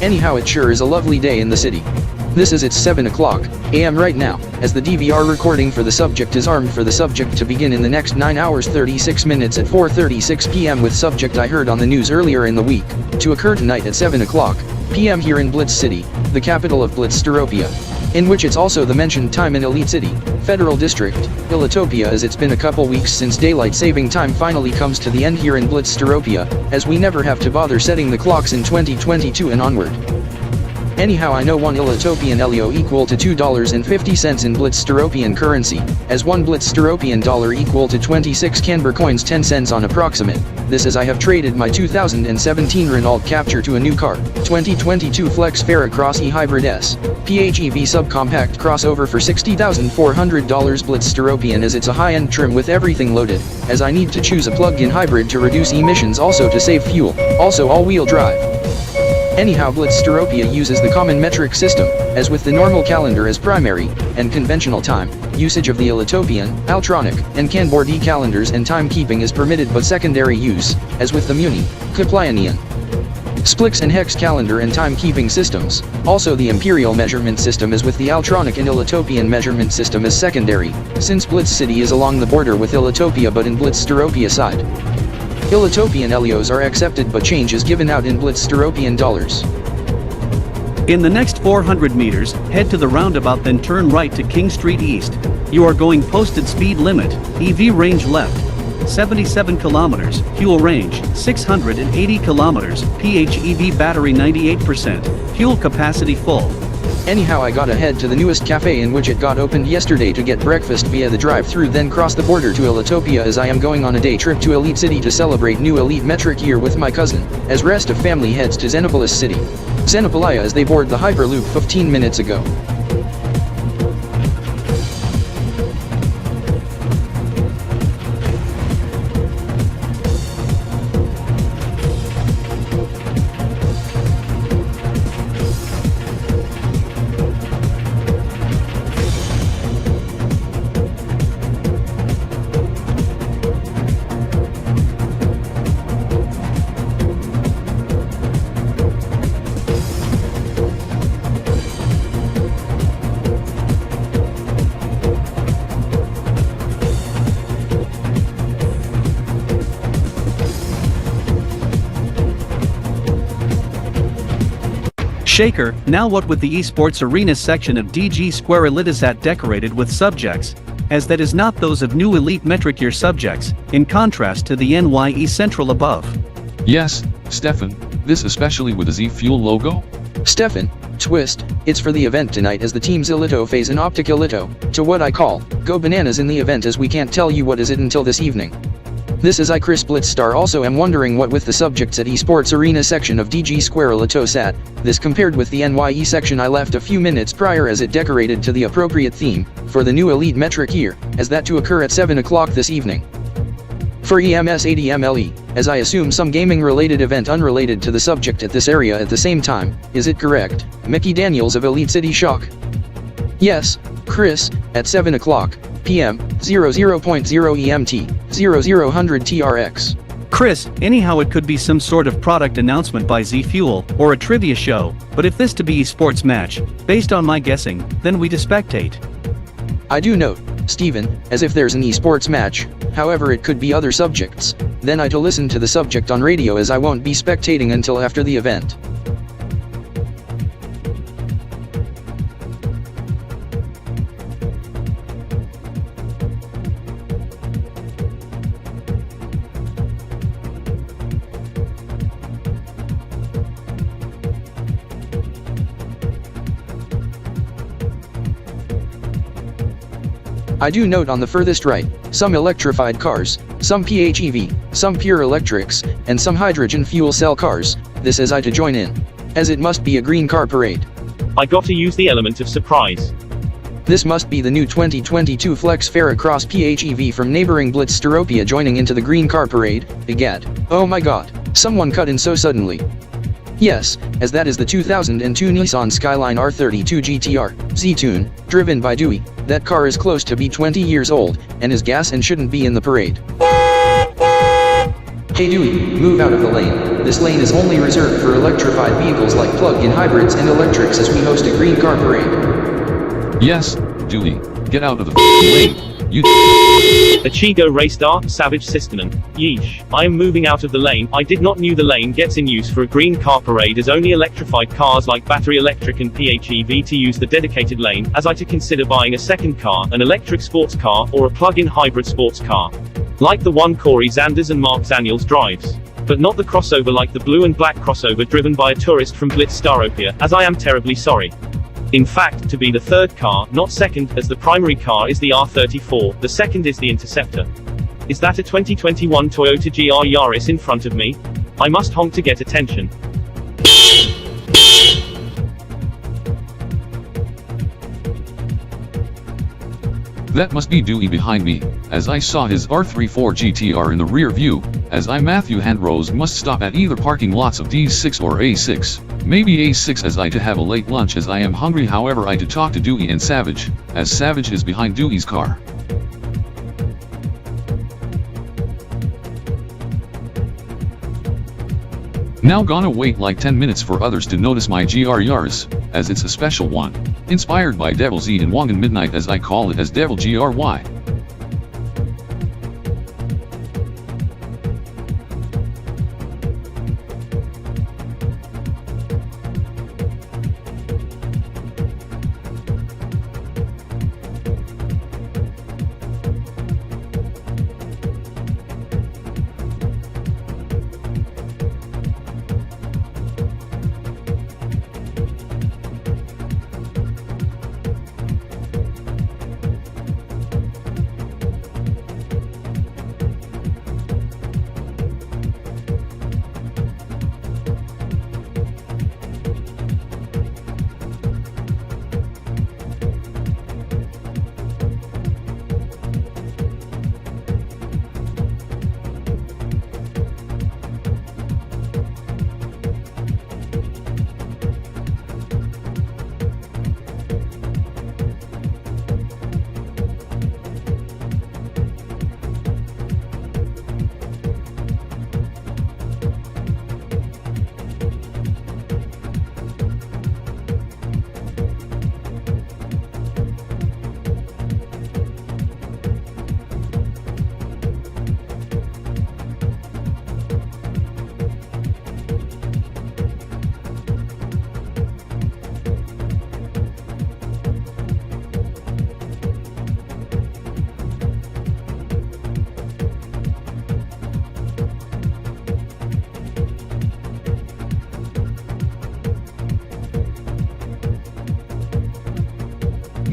Anyhow, it sure is a lovely day in the city. This is it's 7 o'clock AM right now, as the DVR recording for the subject is armed for the subject to begin in the next 9 hours 36 minutes at 4:36 p.m. with subject I heard on the news earlier in the week, to occur tonight at 7 o'clock p.m. here in Blitz City, the capital of Blitzsteropia, in which it's also the mentioned time in EliteCity, Federal District, Elitopia, as it's been a couple weeks since daylight saving time finally comes to the end here in Blitzsteropia, as we never have to bother setting the clocks in 2022 and onward. Anyhow, I know 1 Elitopian Elio equal to $2.50 in Blitzsteropian currency, as 1 Blitzsteropian dollar equal to 26 Canberra coins 10 cents on approximate. This as I have traded my 2017 Renault Capture to a new car, 2022 Flex Ferra Cross E Hybrid S, PHEV subcompact crossover for $60,400 Blitzsteropian, as it's a high-end trim with everything loaded, as I need to choose a plug-in hybrid to reduce emissions, also to save fuel, also all-wheel drive. Anyhow, Blitzsteropia uses the common metric system, as with the normal calendar as primary, and conventional time, usage of the Elitopian, Alphtronic, and Canboard calendars and timekeeping is permitted, but secondary use, as with the Muni, Kiplianian, Splix and Hex calendar and timekeeping systems. Also the Imperial measurement system as with the Alphtronic and Elitopian measurement system is secondary, since Blitz City is along the border with Elitopia but in Blitzsteropia side. Elitopian Elios are accepted but change is given out in Blitzsteropian dollars. In the next 400 meters, head to the roundabout, then turn right to King Street East. You are going posted speed limit, EV range left, 77 kilometers, fuel range, 680 kilometers, PHEV battery 98%, fuel capacity full. Anyhow, I gotta head to the newest cafe in which it got opened yesterday to get breakfast via the drive-thru, then cross the border to Elitopia, as I am going on a day trip to EliteCity to celebrate new Elite Metric Year with my cousin, as rest of family heads to Xenopolis City, Xenopolia, as they board the Hyperloop 15 minutes ago. Shaker, now what with the esports arena section of DG Square Elitisat decorated with subjects, as that is not those of new Elite Metric Year subjects, in contrast to the NYE Central above. Yes, Stefan, this especially with the Z Fuel logo? Stefan, twist, it's for the event tonight, as the team's Elito phase an optic Elito, to what I call, go bananas in the event, as we can't tell you what is it until this evening. This is I Chris Blitzstar also am wondering what with the subjects at esports arena section of DG Square Elitosat, this compared with the NYE section I left a few minutes prior, as it decorated to the appropriate theme, for the new Elite Metric Year, as that to occur at 7 o'clock this evening. For EMS ADMLE, as I assume some gaming related event unrelated to the subject at this area at the same time, is it correct, Mickey Daniels of EliteCity Shock? Yes, Chris, at 7 o'clock p.m., 00.0 EMT, 0000 TRX. Chris, anyhow it could be some sort of product announcement by Z Fuel, or a trivia show, but if this to be esports match, based on my guessing, then we to spectate. I do note, Stephen, as if there's an esports match, however it could be other subjects, then I to listen to the subject on radio, as I won't be spectating until after the event. I do note on the furthest right, some electrified cars, some PHEV, some pure electrics, and some hydrogen fuel cell cars, this as I to join in, as it must be a green car parade. I got to use the element of surprise. This must be the new 2022 Flex Ferra Cross PHEV from neighboring Blitzsteropia joining into the green car parade, egad, oh my god, someone cut in so suddenly. Yes, as that is the 2002 Nissan Skyline R32 GTR, Z-Tune, driven by Dewey. That car is close to be 20 years old, and is gas and shouldn't be in the parade. Hey Dewey, move out of the lane, this lane is only reserved for electrified vehicles like plug-in hybrids and electrics as we host a green car parade. Yes, Dewey, get out of the lane. You Ichigo Raystar, Savage Sistanen. Yeesh. I am moving out of the lane. I did not knew the lane gets in use for a green car parade as only electrified cars like battery electric and PHEV to use the dedicated lane, as I to consider buying a second car, an electric sports car, or a plug-in hybrid sports car. Like the one Corey Zanders and Mark Daniels drives. But not the crossover like the blue and black crossover driven by a tourist from Blitz Staropia, as I am terribly sorry. In fact, to be the third car, not second, as the primary car is the R34, the second is the Interceptor. Is that a 2021 Toyota GR Yaris in front of me? I must honk to get attention. That must be Dewey behind me, as I saw his R34 GTR in the rear view, as I Matthew Handrose must stop at either parking lots of D6 or A6, maybe A6 as I to have a late lunch as I am hungry however I to talk to Dewey and Savage, as Savage is behind Dewey's car. Now gonna wait like 10 minutes for others to notice my GR Yaris, as it's a special one, inspired by Devil Z and Wangan Midnight as I call it as Devil GRY.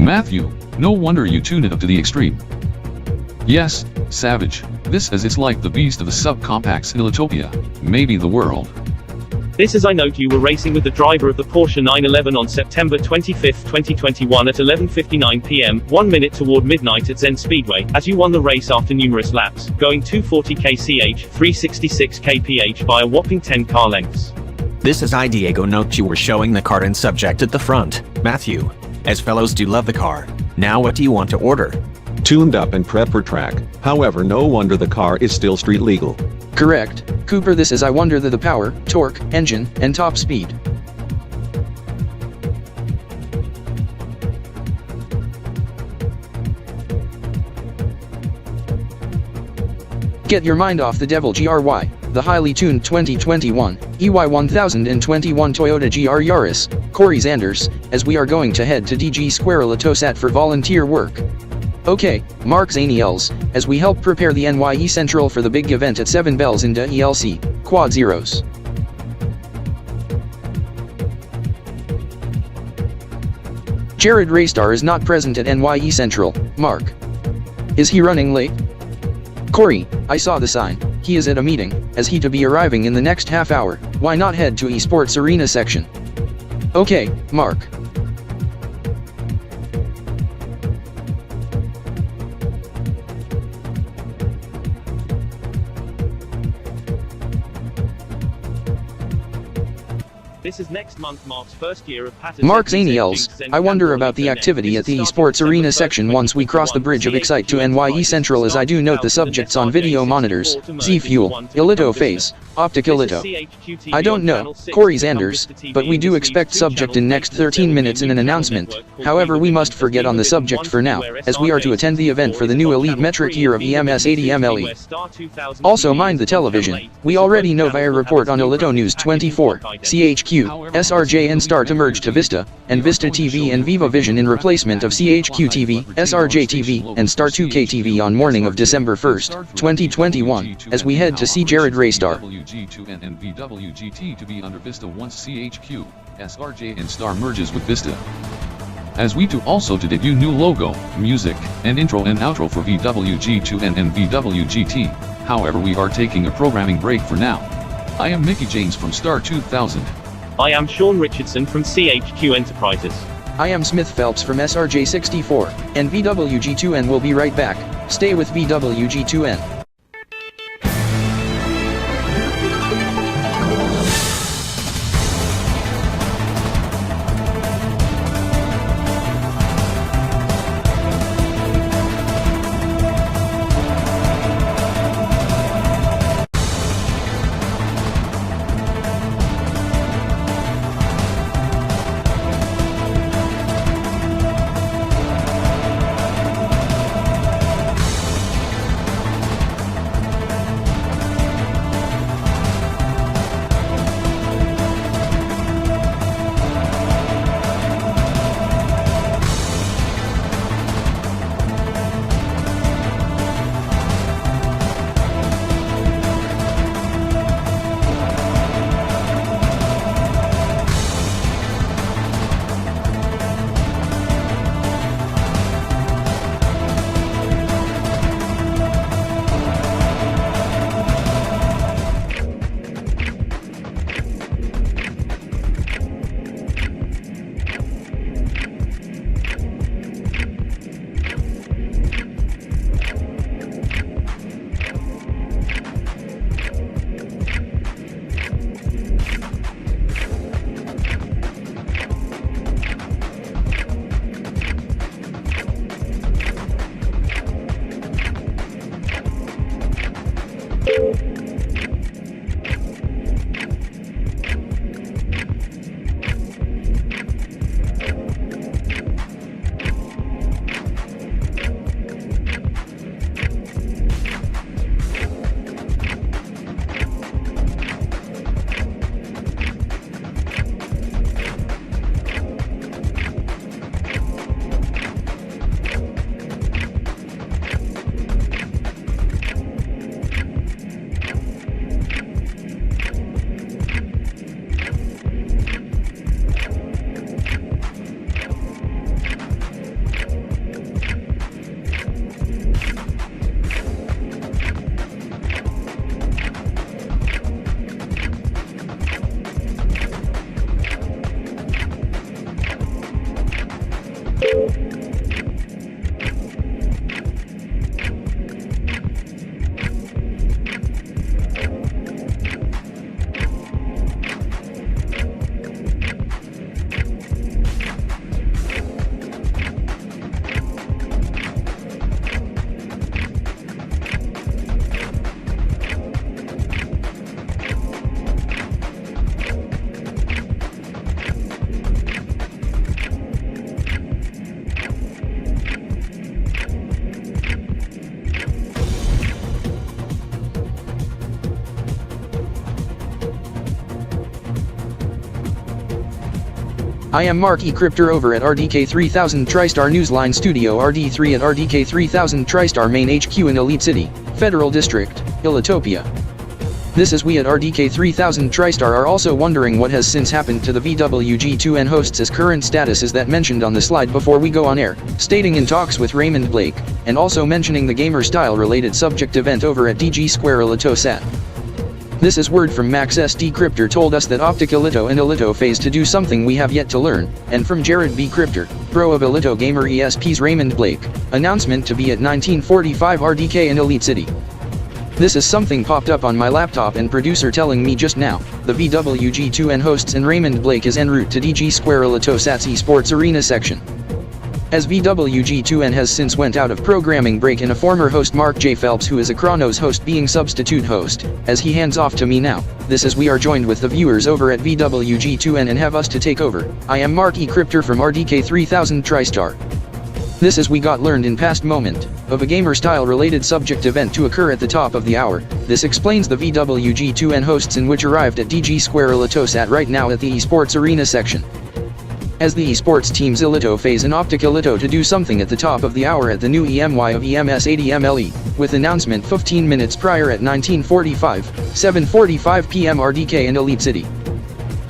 Matthew, no wonder you tuned it up to the extreme. Yes, Savage, this as it's like the beast of the subcompacts in Elitopia, maybe the world. This as I note you were racing with the driver of the Porsche 911 on September 25, 2021 at 11:59 p.m., 1 minute toward midnight at Zen Speedway, as you won the race after numerous laps, going 240 kch, 366 kph by a whopping 10 car lengths. This is Diego note you were showing the car and subject at the front, Matthew. As fellows do love the car. Now what do you want to order? Tuned up and prep for track, however no wonder the car is still street legal. Correct, Cooper, this is I wonder the power, torque, engine, and top speed. Get your mind off the Devil GRY, the highly tuned 2021 EY1021 Toyota GR Yaris, Corey Zanders, as we are going to head to DG Square Latosat for volunteer work. Okay, Mark Zaniels, as we help prepare the NYE Central for the big event at 7 Bells in the ELC, Quad Zeros. Jared Raystar is not present at NYE Central, Mark. Is he running late? Corey, I saw the sign, he is at a meeting, as he to be arriving in the next half hour, why not head to Esports Arena section? Okay, Mark. This is next month Mark's first year of pattern. Mark Zany yells, I wonder about the activity at the Esports Arena section once we cross the bridge of Excite to NYE Central, as I do note the subjects on video monitors, Z Fuel, Elito Phase, Optic Elito. I don't know, Corey Zanders, but we do expect subject in next 13 minutes in an announcement. However, we must forget on the subject for now, as we are to attend the event for the new elite metric year of EMS ATM LE. Also mind the television, we already know via report on Elito News 24, CHQ, SRJ and Star to merge to VISTA, and VISTA TV and Viva Vision in replacement of CHQ TV, SRJ TV, and Star 2K TV on morning of December 1st, 2021, as we head to see Jared Raystar. WG2N and VWGT to be under VISTA once CHQ, SRJ and Star merges with VISTA. As we too also to debut new logo, music, and intro and outro for VWG2N and VWGT, however we are taking a programming break for now. I am Mickey James from Star 2000. I am Sean Richardson from CHQ Enterprises. I am Smith Phelps from SRJ64, and VWG2N will be right back. Stay with VWG2N. I am Mark E. Cryptor over at RDK3000 TriStar Newsline Studio RD3 at RDK3000 TriStar Main HQ in EliteCity, Federal District, Ilitopia. This is we at RDK3000 TriStar are also wondering what has since happened to the VWG2N hosts, as current status is that mentioned on the slide before we go on air, stating in talks with Raymond Blake, and also mentioning the gamer style related subject event over at DG Square Elito Sat. This is word from Max SD Cryptor told us that Optic Elito and Elito Phase to do something we have yet to learn, and from Jared B. Cryptor, bro of Elito Gamer ESP's Raymond Blake, announcement to be at 1945 RDK in EliteCity. This is something popped up on my laptop and producer telling me just now. The VWG2N hosts and Raymond Blake is en route to DG-Elito Sat's Esports Arena section. As VWG2N has since went out of programming break and a former host Mark J. Phelps who is a Chronos host being substitute host, as he hands off to me now. This is we are joined with the viewers over at VWG2N and have us to take over. I am Mark E. Cryptor from RDK3000 TriStar. This is we got learned in past moment, of a gamer style related subject event to occur at the top of the hour. This explains the VWG2N hosts in which arrived at DG-Elito Sat right now at the Esports Arena section. As the esports teams Elito phase and Optic Elito to do something at the top of the hour at the new EMY of HNM Elito, with announcement 15 minutes prior at 19:45, 7:45 PM RDK and EliteCity.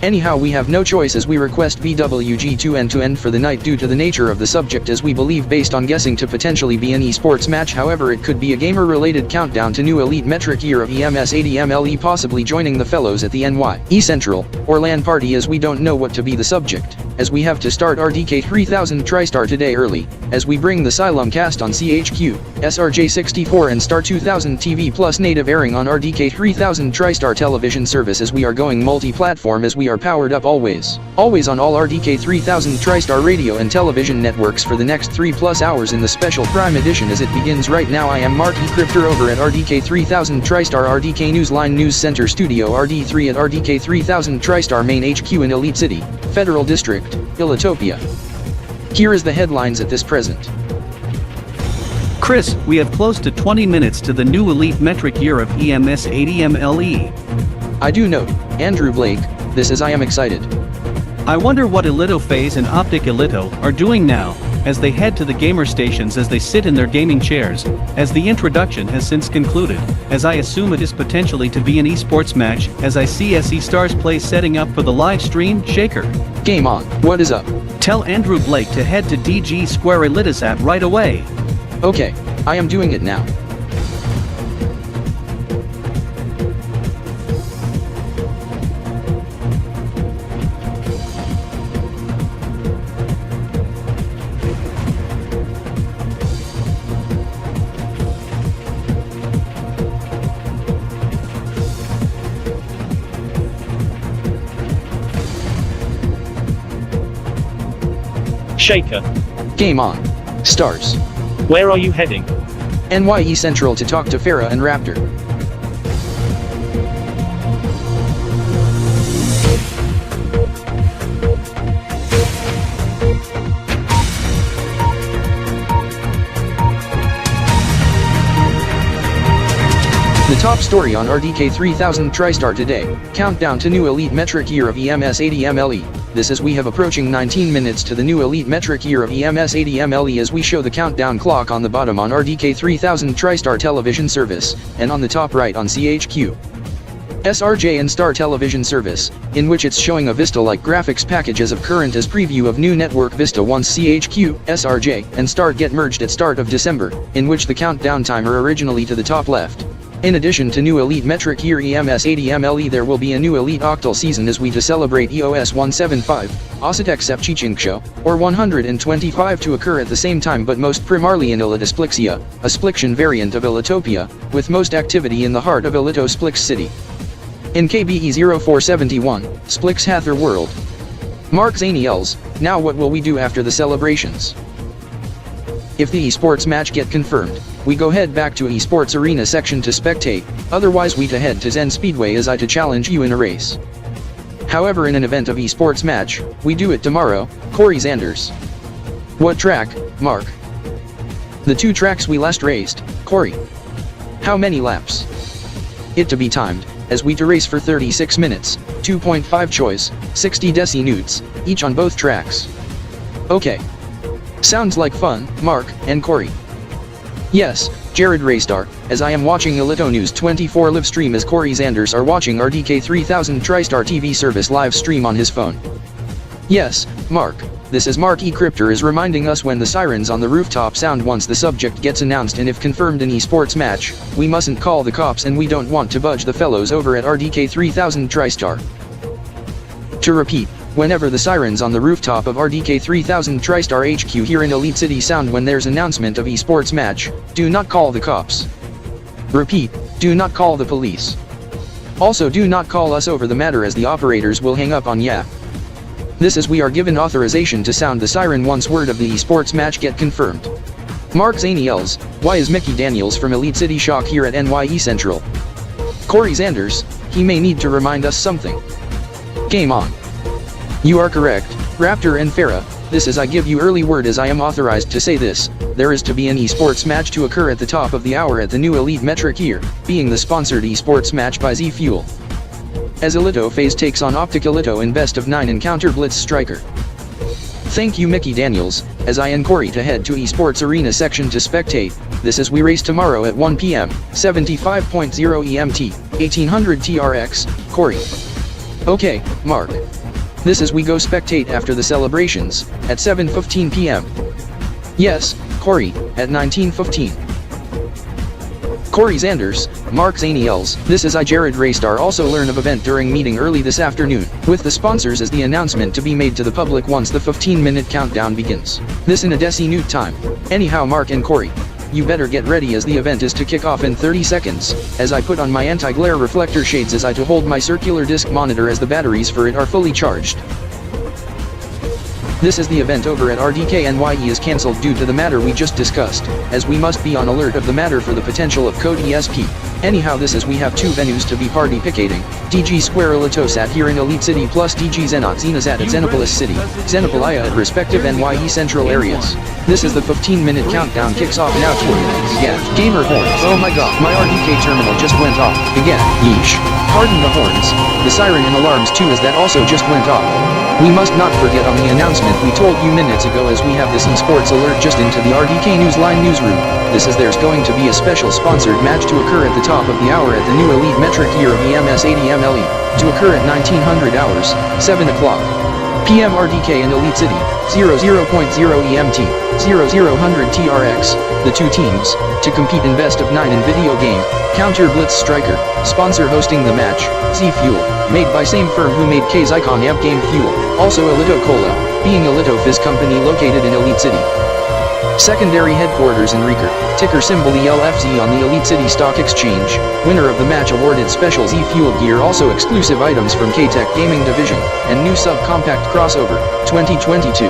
Anyhow, we have no choice as we request VWG2N to end for the night due to the nature of the subject, as we believe based on guessing to potentially be an esports match. However, it could be a gamer related countdown to new elite metric year of HNM Elito, possibly joining the fellows at the NYE Central or LAN party, as we don't know what to be the subject, as we have to start RDK3000 TriStar today early, as we bring the Xylem cast on CHQ, SRJ64 and Star 2000 TV plus native airing on RDK3000 TriStar television service, as we are going multi-platform, as we are powered up always on all RDK3000 TriStar radio and television networks for the next 3+ hours in the special Prime Edition as it begins right now. I am Mark E. Cryptor over at RDK3000 TriStar RDK Newsline News Center Studio RD3 at RDK3000 TriStar Main HQ in EliteCity, Federal District, Elitopia. Here is the headlines at this present. Chris, we have close to 20 minutes to the new elite metric year of HNM Elito. I do note, Andrew Blake, this is I am excited. I wonder what Elito Phase and Optic Elito are doing now, as they head to the gamer stations as they sit in their gaming chairs, as the introduction has since concluded, as I assume it is potentially to be an esports match, as I see SE Stars Play setting up for the live stream. Shaker. Game on, what is up? Tell Andrew Blake to head to DG-Elito Sat right away. Okay, I am doing it now. Shaker. Game on. Stars. Where are you heading? NYE Central to talk to Farah and Raptor. The top story on RDK3000 TriStar today, countdown to new elite metric year of HNM Elito. This is we have approaching 19 minutes to the new elite metric year of HNM Elito, as we show the countdown clock on the bottom on RDK3000 TriStar television service, and on the top right on CHQ, SRJ and Star television service, in which it's showing a VISTA-like graphics package as of current as preview of new network VISTA once CHQ, SRJ, and Star get merged at start of December, in which the countdown timer originally to the top left. In addition to new elite metric year HNM Elito, there will be a new elite octal season as we to celebrate EOS 175, Osatek Sepchichinksho, or 125 to occur at the same time, but most primarily in Elitosplixia, a Splixian variant of Elitopia, with most activity in the heart of Elito Splix City. In KBE 0471, Splix Hather World. Mark Zaniels, now what will we do after the celebrations? If the esports match get confirmed, we go head back to esports arena section to spectate, otherwise we to head to Zen Speedway as I to challenge you in a race. However, in an event of esports match, we do it tomorrow. Corey Zanders. What track, Mark? The 2 tracks we last raced, Corey. How many laps? It to be timed, as we to race for 36 minutes, 2.5 choice, 60 deci-newts, each on both tracks. Okay. Sounds like fun, Mark and Corey. Yes, Jared Raystar, as I am watching Elito News 24 live stream as Corey Zanders are watching RDK3000 TriStar TV service live stream on his phone. Yes, Mark, this is Mark E. Cryptor is reminding us when the sirens on the rooftop sound once the subject gets announced, and if confirmed an esports match, we mustn't call the cops and we don't want to budge the fellows over at RDK3000 TriStar. To repeat, whenever the sirens on the rooftop of RDK3000 TriStar HQ here in EliteCity sound when there's announcement of esports match, do not call the cops. Repeat, Do not call the police. Also do not call us over the matter as the operators will hang up on ya. This is we are given authorization to sound the siren once word of the esports match get confirmed. Mark Zaniels, why is Mickey Daniels from EliteCity shock here at NYE Central? Corey Zanders, he may need to remind us something. Game on. You are correct, Raptor and Farah, this is I give you early word as I am authorized to say this, there is to be an esports match to occur at the top of the hour at the new Elite Metric here, being the sponsored esports match by Z Fuel. As Elito FaZe takes on Optic Elito in best of 9 encounter Blitz Striker. Thank you Mickey Daniels, as I and Corey to head to esports arena section to spectate, this is we race tomorrow at 1 PM, 75.0 EMT, 1800 TRX, Corey. Okay, Mark. This is we go spectate after the celebrations, at 7:15 PM. Yes, Corey, at 19:15. Corey Zanders, Mark Zaniels, this is I Jared Raystar also learn of event during meeting early this afternoon, with the sponsors as the announcement to be made to the public once the 15-minute countdown begins. This in a Desi Newt time. Anyhow Mark and Corey, you better get ready as the event is to kick off in 30 seconds, as I put on my anti-glare reflector shades as I to hold my circular disc monitor as the batteries for it are fully charged. This is the event over at RDKNYE is cancelled due to the matter we just discussed, as we must be on alert of the matter for the potential of code ESP. Anyhow this is we have two venues to be party picketing, DG Square Elitosat here in EliteCity plus DG Zenot Zenazat at Xenopolis City, Xenopolia at respective NYE central areas. This is the 15-minute countdown kicks off now toward yeah, gamer horns. Oh my god, my RDK terminal just went off, again, yeesh. Pardon the horns, the siren and alarms too as that also just went off. We must not forget on the announcement we told you minutes ago as we have this esports alert just into the RDK Newsline newsroom. This is there's going to be a special sponsored match to occur at the top of the hour at the new Elite Metric year of EMS HNM Elito, to occur at 1900 hours, 7 o'clock PM RDK in EliteCity, 00.0 EMT, 0000 TRX, the two teams, to compete in best of 9 in video game, Counter Blitz Striker, sponsor hosting the match, Z Fuel, made by same firm who made K's icon Amp Game Fuel, also Elito Cola, being Elito Fizz company located in EliteCity. Secondary headquarters in Reeker, ticker symbol ELFZ on the EliteCity Stock Exchange, winner of the match awarded special Z Fuel gear also exclusive items from K-Tech Gaming Division, and new sub-compact crossover, 2022.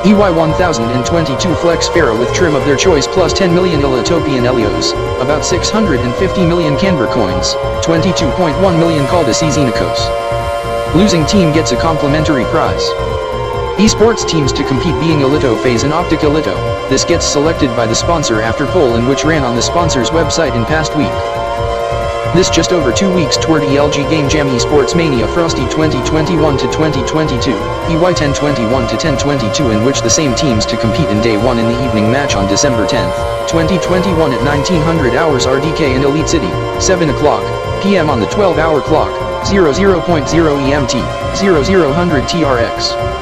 EY1022 Flex Pharaoh with trim of their choice plus 10 million Elitopian Elios, about 650 million Canberra coins, 22.1 million Caldas Xenicos. Losing team gets a complimentary prize. Esports teams to compete being Elito FaZe and Optic Elito, this gets selected by the sponsor after poll in which ran on the sponsor's website in past week. This just over 2 weeks toward ELG Game Jam Esports Mania Frosty 2021 to 2022, EY1021 to 1022 in which the same teams to compete in day 1 in the evening match on December 10th, 2021 at 1900 hours RDK in EliteCity, 7 o'clock PM on the 12-hour clock, 00.0 EMT, 0000 TRX.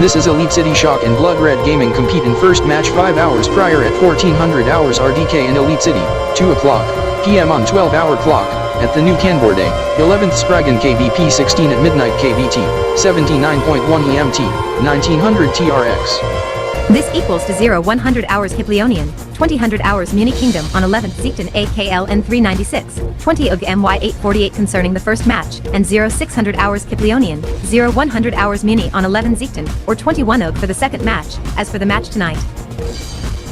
This is EliteCity Shock and Blood Red Gaming compete in first match 5 hours prior at 1400 hours RDK in EliteCity, 2 o'clock PM on 12-hour clock, at the new Canborde, 11th Spragan KBP 16 at midnight KBT, 79.1 EMT, 1900 TRX. This equals to 0-100 hours Kilo-Tilion, 2000 hours Muni Kingdom on 11th Zekton AKLN 396, 20 UG MY 848 concerning the first match, and 0-600 hours Kilo-Tilion, 0-100 hours Muni on 11 Zekton, or 21 UG for the second match, as for the match tonight.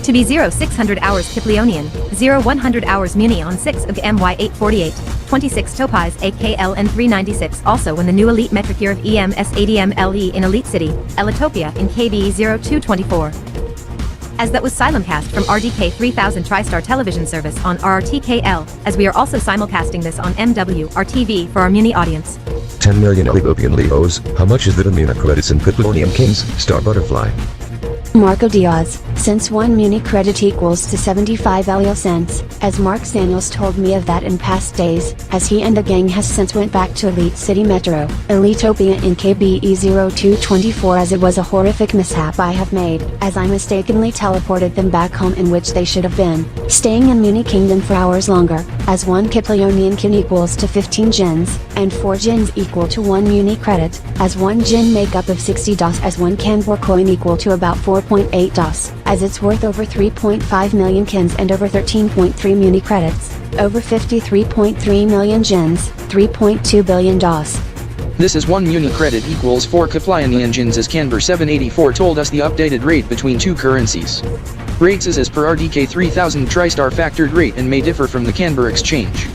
To be 0-600 hours Kilo-Tilion, 0-100 hours Muni on 6 UG MY 848, 26 Topaz AKLN 396 also when the new Elite Metric year of EMS HNM LE in EliteCity, Elitopia in KB 0224. As that was simulcast from RDK 3000 TriStar television service on RTKL, as we are also simulcasting this on MWR-TV for our Muni audience. 10 million Elitopian Leos, how much is that in Muni credits in Plutonium Kings, Star Butterfly? Marco Diaz, since 1 Muni credit equals to 75 Elio cents, as Mark Samuels told me of that in past days, as he and the gang has since went back to EliteCity Metro, Elitopia in KBE 0224 as it was a horrific mishap I have made, as I mistakenly teleported them back home in which they should have been, staying in Muni Kingdom for hours longer, as 1 Kilo-Tilion kin equals to 15 gens, and 4 gens equal to 1 Muni credit, as 1 gen make up of 60 DOS as 1 Canbor coin equal to about 4.8 DOS, as it's worth over 3.5 million kins and over 13.3 muni credits, over 53.3 million gens, 3.2 billion DOS. This is 1 muni credit equals 4 Kapliani engines, as Canber 784 told us the updated rate between two currencies. Rates is as per RDK 3000 TriStar factored rate and may differ from the Canber exchange.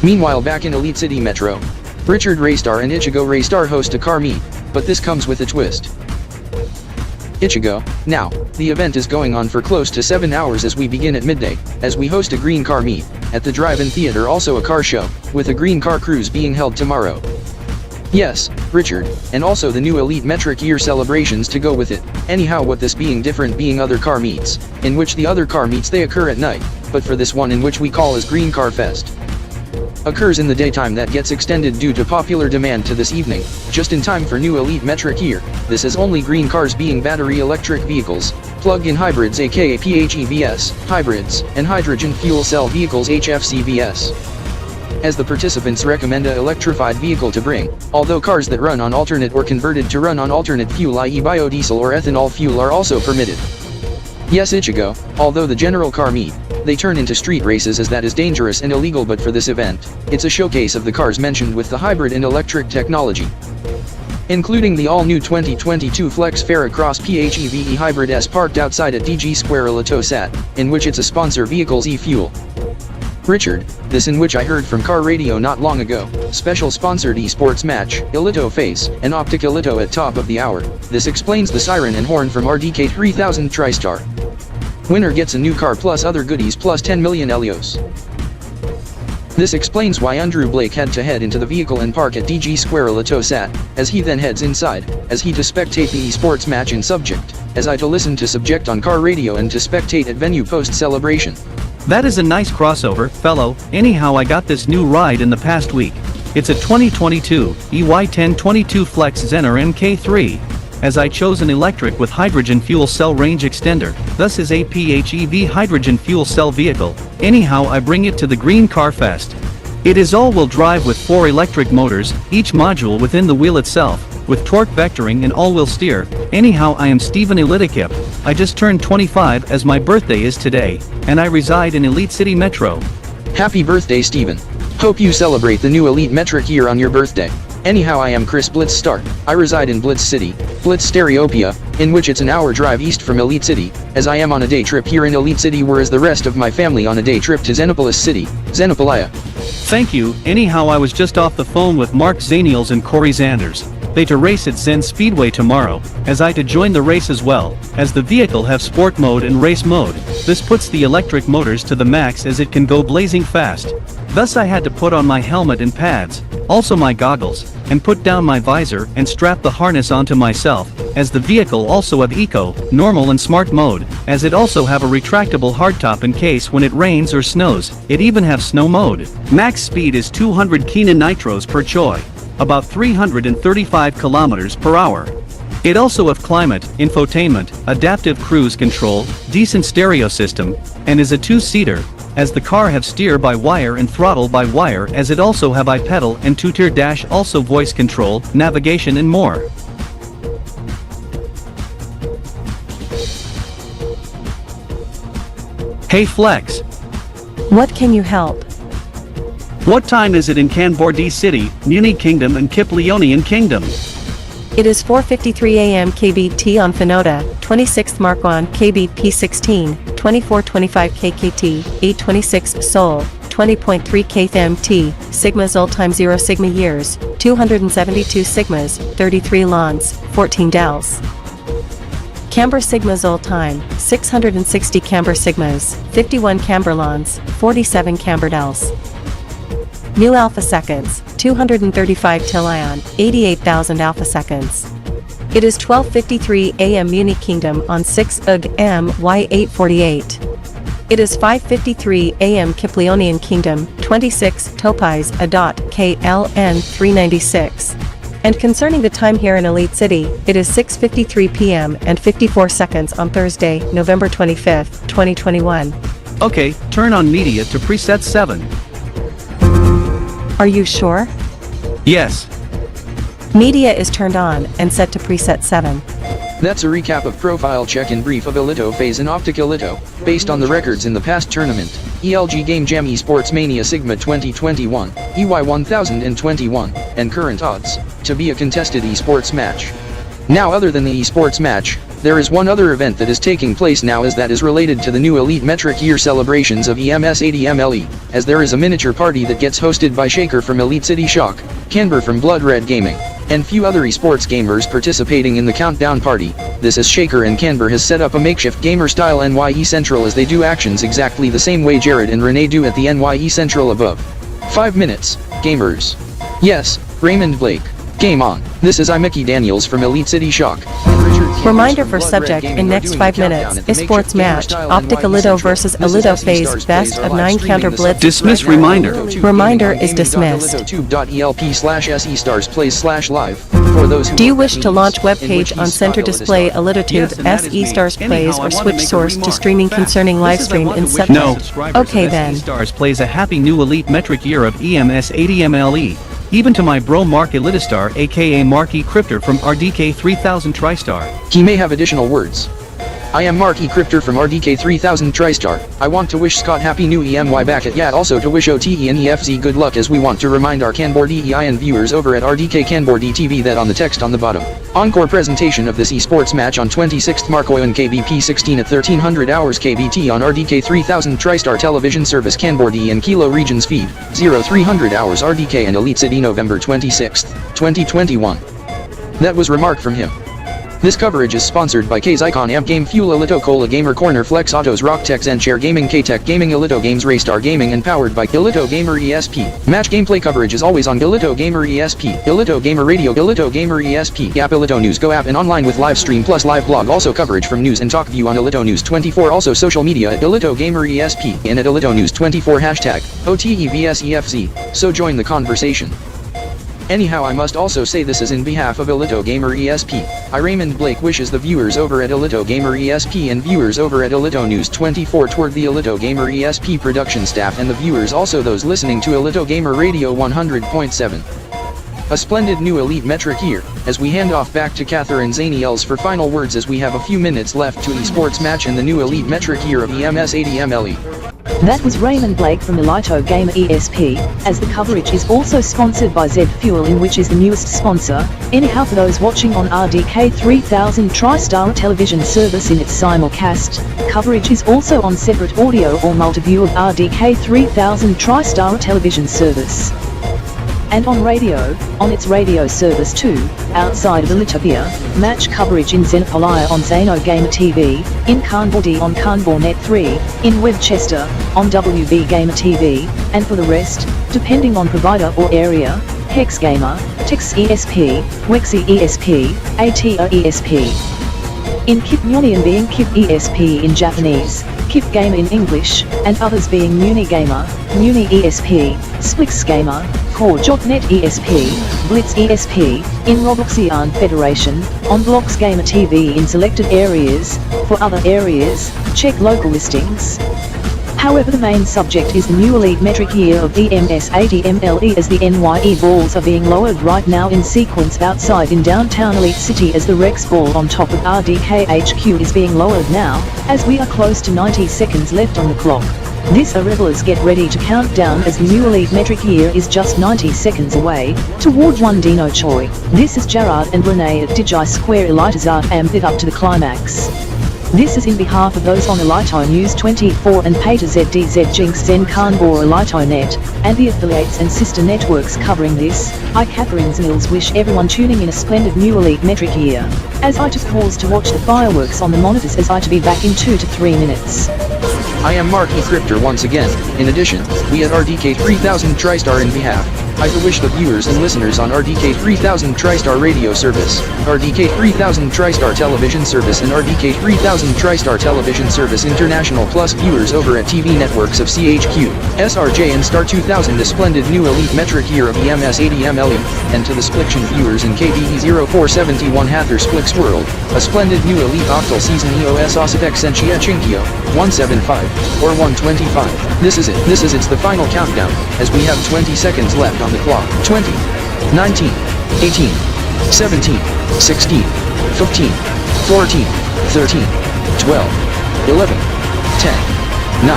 Meanwhile, back in Elite City Metro, Richard Raystar and Ichigo Raystar host a car meet, but this comes with a twist. Ichigo, now, the event is going on for close to 7 hours as we begin at midday, as we host a green car meet, at the drive-in theater, also a car show, with a green car cruise being held tomorrow. Yes, Richard, and also the new Elite Metric Year celebrations to go with it. Anyhow, what this being different being other car meets, in which the other car meets they occur at night, but for this one in which we call as Green Car Fest, occurs in the daytime, that gets extended due to popular demand to this evening, just in time for new Elite Metric Year. This is only green cars being battery electric vehicles, plug-in hybrids aka PHEVs, hybrids, and hydrogen fuel cell vehicles HFCVs. As the participants recommend a electrified vehicle to bring, although cars that run on alternate or converted to run on alternate fuel, i.e. biodiesel or ethanol fuel, are also permitted. Yes, Ichigo, although the general car meet, they turn into street races, as that is dangerous and illegal, but for this event, it's a showcase of the cars mentioned with the hybrid and electric technology, including the all-new 2022 Flex Ferrocross PHEV Hybrid S parked outside at DG Square Elito Sat, in which it's a sponsor vehicles e-fuel. Richard, this in which I heard from car radio not long ago, special sponsored esports match, Elito Face, and Optic Elito at top of the hour. This explains the siren and horn from RDK 3000 TriStar. Winner gets a new car plus other goodies plus 10 million Elios. This explains why Andrew Blake had to head into the vehicle and park at DG Square Elito Sat, as he then heads inside, as he to spectate the esports match in subject, as I to listen to subject on car radio and to spectate at venue post-celebration. That is a nice crossover, fellow. Anyhow, I got this new ride in the past week. It's a 2022 EY1021 Flex Zen R MKIII, as I chose an electric with hydrogen fuel cell range extender, thus is a PHEV hydrogen fuel cell vehicle. Anyhow, I bring it to the Green Car Fest. It is all-wheel drive with 4 electric motors, each module within the wheel itself, with torque vectoring and all-wheel steer. Anyhow, I am Stephen EliteCity. I just turned 25 as my birthday is today, and I reside in Elite City Metro. Happy birthday, Stephen. Hope you celebrate the new Elite Metric Year on your birthday. Anyhow, I am Chris Blitz Stark. I reside in Blitz City, Blitz Stereopia, in which it's an hour drive east from Elite City, as I am on a day trip here in Elite City, whereas the rest of my family on a day trip to Xenopolis City, Xenopolia. Thank you. Anyhow, I was just off the phone with Mark Zaniels and Corey Zanders. They to race at Zen Speedway tomorrow, as I to join the race as well, as the vehicle have sport mode and race mode. This puts the electric motors to the max as it can go blazing fast. Thus I had to put on my helmet and pads, also my goggles, and put down my visor and strap the harness onto myself, as the vehicle also have eco, normal and smart mode, as it also have a retractable hardtop in case when it rains or snows. It even have snow mode. Max speed is 200 kN nitros per choi, about 335 km per hour. It also have climate, infotainment, adaptive cruise control, decent stereo system, and is a 2-seater, as the car have steer by wire and throttle by wire, as it also have iPedal and 2-tier dash, also voice control, navigation and more. Hey Flex. What can you help? What time is it in Canbordi City, Muni Kingdom and Kilo-Tilion Kingdom? It is 4:53 AM KBT on Finoda, 26th Marquan KBP 16, 2425 KKT, 826 Seoul, 20.3 KTHMT, Sigma Zul time 0 Sigma years, 272 Sigmas, 33 Lons, 14 Dels. Camber Sigma Zul time, 660 Camber Sigmas, 51 Camber Lons, 47 Camber Dels. New alphaseconds, 235 Tilion, 88,000 alphaseconds. It is 12:53 AM Muni Kingdom on 6 UG MY848. It is 5:53 AM Kilo-Tilion Kingdom, 26 Topaz Adot KLN 396. And concerning the time here in Elite City, it is 6:53 PM and 54 seconds on Thursday, November 25th, 2021. Okay, turn on media to preset 7. Are you sure? Yes. Media is turned on and set to preset 7. That's a recap of profile check in brief of Elito phase in Optic Elito, based on the records in the past tournament, ELG Game Jam Esports Mania Sigma 2021, EY1021, and current odds, to be a contested esports match. Now other than the esports match, there is one other event that is taking place now that is related to the new Elite Metric Year celebrations of HNM as there is a miniature party that gets hosted by Shaker from EliteCity Shock, Canber from Blood Red Gaming, and few other esports gamers participating in the countdown party. This is Shaker and Canber has set up a makeshift gamer-style NYE Central as they do actions exactly the same way Jared and Renee do at the NYE Central above. 5 minutes, gamers. Yes, Raymond Blake. Game on. This is Mickey Daniels from EliteCity Shock. Reminder for subject in next 5 minutes, Esports match, Optic Elito versus Elito phase, best of 9 counter blitz. Dismiss reminder. Reminder is dismissed. Do you wish to launch web page on center display ElitoTube SE Stars plays or switch source to streaming concerning livestream in sub? No. Okay then. Stars plays a happy new Elite Metric Year of EMS ADMLE. Even to my bro Mark Elitistar aka Marky Cryptor from RDK 3000 TriStar. He may have additional words. I am Marky Cryptor from RDK 3000 TriStar. I want to wish Scott happy new EMY back at Yat, also to wish OTE and EFZ good luck, as we want to remind our Canboard EI and viewers over at RDK Canboard ETV that on the text on the bottom. Encore presentation of this esports match on 26th Marco and KBP 16 at 1300 hours KBT on RDK 3000 TriStar television service Canboard E and Kilo regions feed, 0300 hours RDK and EliteCity November 26th, 2021. That was remark from him. This coverage is sponsored by K's Icon Amp Game Fuel Elito Cola Gamer Corner Flex Autos Rocktex and Chair Gaming K-Tech Gaming Elito Games Raystar Gaming and powered by Elito Gamer ESP. Match gameplay coverage is always on Elito Gamer ESP, Elito Gamer Radio, Elito Gamer ESP, app Elito News Go app and online with live stream plus live blog, also coverage from News and Talk View on Elito News 24, also social media at Elito Gamer ESP and at Elito News 24 hashtag OTEVSEFZ, so join the conversation. Anyhow, I must also say this is in behalf of Elito Gamer ESP. I Raymond Blake wishes the viewers over at Elito Gamer ESP and viewers over at Elito News 24 toward the Elito Gamer ESP production staff and the viewers also those listening to Elito Gamer Radio 100.7. A splendid new Elite Metric Year, as we hand off back to Catherine Zaniels for final words as we have a few minutes left to esports match in the new Elite Metric Year of EMS ADMLE. That was Raymond Blake from Elito Gamer ESP, as the coverage is also sponsored by Z Fuel, in which is the newest sponsor. Anyhow, for those watching on RDK 3000 TriStar television service in its simulcast, coverage is also on separate audio or multi-view of RDK 3000 TriStar television service. And on radio, on its radio service too, outside of Elitopia, match coverage in Zenpolia on Zano Gamer TV, in Canbordi on Canbornet 3, in Webchester, on WB Gamer TV, and for the rest, depending on provider or area, Hex Gamer, Tex ESP, Wexi ESP, ATR ESP. In Kip Nyonian being Kip ESP in Japanese, Kip Gamer in English, and others being Muni Gamer, Muni ESP, Splix Gamer, Core.net ESP, Blitz ESP, in Robloxian Federation, on Blocks Gamer TV in selected areas. For other areas, check local listings. However, the main subject is the new Elite Metric Year of EMS ADMLE, as the NYE balls are being lowered right now in sequence outside in downtown EliteCity, as the Rex ball on top of RDK HQ is being lowered now, as we are close to 90 seconds left on the clock. This revelers get ready to count down, as the new Elite Metric Year is just 90 seconds away, toward one Dino Choi. This is Gerard and Renee at Digi Square Elitizart Amp it up to the climax. This is in behalf of those on Elito News 24 and Pater ZDZ Jinx Zen Canbor ElitoNet, and the affiliates and sister networks covering this. I Catherine Mills wish everyone tuning in a splendid new Elite Metric Year, as I to pause to watch the fireworks on the monitors, as I to be back in 2 to 3 minutes. I am Marky Cryptor once again. In addition, we at RDK 3000 TriStar in behalf, I wish the viewers and listeners on RDK 3000 TriStar radio service, RDK 3000 TriStar television service and RDK 3000 TriStar television service international, plus viewers over at TV networks of CHQ, SRJ and Star 2000 a splendid new Elite Metric Year of EMS ADMLE, and to the Spliction viewers in KBE 0471 Hather Splix World, a splendid new Elite Octal Season EOS Osatek Senchia Chinkyo, 175, or 125. This is it's the final countdown, as we have 20 seconds left on the clock. 20, 19, 18, 17, 16, 15, 14, 13, 12, 11, 10, 9,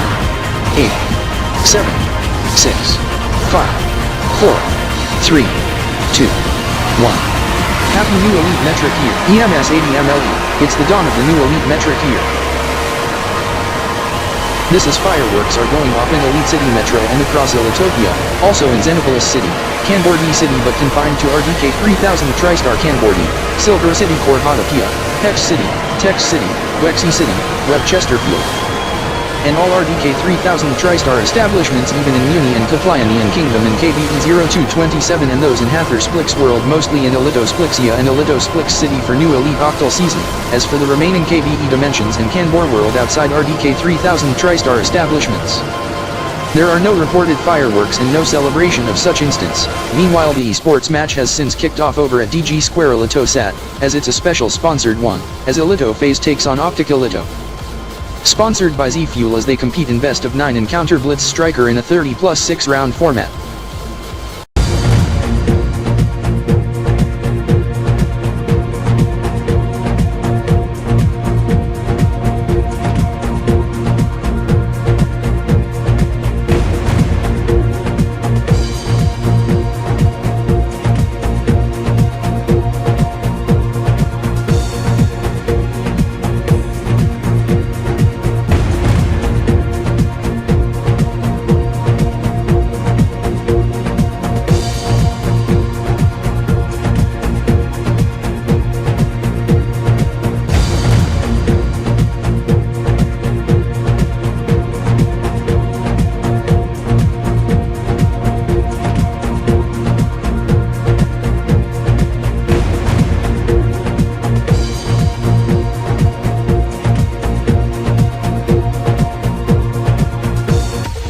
8, 7, 6, 5, 4, 3, 2, 1. Happy new Elite Metric Year, EMS 80 MLE. It's the dawn of the new Elite Metric Year. This is fireworks are going off in EliteCity Metro and across Elitopia, also in Xenopolis City, Kanbordi City but confined to RDK 3000 TriStar Kanbordi, Silver City Korhadapia, Hex City, Tex City, Wexy City, Web Chesterfield, and all RDK 3000 TriStar establishments even in Muni and Keflionian Kingdom and KBE0227 and those in Hathor Splix World mostly in Elito Splixia and Elito Splix City for new Elite Octal season. As for the remaining KBE dimensions and Kanbor World outside RDK 3000 TriStar establishments, there are no reported fireworks and no celebration of such instance. Meanwhile the esports match has since kicked off over at DG Square Elito Sat, as it's a special sponsored one, as Elito Phase takes on Optic Elito. Sponsored by Z-Fuel as they compete in best of 9 encounter Blitz Striker in a 30+6 round format.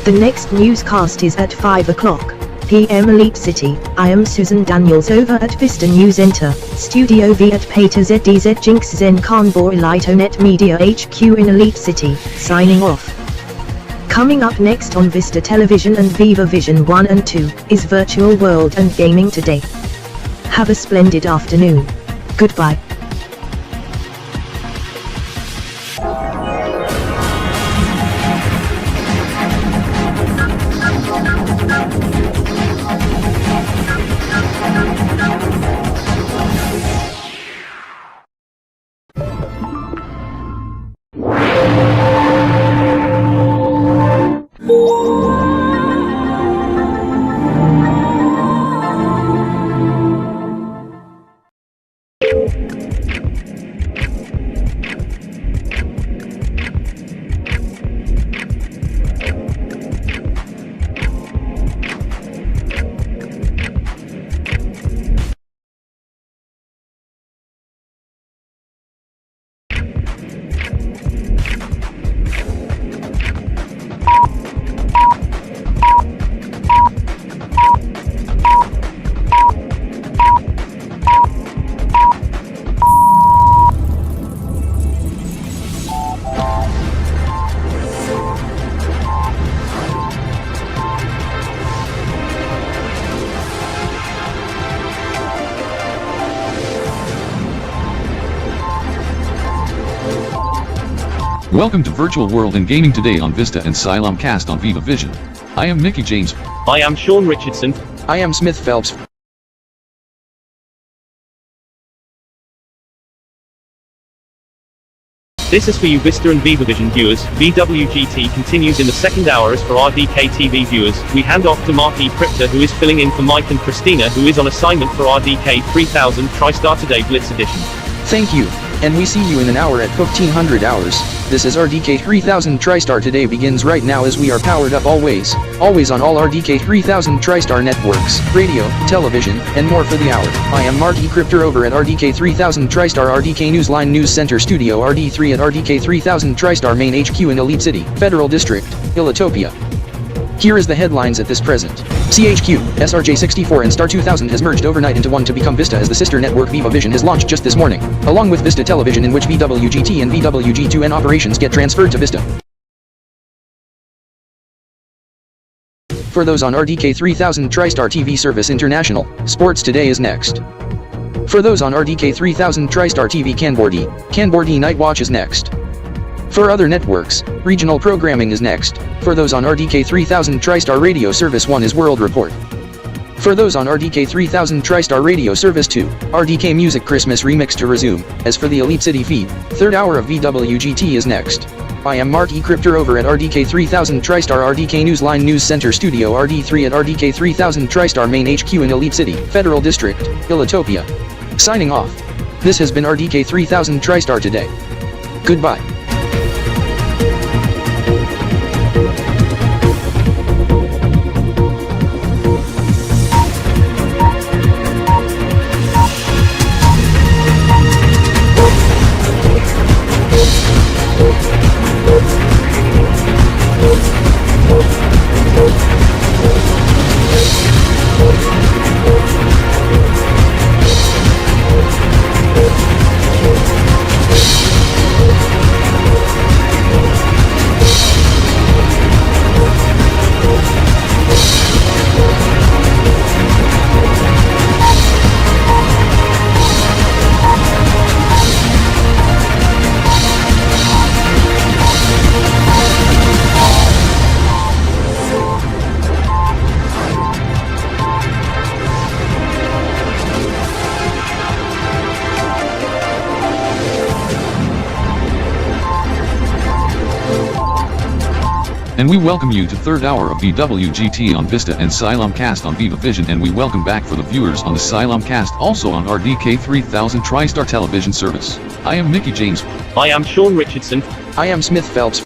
The next newscast is at 5 o'clock p.m. EliteCity. I am Susan Daniels over at VISTA News Enter, Studio V at Pater ZDZ Jinx Zen Kanbor EliteOnet Media HQ in EliteCity, signing off. Coming up next on VISTA Television and Viva Vision 1 and 2, is Virtual World and Gaming Today. Have a splendid afternoon. Goodbye. Welcome to Virtual World and Gaming Today on VISTA and Xylem Cast on Viva Vision. I am Mickey James. I am Sean Richardson. I am Smith Phelps. This is for you VISTA and Viva Vision viewers. VWGT continues in the second hour. As for RDK TV viewers, we hand off to Mark E. Crypta, who is filling in for Mike and Christina, who is on assignment for RDK 3000 TriStar Today Blitz Edition. Thank you, and we see you in an hour at 1500 hours. This is RDK 3000 TriStar Today begins right now as we are powered up always on all RDK 3000 TriStar networks, radio, television, and more for the hour. I am Mark E. Crypter over at RDK 3000 TriStar RDK Newsline News Center Studio RD3 at RDK 3000 TriStar Main HQ in EliteCity, Federal District, Elitopia. Here is the headlines at this present. CHQ, SRJ64 and Star 2000 has merged overnight into one to become VISTA as the sister network Viva Vision has launched just this morning, along with VISTA Television in which VWGT and VWG2N operations get transferred to VISTA. For those on RDK 3000 TriStar TV Service International, Sports Today is next. For those on RDK 3000 TriStar TV Canbordy Night Watch is next. For other networks, regional programming is next. For those on RDK 3000 TriStar Radio Service 1 is World Report. For those on RDK 3000 TriStar Radio Service 2, RDK Music Christmas Remix to resume. As for the EliteCity feed, third hour of VWGT is next. I am Mark E. Cryptor over at RDK 3000 TriStar RDK Newsline News Center Studio RD3 at RDK 3000 TriStar Main HQ in EliteCity, Federal District, Ilitopia. Signing off. This has been RDK 3000 TriStar today. Goodbye. And we welcome you to third hour of VWGT on VISTA and Cast on Viva Vision, and we welcome back for the viewers on the Cast also on RDK 3000 TriStar television service. I am Mickey James. I am Sean Richardson. I am Smith Phelps.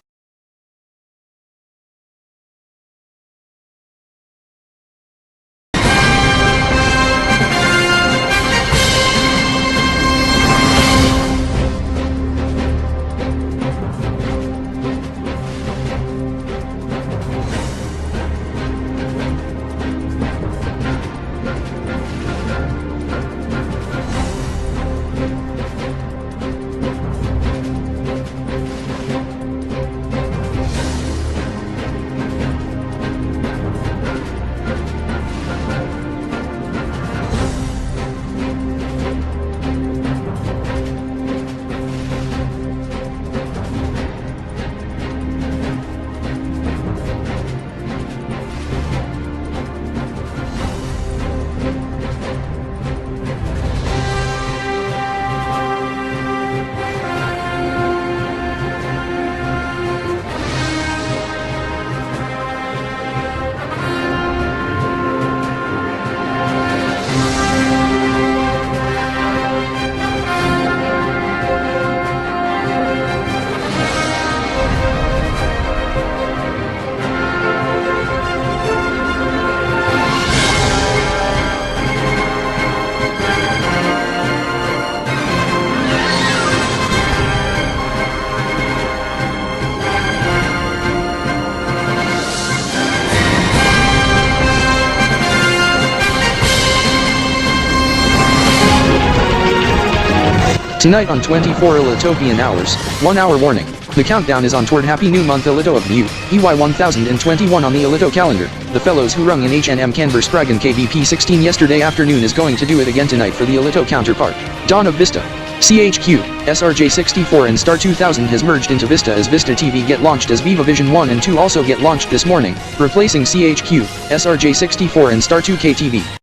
Tonight on 24 Elitopian hours, 1 hour warning. The countdown is on toward Happy New Month Elito of Mu EY1021 on the Elito calendar. The fellows who rung in HNM Spragan KBP 16 yesterday afternoon is going to do it again tonight for the Elito counterpart. Dawn of VISTA. CHQ, SRJ64 and Star 2000 has merged into VISTA as VISTA TV get launched as Viva Vision 1 and 2 also get launched this morning, replacing CHQ, SRJ64 and Star 2K TV.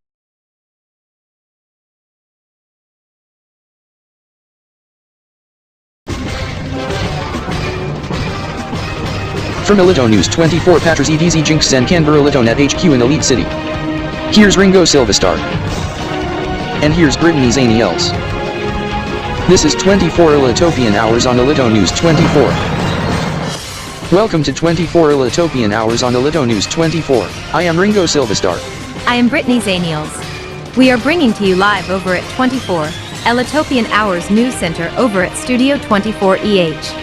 From Elito News 24 Patras EDZ Jinx Zen Canberra Elito Net HQ in EliteCity. Here's Ringo Silvestar. And here's Brittany Zaniels. This is 24 Elitopian hours on Elito News 24. Welcome to 24 Elitopian hours on Elito News 24. I am Ringo Silvestar. I am Brittany Zaniels. We are bringing to you live over at 24 Elitopian Hours News Center over at Studio 24 EH.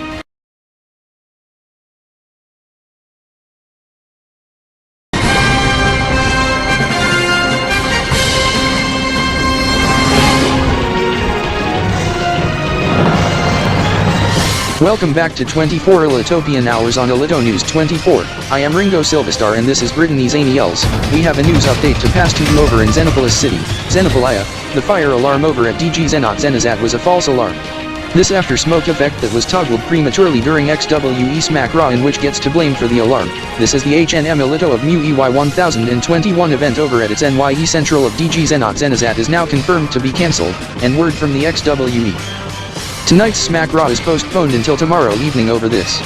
Welcome back to 24 Elitopian Hours on Elito News 24. I am Ringo Silvestar and this is Brittany Zaniels. We have a news update to pass to you over in Xenopolis City, Xenopolia. The fire alarm over at DGB-RBZ was a false alarm. This after smoke effect that was toggled prematurely during XWE Smack Raw in which gets to blame for the alarm. This is the HNM Elito Mu EY1021 event over at its NYE Central of DGB-RBZ is now confirmed to be cancelled, and word from the XWE. Tonight's Smack Raw is postponed until tomorrow evening over this.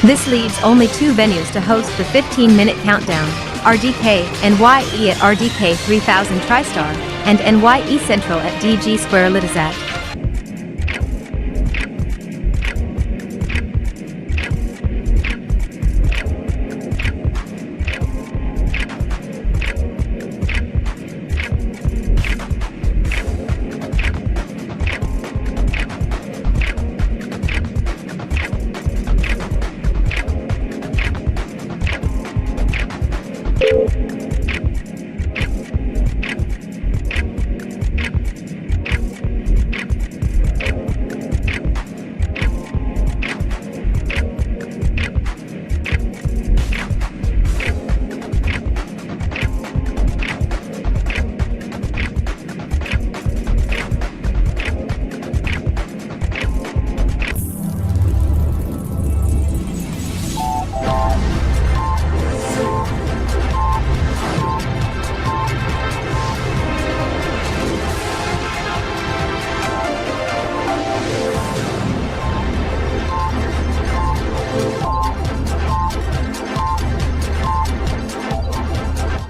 This leaves only two venues to host the 15-minute countdown, RDKNYE at RDK 3000 TriStar, and NYE Central at DGB-RBZ.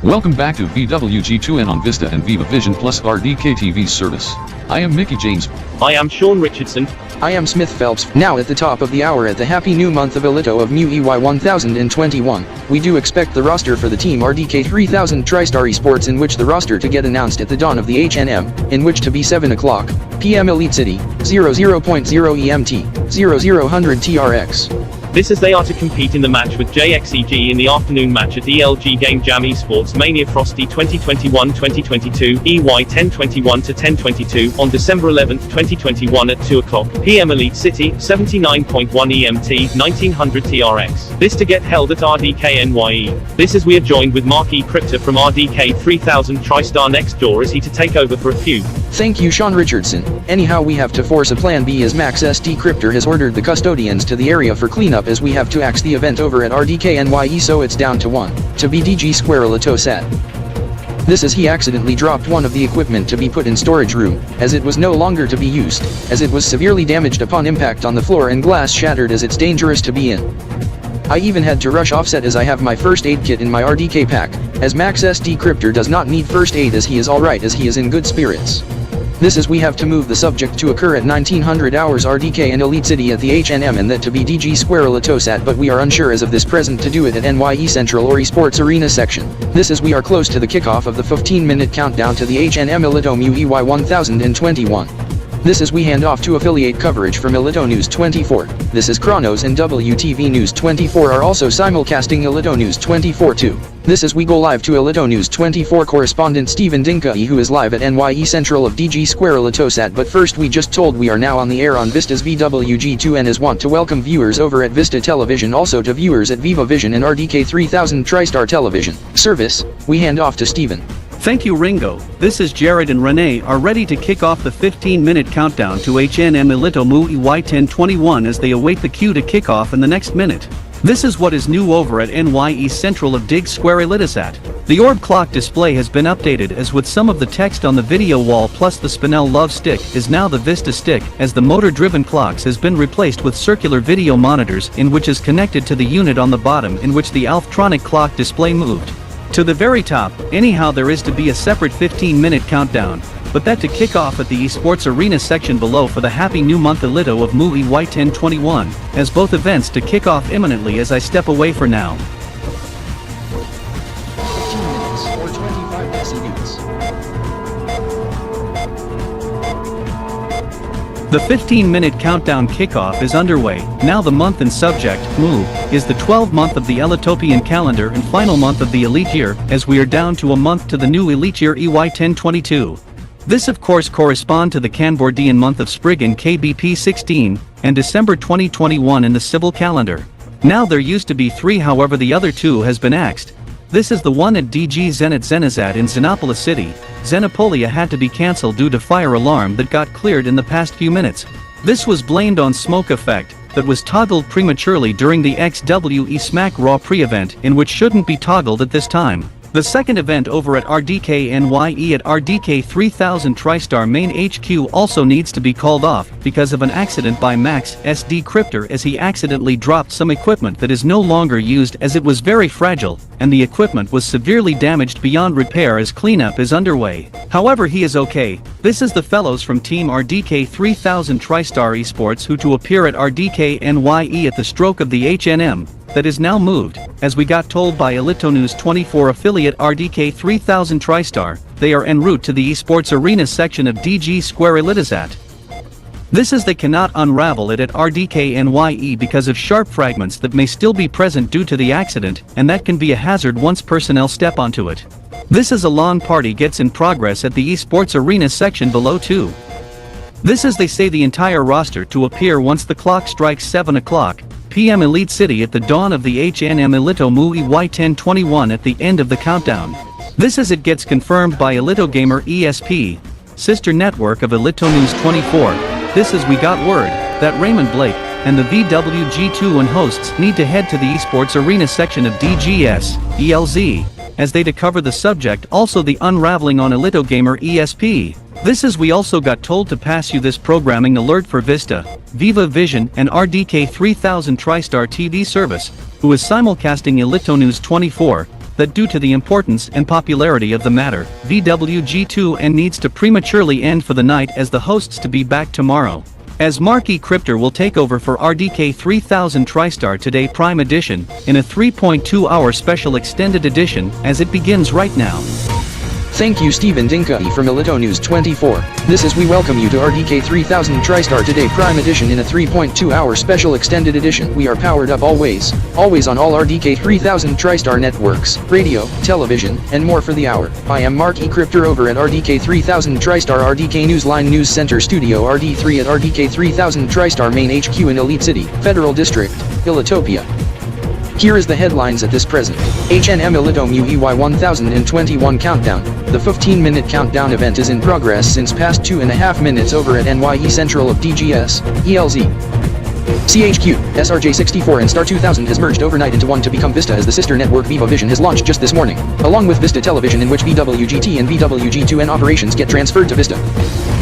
Welcome back to VWG2N on VISTA and Viva Vision Plus RDK TV service. I am Mickey James. I am Sean Richardson. I am Smith Phelps. Now at the top of the hour at the happy new month of Elito of Mu EY1021, we do expect the roster for the team RDK 3000 TriStar Esports in which the roster to get announced at the dawn of the HNM, in which to be 7 o'clock p.m. EliteCity, 00.0 EMT, 0000 TRX. This as they are to compete in the match with JXEG in the afternoon match at ELG Game Jam Esports Mania Frosty 2021-2022 EY1021 to 1022 on December 11, 2021 at 2 o'clock p.m. EliteCity, 79.1 EMT, 1900 TRX. This to get held at RDKNYE. This as we are joined with Mark E. Crypta from RDK 3000 TriStar next door as he to take over for a few. Thank you Sean Richardson. Anyhow we have to force a plan B as Max SD Cryptor has ordered the custodians to the area for cleanup as we have to axe the event over at RDKNYE so it's down to 1, to be DGB-RBZ. This as he accidentally dropped one of the equipment to be put in storage room, as it was no longer to be used, as it was severely damaged upon impact on the floor and glass shattered as it's dangerous to be in. I even had to rush offset as I have my first aid kit in my RDK pack, as Max SD Cryptor does not need first aid as he is alright as he is in good spirits. This is we have to move the subject to occur at 1900 hours RDK and EliteCity at the HNM and that to be DGB-RBZ but we are unsure as of this present to do it at NYE Central or Esports Arena section. This is we are close to the kickoff of the 15-minute countdown to the HNM Elito Mu EY1021. This is we hand off to affiliate coverage from Elito News 24. This is Chronos and WTV News 24 are also simulcasting Elito News 24 too. This is we go live to Elito News 24 correspondent Stephen Dinkai who is live at NYE Central of DGB-RBZ but first we just told we are now on the air on Vista's VWG2N as want to welcome viewers over at Vista Television also to viewers at Viva Vision and RDK 3000 TriStar Television service. We hand off to Stephen. Thank you Ringo. This is Jared and Renee are ready to kick off the 15-minute countdown to HNM Elito Mu EY1021 as they await the cue to kick off in the next minute. This is what is new over at NYE Central of DGB-RBZ. The orb clock display has been updated as with some of the text on the video wall plus the Spinel Love stick is now the Vista stick as the motor-driven clocks has been replaced with circular video monitors in which is connected to the unit on the bottom in which the Alphtronic clock display moved. To the very top, anyhow there is to be a separate 15-minute countdown, but that to kick off at the Esports Arena section below for the happy new month Elito of Mu EY1021, as both events to kick off imminently as I step away for now. 15 minutes or 25 decibels. The 15-minute countdown kickoff is underway. Now the month and subject, Mu, is the 12th month of the Elitopian calendar and final month of the Elite year, as we are down to a month to the new Elite year EY1022. This of course correspond to the Canvordian month of Spriggan KBP 16, and December 2021 in the civil calendar. Now there used to be 3, however the other 2 has been axed. This is the one at DG Zenit Zenizat in Xenopolis City. Xenopolia had to be cancelled due to fire alarm that got cleared in the past few minutes. This was blamed on smoke effect, that was toggled prematurely during the XWE Smack Raw pre-event in which shouldn't be toggled at this time. The second event over at RDKNYE at RDK 3000 TriStar main HQ also needs to be called off because of an accident by Max SD Cryptor as he accidentally dropped some equipment that is no longer used as it was very fragile, and the equipment was severely damaged beyond repair as cleanup is underway. However, he is okay. This is the fellows from Team RDK 3000 TriStar Esports who to appear at RDKNYE at the stroke of the HNM that is now moved, as we got told by Elito News 24 affiliate RDK 3000 TriStar, they are en route to the Esports Arena section of DG Square Elitizat. This is they cannot unravel it at RDKNYE because of sharp fragments that may still be present due to the accident, and that can be a hazard once personnel step onto it. This is a lawn party gets in progress at the Esports Arena section below too. This is they say the entire roster to appear once the clock strikes 7 o'clock PM EliteCity at the dawn of the HNM Elito Mu EY1021 at the end of the countdown. This as it gets confirmed by Elito Gamer ESP, sister network of Elito News 24. This is we got word that Raymond Blake and the VWG2 and hosts need to head to the Esports Arena section of DGS, ELZ, as they to cover the subject also the unraveling on Elito Gamer ESP. This is we also got told to pass you this programming alert for VISTA, Viva Vision and RDK 3000 TriStar TV service, who is simulcasting Elito News 24, that due to the importance and popularity of the matter, VWG2 and needs to prematurely end for the night as the hosts to be back tomorrow. As Marky Cryptor will take over for RDK 3000 TriStar Today Prime Edition, in a 3.2-hour special extended edition, as it begins right now. Thank you Stephen Dinkai from Elito News 24. This is we welcome you to RDK 3000 TriStar Today Prime Edition in a 3.2-hour special extended edition. We are powered up always on all RDK 3000 TriStar networks, radio, television, and more for the hour. I am Marky Cryptor over at RDK 3000 TriStar RDK Newsline News Center Studio RD3 at RDK 3000 TriStar Main HQ in EliteCity, Federal District, Elitopia. Here is the headlines at this present. HNM Elito Mu EY1021 countdown. The 15-minute countdown event is in progress since past 2.5 minutes over at NYE Central of DGS, ELZ. CHQ, SRJ64 and Star 2000 has merged overnight into one to become VISTA as the sister network Viva Vision has launched just this morning, along with VISTA Television in which VWGT and VWG2N operations get transferred to VISTA.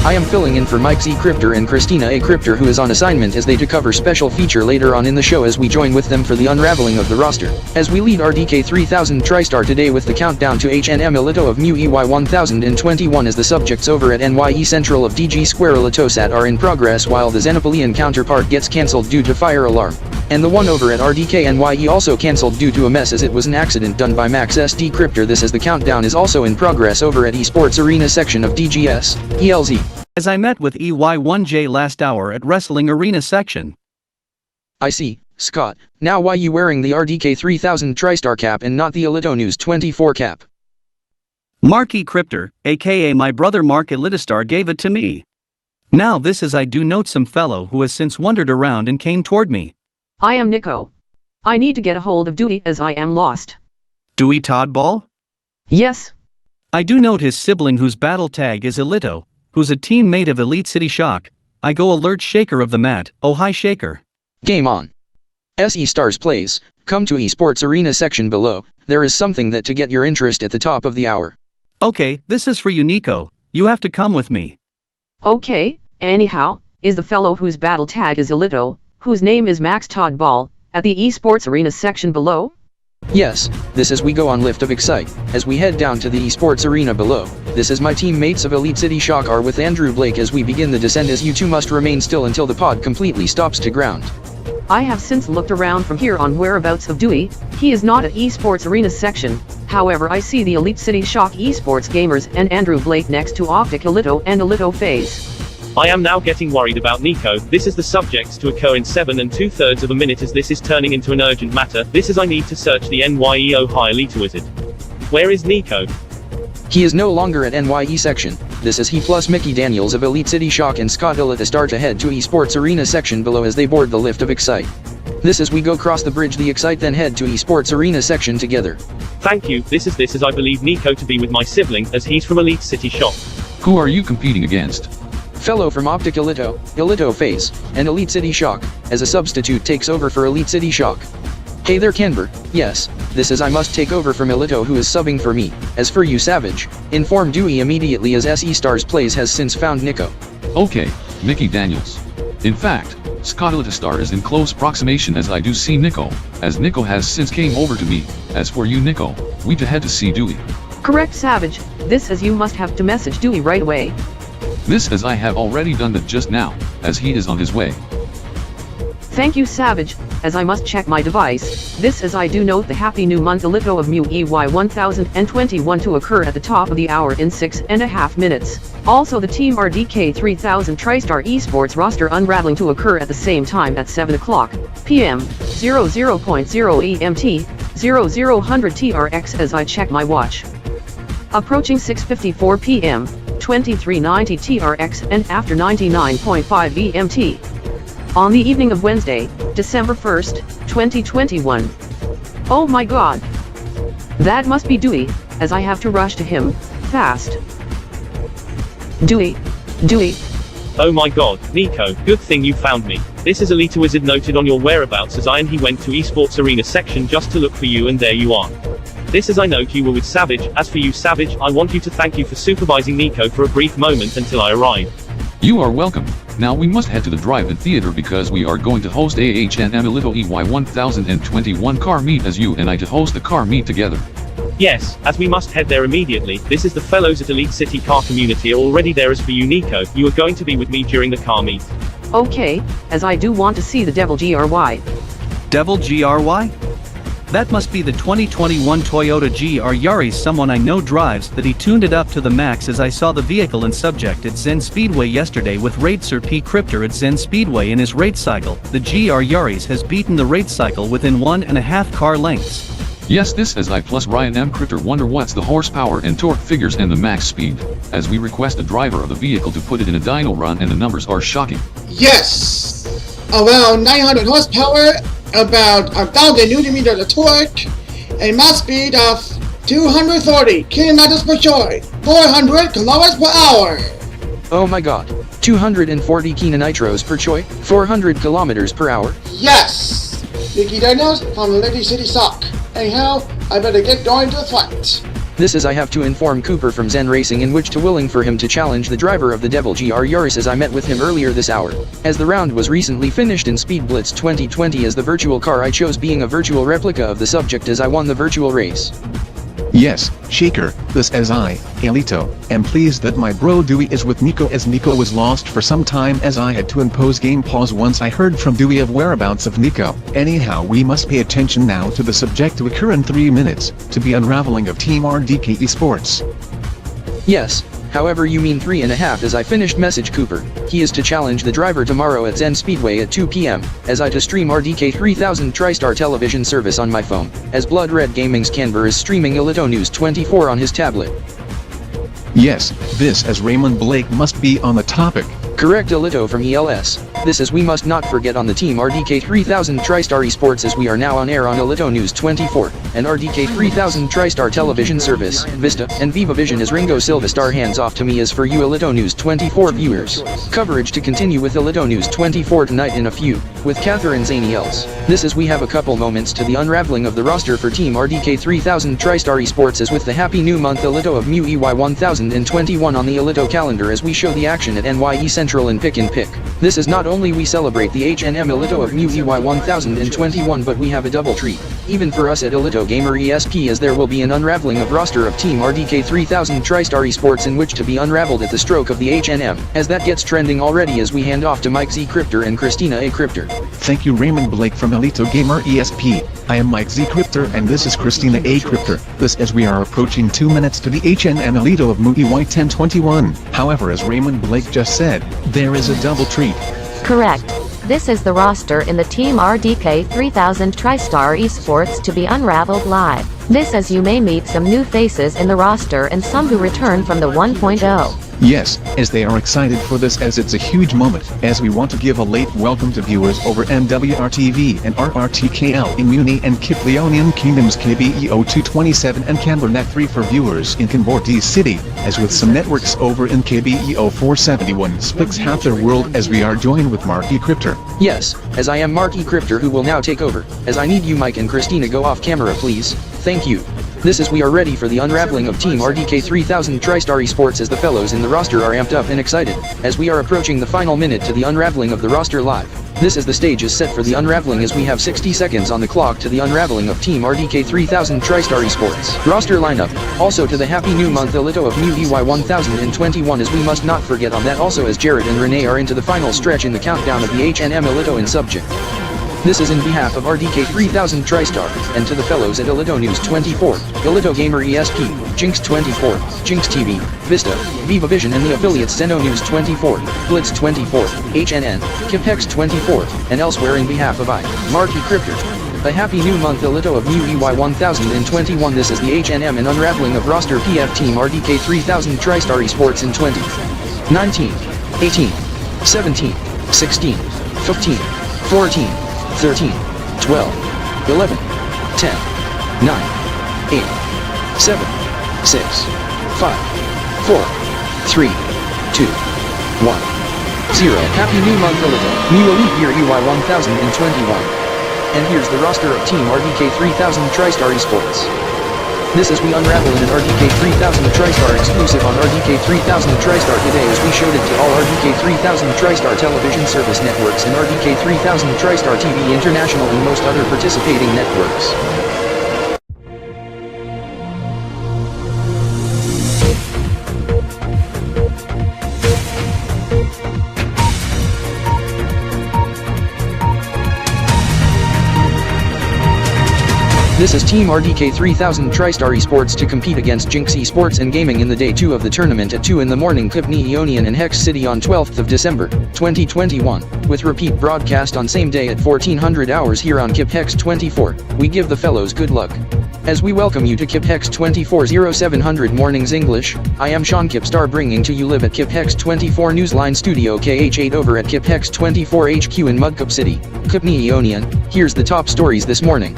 I am filling in for Mike Z Cryptor and Christina A Cryptor who is on assignment as they to cover special feature later on in the show as we join with them for the unraveling of the roster. As we lead RDK 3000 TriStar today with the countdown to HNM Elito of Mu EY1021 as the subjects over at NYE Central of DG Square Elitosat are in progress while the Xenopolian counterpart gets cancelled due to fire alarm. And the one over at RDKNYE also cancelled due to a mess as it was an accident done by Max SD Cryptor. This as the countdown is also in progress over at Esports Arena section of DGS, ELZ. As I met with EY1J last hour at Wrestling Arena section. I see, Scott, now why you wearing the RDK 3000 TriStar cap and not the Elito News 24 cap? Marky Cryptor, aka my brother Mark Elitistar gave it to me. Now this is I do note some fellow who has since wandered around and came toward me. I am Niko. I need to get a hold of Dewey as I am lost. Dewey Toddball? Yes. I do note his sibling whose battle tag is Elito, who's a teammate of EliteCity Shock, I go alert Shaker of the mat. Oh hi Shaker. Game on. SE Stars plays, come to Esports Arena section below, there is something that to get your interest at the top of the hour. Okay, this is for you Niko, you have to come with me. Okay, anyhow, is the fellow whose battle tag is Elito, whose name is Max Todd Ball, at the Esports Arena section below? Yes, this is we go on lift of Excite, as we head down to the Esports Arena below. This is my teammates of EliteCity Shock are with Andrew Blake as we begin the descent as you two must remain still until the pod completely stops to ground. I have since looked around from here on whereabouts of Dewey, he is not at Esports Arena section, however I see the EliteCity Shock Esports gamers and Andrew Blake next to Optic Elito and Elito Phase. I am now getting worried about Niko. This is the subjects to occur in 7 2/3 of a minute as this is turning into an urgent matter. This is I need to search the NYE Ohio Elite Wizard. Where is Niko? He is no longer at NYE section. This is he plus Mickey Daniels of EliteCity Shock and Scott Elita start to head to Esports Arena section below as they board the lift of Excite. This is we go cross the bridge the Excite then head to Esports Arena section together. Thank you, this is I believe Niko to be with my sibling as he's from EliteCity Shock. Who are you competing against? Fellow from Optic Elito, Elito Phase, and EliteCity Shock, as a substitute takes over for EliteCity Shock. Hey there Canber, yes, this is I must take over from Elito who is subbing for me. As for you Savage, inform Dewey immediately as SE Stars plays has since found Niko. Okay, Mickey Daniels. In fact, Scott Star is in close proximation as I do see Niko, as Niko has since came over to me. As for you Niko, we to head to see Dewey. Correct Savage, this as you must have to message Dewey right away. This as I have already done that just now, as he is on his way. Thank you Savage, as I must check my device, this as I do note the happy new month Elito of Mu EY1021 to occur at the top of the hour in 6.5 minutes. Also the Team RDK 3000 TriStar Esports roster unraveling to occur at the same time at 7 o'clock p.m. 00.0 EMT, 0000 TRX as I check my watch. Approaching 6:54 p.m. 2390 TRX and after 99.5 EMT. On the evening of Wednesday, December 1st, 2021. Oh my god. That must be Dewey, as I have to rush to him, fast. Dewey. Oh my god, Niko, good thing you found me. This is Elite Wizard noted on your whereabouts as I and he went to Esports Arena section just to look for you and there you are. This as I note you were with Savage. As for you Savage, I want you to thank you for supervising Niko for a brief moment until I arrive. You are welcome. Now we must head to the drive-in theater because we are going to host a HNM Elito EY1021 car meet as you and I to host the car meet together. Yes, as we must head there immediately. This is the fellows at EliteCity car community are already there. As for you Niko, you are going to be with me during the car meet. Okay, as I do want to see the Devil GRY. Devil GRY? That must be the 2021 Toyota GR Yaris someone I know drives that he tuned it up to the max as I saw the vehicle and subject at Zen Speedway yesterday with Racer P. Cryptor at Zen Speedway in his race cycle. The GR Yaris has beaten the race cycle within 1.5 car lengths. Yes, this as I plus Ryan M. Cryptor wonder what's the horsepower and torque figures and the max speed, as we request the driver of the vehicle to put it in a dyno run and the numbers are shocking. Yes! Around 900 horsepower, about 1,000 Newton meters of torque, a max speed of 240 kilometers per hour, 400 kilometers per hour. Oh my god, 240 kilonitros per choy, 400 kilometers per hour? Yes! Mickey Daniels from EliteCity Shock. Anyhow, I better get going to the front. This is I have to inform Cooper from Zen Racing in which to willing for him to challenge the driver of the Devil GR Yaris as I met with him earlier this hour, as the round was recently finished in Speed Blitz 2020 as the virtual car I chose being a virtual replica of the subject as I won the virtual race. Yes, Shaker, this as I, Elito, am pleased that my bro Dewey is with Niko as Niko was lost for some time as I had to impose game pause once I heard from Dewey of whereabouts of Niko. Anyhow we must pay attention now to the subject to occur in 3 minutes, to be unraveling of Team RDK Esports. Yes, however you mean 3.5 as I finished message Cooper, he is to challenge the driver tomorrow at Zen Speedway at 2 p.m, as I to stream RDK 3000 TriStar television service on my phone, as Blood Red Gaming's Canber is streaming Elito News 24 on his tablet. Yes, this as Raymond Blake must be on the topic. Correct Elito from ELS. This is we must not forget on the Team RDK 3000 TriStar Esports as we are now on air on Elito News 24, and RDK 3000 TriStar Television Service, VISTA, and Viva Vision as Ringo Silva star hands off to me as for you Elito News 24 viewers. Coverage to continue with Elito News 24 tonight in a few, with Catherine Zaniels. This is we have a couple moments to the unraveling of the roster for Team RDK 3000 TriStar Esports as with the happy new month Elito of Mu EY1021 on the Elito calendar as we show the action at NYE Central and Pick. This is not only we celebrate the HNM Elito of Mu EY1021 but we have a double treat, even for us at Elito Gamer ESP as there will be an unraveling of roster of Team RDK 3000 TriStar Esports in which to be unraveled at the stroke of the HNM, as that gets trending already as we hand off to Mike Z Cryptor and Christina A Cryptor. Thank you Raymond Blake from Elito Gamer ESP. I am Mike Z Cryptor and this is Christina A Cryptor. This as we are approaching 2 minutes to the HNM Elito of Mu EY1021. However, as Raymond Blake just said, there is a double treat. Correct. This is the roster in the Team RDK 3000 TriStar Esports to be unraveled live. This as you may meet some new faces in the roster and some who return from the 1.0. Yes, as they are excited for this as it's a huge moment, as we want to give a late welcome to viewers over MWRTV and RRTKL in Muni and Kilo-Tilion Kingdoms KBEO227 and Cambernet 3 for viewers in Camborti City, as with some networks over in KBEO471 splits half their world as we are joined with Marky Cryptor. Yes, as I am Marky Cryptor who will now take over, as I need you Mike and Christina go off camera please, thank you. This is we are ready for the unraveling of Team RDK 3000 TriStar Esports as the fellows in the roster are amped up and excited, as we are approaching the final minute to the unraveling of the roster live. This is the stage is set for the unraveling as we have 60 seconds on the clock to the unraveling of Team RDK 3000 TriStar Esports. Roster lineup, also to the happy new month Elito of Mu EY1021 as we must not forget on that also as Jared and Renee are into the final stretch in the countdown of the HNM Elito in subject. This is in behalf of RDK 3000 TriStar, and to the fellows at Elito News 24, Elito Gamer ESP, Jinx 24, Jinx TV, VISTA, Viva Vision and the affiliates Zeno News 24, Blitz 24, HNN, Kipex 24, and elsewhere in behalf of I, Marky Cryptor. A happy new month Elito of Mu EY1021 This is the HNM and unraveling of roster PF Team RDK 3000 TriStar Esports in 20, 19, 18, 17, 16, 15, 14, 13, 12, 11, 10, 9, 8, 7, 6, 5, 4, 3, 2, 1, 0. Happy new month Elito, new Elite Year EY1021. And here's the roster of Team RDK 3000 TriStar Esports. This is we unravel in an RDK 3000 TriStar exclusive on RDK 3000 TriStar today as we showed it to all RDK 3000 TriStar television service networks and RDK 3000 TriStar TV International and most other participating networks. This is Team RDK 3000 TriStar Esports to compete against Jinx Esports and Gaming in the day 2 of the tournament at 2 in the morning Kilo-Tilion and Hex City on 12th of December, 2021, with repeat broadcast on same day at 1400 hours here on Kipex 24. We give the fellows good luck. As we welcome you to Kipex 24/0700 Mornings English, I am Sean Kipstar bringing to you live at Kipex 24 Newsline Studio KH8 over at Kipex 24 HQ in Mudcup City, Kilo-Tilion. Here's the top stories this morning.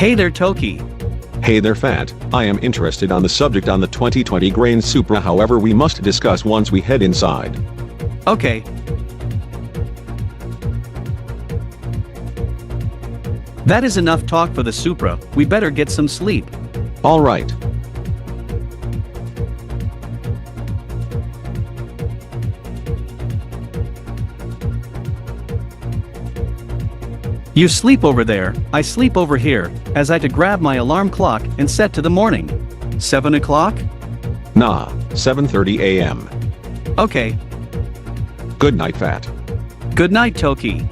Hey there Toki. Hey there Fat, I am interested on the subject on the 2020 Grain Supra, however we must discuss once we head inside. Okay. That is enough talk for the Supra, we better get some sleep. Alright. You sleep over there, I sleep over here, as I to grab my alarm clock and set to the morning. 7 o'clock? Nah, 7:30 a.m. Okay. Good night, Fat. Good night, Toki.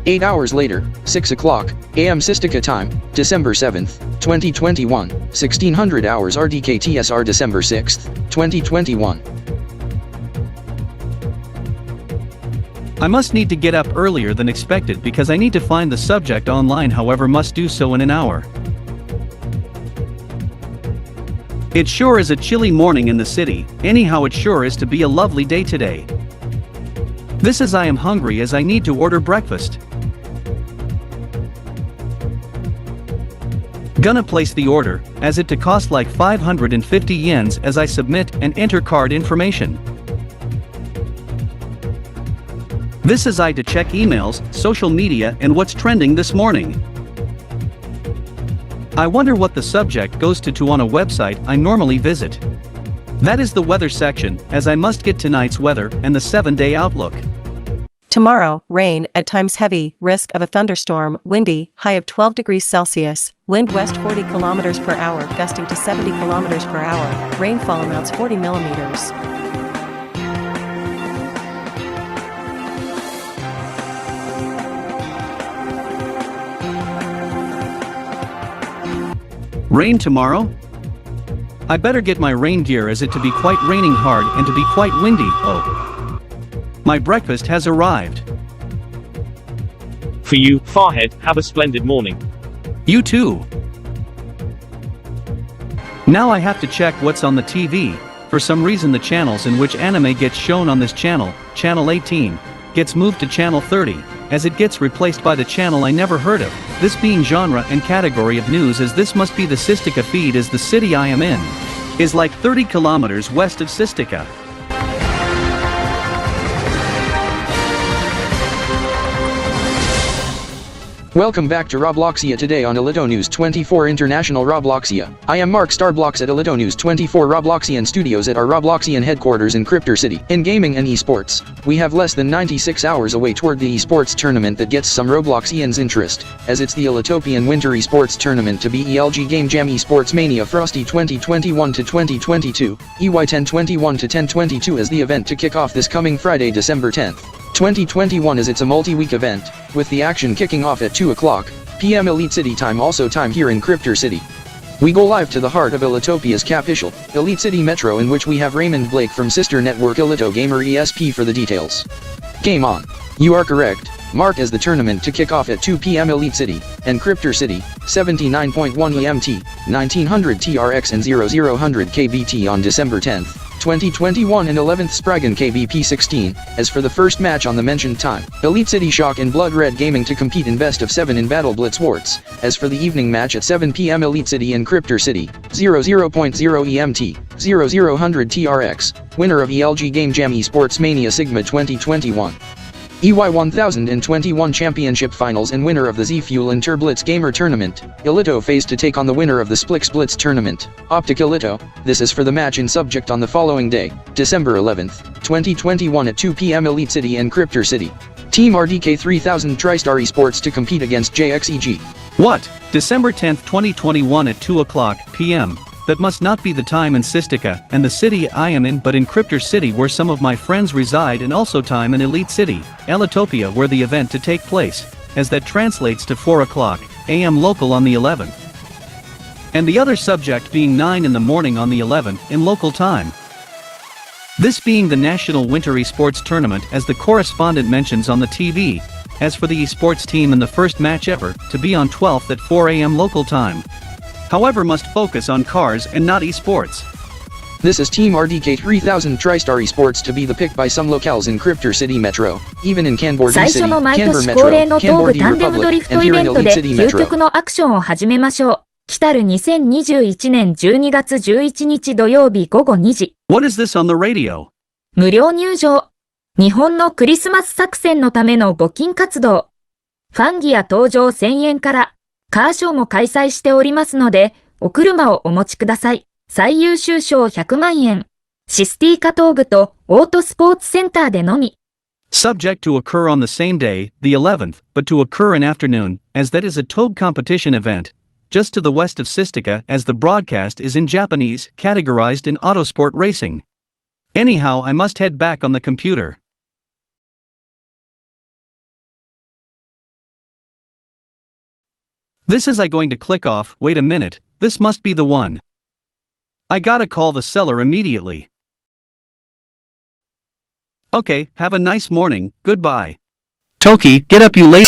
Eight hours later, 6 o'clock, AM Sistika time, December 7th, 2021, 1600 hours RDKTSR December 6th, 2021. I must need to get up earlier than expected because I need to find the subject online, however must do so in an hour. It sure is a chilly morning in the city, anyhow it sure is to be a lovely day today. This is I am hungry as I need to order breakfast. Gonna place the order, as it to cost like 550 yens as I submit and enter card information. This is I to check emails, social media and what's trending this morning. I wonder what the subject goes to on a website I normally visit. That is the weather section, as I must get tonight's weather and the 7-day outlook. Tomorrow, rain, at times heavy, risk of a thunderstorm, windy, high of 12 degrees Celsius, wind west 40 km per hour, gusting to 70 km per hour, rainfall amounts 40 millimeters. Rain tomorrow? I better get my rain gear as it to be quite raining hard and to be quite windy. Oh. My breakfast has arrived. For you, Fahed, have a splendid morning. You too. Now I have to check what's on the TV. For some reason the channels in which anime gets shown on this channel, channel 18, gets moved to channel 30, as it gets replaced by the channel I never heard of, this being genre and category of news, as this must be the Sistika feed, as the city I am in is like 30 kilometers west of Sistika. Welcome back to Robloxia today on Elito News 24 International Robloxia. I am Mark Starblocks at Elito News 24 Robloxian Studios at our Robloxian headquarters in CryptoCity. In gaming and esports, we have less than 96 hours away toward the esports tournament that gets some Robloxians' interest, as it's the Elitopian Winter Esports Tournament to be ELG Game Jam Esports Mania Frosty 2021 to 2022, EY1021 to 1022 as the event to kick off this coming Friday, December 10th. 2021 as it's a multi-week event, with the action kicking off at 2 o'clock p.m. EliteCity time, also time here in CryptoCity. We go live to the heart of Elitopia's capital, EliteCity Metro, in which we have Raymond Blake from sister network Elito Gamer ESP for the details. Game on. You are correct, Mark, as the tournament to kick off at 2 p.m. EliteCity, and CryptoCity, 79.1 EMT, 1900 TRX and 0000 KBT on December 10th. 2021 and 11th Spragan KBP 16, as for the first match on the mentioned time, EliteCity Shock and Blood Red Gaming to compete in best of 7 in Battle Blitz Warts, as for the evening match at 7 p.m. EliteCity and CryptoCity, 00.0 EMT, 0000 TRX, winner of ELG Game Jam Esports Mania Sigma 2021. EY1021 Championship Finals and winner of the Z-Fuel Interblitz Gamer Tournament, Elito faced to take on the winner of the Splix Blitz Tournament, Optic Elito. This is for the match in subject on the following day, December 11th, 2021 at 2 p.m. EliteCity and CryptoCity. Team RDK 3000 TriStar Esports to compete against JXEG. What? December 10th, 2021 at 2 o'clock p.m. That must not be the time in Sistika and the city I am in, but in CryptoCity where some of my friends reside, and also time in EliteCity, Elitopia, where the event to take place, as that translates to 4 o'clock a.m. local on the 11th. And the other subject being 9 in the morning on the 11th in local time. This being the National Winter Esports Tournament, as the correspondent mentions on the TV, as for the esports team in the first match ever, to be on 12th at 4 a.m. local time. However, must focus on cars and not esports. This is Team RDK 3000 TriStar Esports to be the pick by some locales in CryptoCity Metro, even in Canberra City, Canberra Metro, Canberra Republic, and here in EliteCity Metro. 究極のアクションを始めましょう。来たる2021年12月11日土曜日午後2時。What is this on the radio? 無料入場。日本のクリスマス作戦のための募金活動。ファンギア登場1000円から。カーショーも開催しておりますので、お車をお持ちください。最優秀賞100万円。システィ加藤部とオートスポーツセンターでのみ。Subject to occur on the same day, the 11th, but to occur in afternoon, as that is a TOG competition event, just to the west of Sistika as the broadcast is in Japanese, categorized in autosport racing. Anyhow, I must head back on the computer. This is I going to click off, wait a minute, this must be the one. I gotta call the seller immediately. Okay, have a nice morning, goodbye. Toki, get up you late.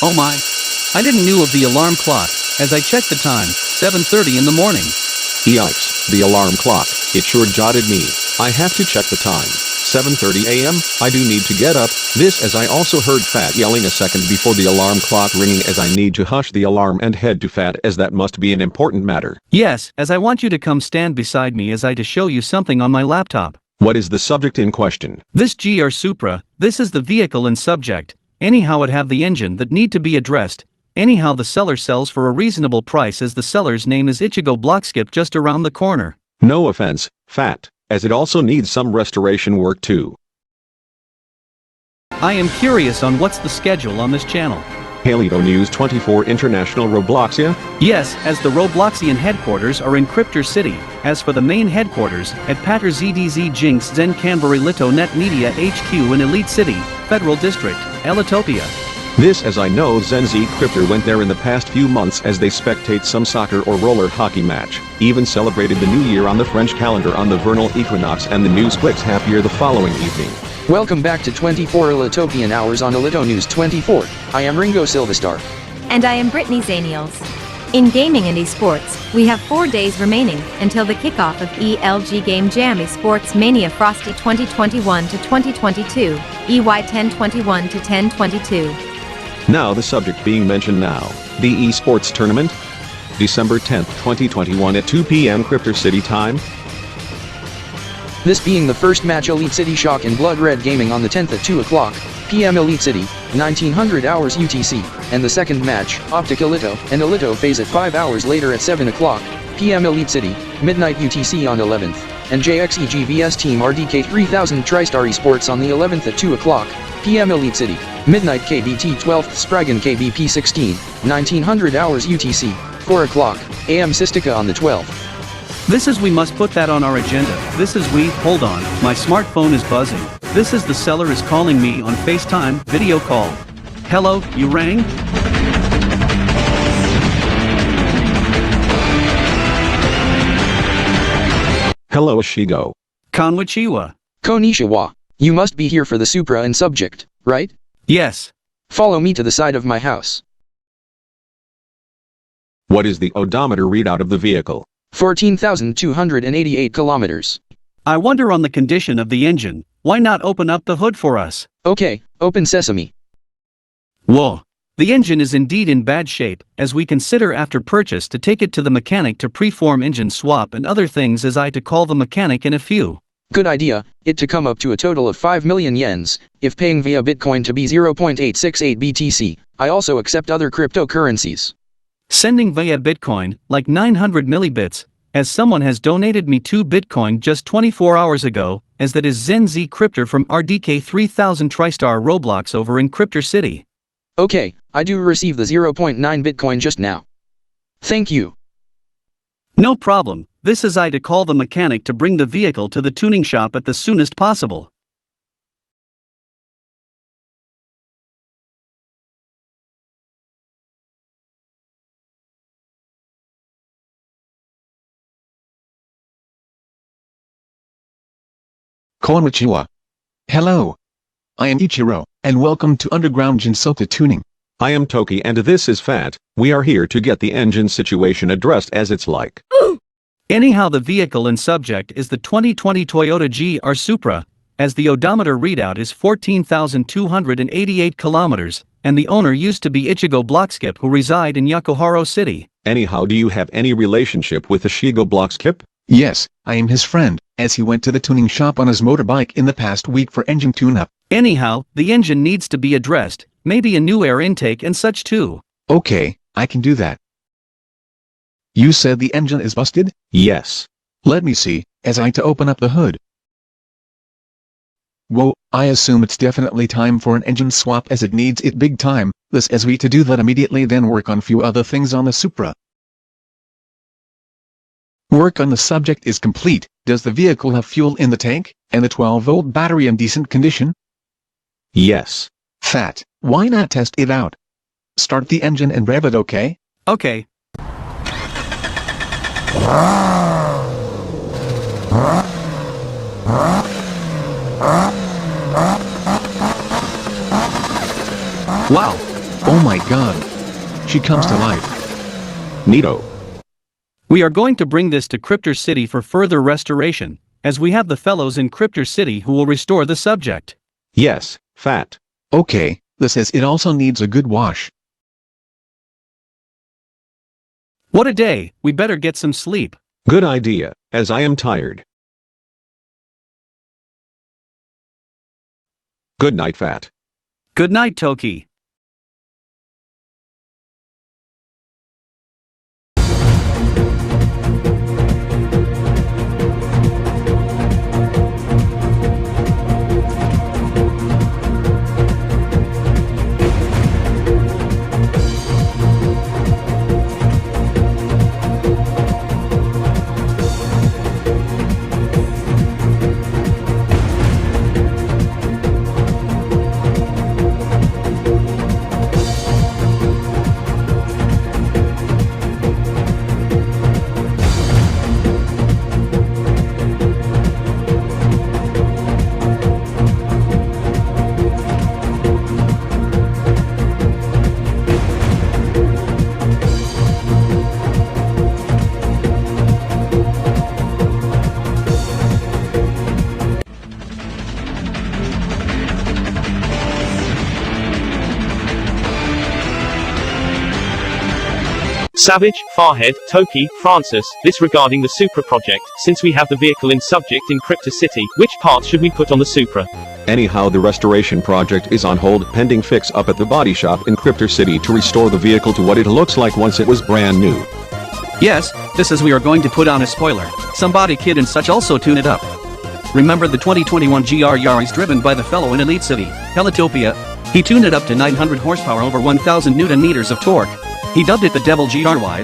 Oh my. I didn't knew of the alarm clock, as I checked the time, 7:30 in the morning. Yikes, the alarm clock, it sure jotted me. I have to check the time. 7:30 a.m., I do need to get up, this as I also heard Fat yelling a second before the alarm clock ringing as I need to hush the alarm and head to Fat as that must be an important matter. Yes, as I want you to come stand beside me as I to show you something on my laptop. What is the subject in question? This GR Supra, this is the vehicle and subject, anyhow it have the engine that need to be addressed, anyhow the seller sells for a reasonable price as the seller's name is Ichigo Blockskip just around the corner. No offense, Fat, as it also needs some restoration work too. I am curious on what's the schedule on this channel. Elito News 24 International Robloxia? Yes, as the Robloxian headquarters are in Cryptor City, as for the main headquarters, at Pater ZDZ Jinx Zen Canberra Lito Net Media HQ in Elite City, Federal District, Elitopia. This as I know Zen Z Cryptor went there in the past few months as they spectate some soccer or roller hockey match, even celebrated the new year on the French calendar on the vernal equinox and the new splits half-year the following evening. Welcome back to 24 Elitopian Hours on Elito News 24. I am Ringo Silvestar. And I am Brittany Zaniels. In gaming and esports, we have 4 days remaining until the kickoff of ELG Game Jam Esports Mania Frosty 2021 to 2022, EY1021 to 1022. Now the subject being mentioned now, the esports tournament? December 10th, 2021 at 2 p.m. Cryptor City time? This being the first match Elite City Shock and Blood Red Gaming on the 10th at 2 o'clock p.m. Elite City, 1900 hours UTC, and the second match, Optic Elito and Elito Phase at 5 hours later at 7 o'clock p.m. Elite City, midnight UTC on 11th, and JXEGVS Team RDK 3000 TriStar Esports on the 11th at 2 o'clock p.m. Elite City, midnight KBT 12th Spragan KBP 16, 1900 hours UTC, 4 o'clock AM Sistika on the 12th. This is we must put that on our agenda. This is we, hold on, my smartphone is buzzing. This is the seller is calling me on FaceTime, video call. Hello, you rang? Hello Ichigo. Konnichiwa. Konnichiwa. You must be here for the Supra and subject, right? Yes. Follow me to the side of my house. What is the odometer readout of the vehicle? 14,288 kilometers. I wonder on the condition of the engine, why not open up the hood for us? Okay, open sesame. Whoa. The engine is indeed in bad shape, as we consider after purchase to take it to the mechanic to preform engine swap and other things as I to call the mechanic in a few. Good idea, it to come up to a total of 5 million yens, if paying via Bitcoin to be 0.868 BTC, I also accept other cryptocurrencies. Sending via Bitcoin, like 900 millibits, as someone has donated me 2 Bitcoin just 24 hours ago, as that is Zen Z Cryptor from RDK 3000 TriStar Roblox over in Cryptor City. Okay, I do receive the 0.9 Bitcoin just now. Thank you. No problem, this is I to call the mechanic to bring the vehicle to the tuning shop at the soonest possible. Konnichiwa. Hello. I am Ichiro, and welcome to Underground Jinsoka Tuning. I am Toki and this is Fat. We are here to get the engine situation addressed as it's like. Anyhow, the vehicle and subject is the 2020 Toyota GR Supra, as the odometer readout is 14,288 kilometers, and the owner used to be Ichigo Blockskip who reside in Yakuhoro City. Anyhow, do you have any relationship with Ichigo Blockskip? Yes, I am his friend, as he went to the tuning shop on his motorbike in the past week for engine tune-up. Anyhow, the engine needs to be addressed, maybe a new air intake and such too. Okay, I can do that. You said the engine is busted? Yes. Let me see, as I to open up the hood. Whoa, I assume it's definitely time for an engine swap as it needs it big time. This as we to do that immediately, then work on few other things on the Supra. Work on the subject is complete. Does the vehicle have fuel in the tank, and the 12-volt battery in decent condition? Yes. Fat, why not test it out? Start the engine and rev it, okay? Okay. Wow! Oh my god! She comes to life. Neato. We are going to bring this to Cryptor City for further restoration, as we have the fellows in Cryptor City who will restore the subject. Yes, Fat. Okay, this says it also needs a good wash. What a day, we better get some sleep. Good idea, as I am tired. Good night, Fat. Good night, Toki. Savage, Fahed, Toki, Francis, this regarding the Supra project, since we have the vehicle in subject in Cryptor City, which parts should we put on the Supra? Anyhow, the restoration project is on hold pending fix up at the body shop in Cryptor City to restore the vehicle to what it looks like once it was brand new. Yes, this is we are going to put on a spoiler, some body kit and such, also tune it up. Remember the 2021 GR Yaris driven by the fellow in EliteCity, Elitopia? He tuned it up to 900 horsepower over 1000 Newton meters of torque. He dubbed it the Devil GRY.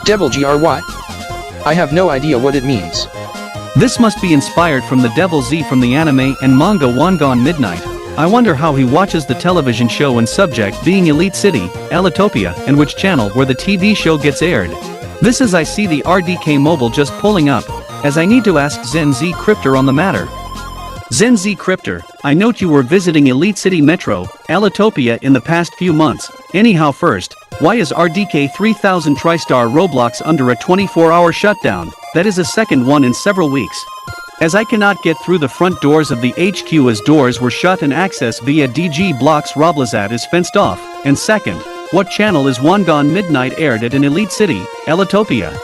Devil GRY? I have no idea what it means. This must be inspired from the Devil Z from the anime and manga One Gone Midnight. I wonder how he watches the television show and subject being EliteCity, Elitopia, and which channel where the TV show gets aired. This is I see the RDK mobile just pulling up, as I need to ask Zen Z Cryptor on the matter. Zen Z Cryptor, I note you were visiting EliteCity Metro, Elitopia in the past few months. Anyhow, first, why is RDK 3000 TriStar Roblox under a 24-hour shutdown? That is a second one in several weeks. As I cannot get through the front doors of the HQ as doors were shut and access via DGB-RBZ is fenced off. And second, what channel is One Gone Midnight aired at in EliteCity, Elitopia?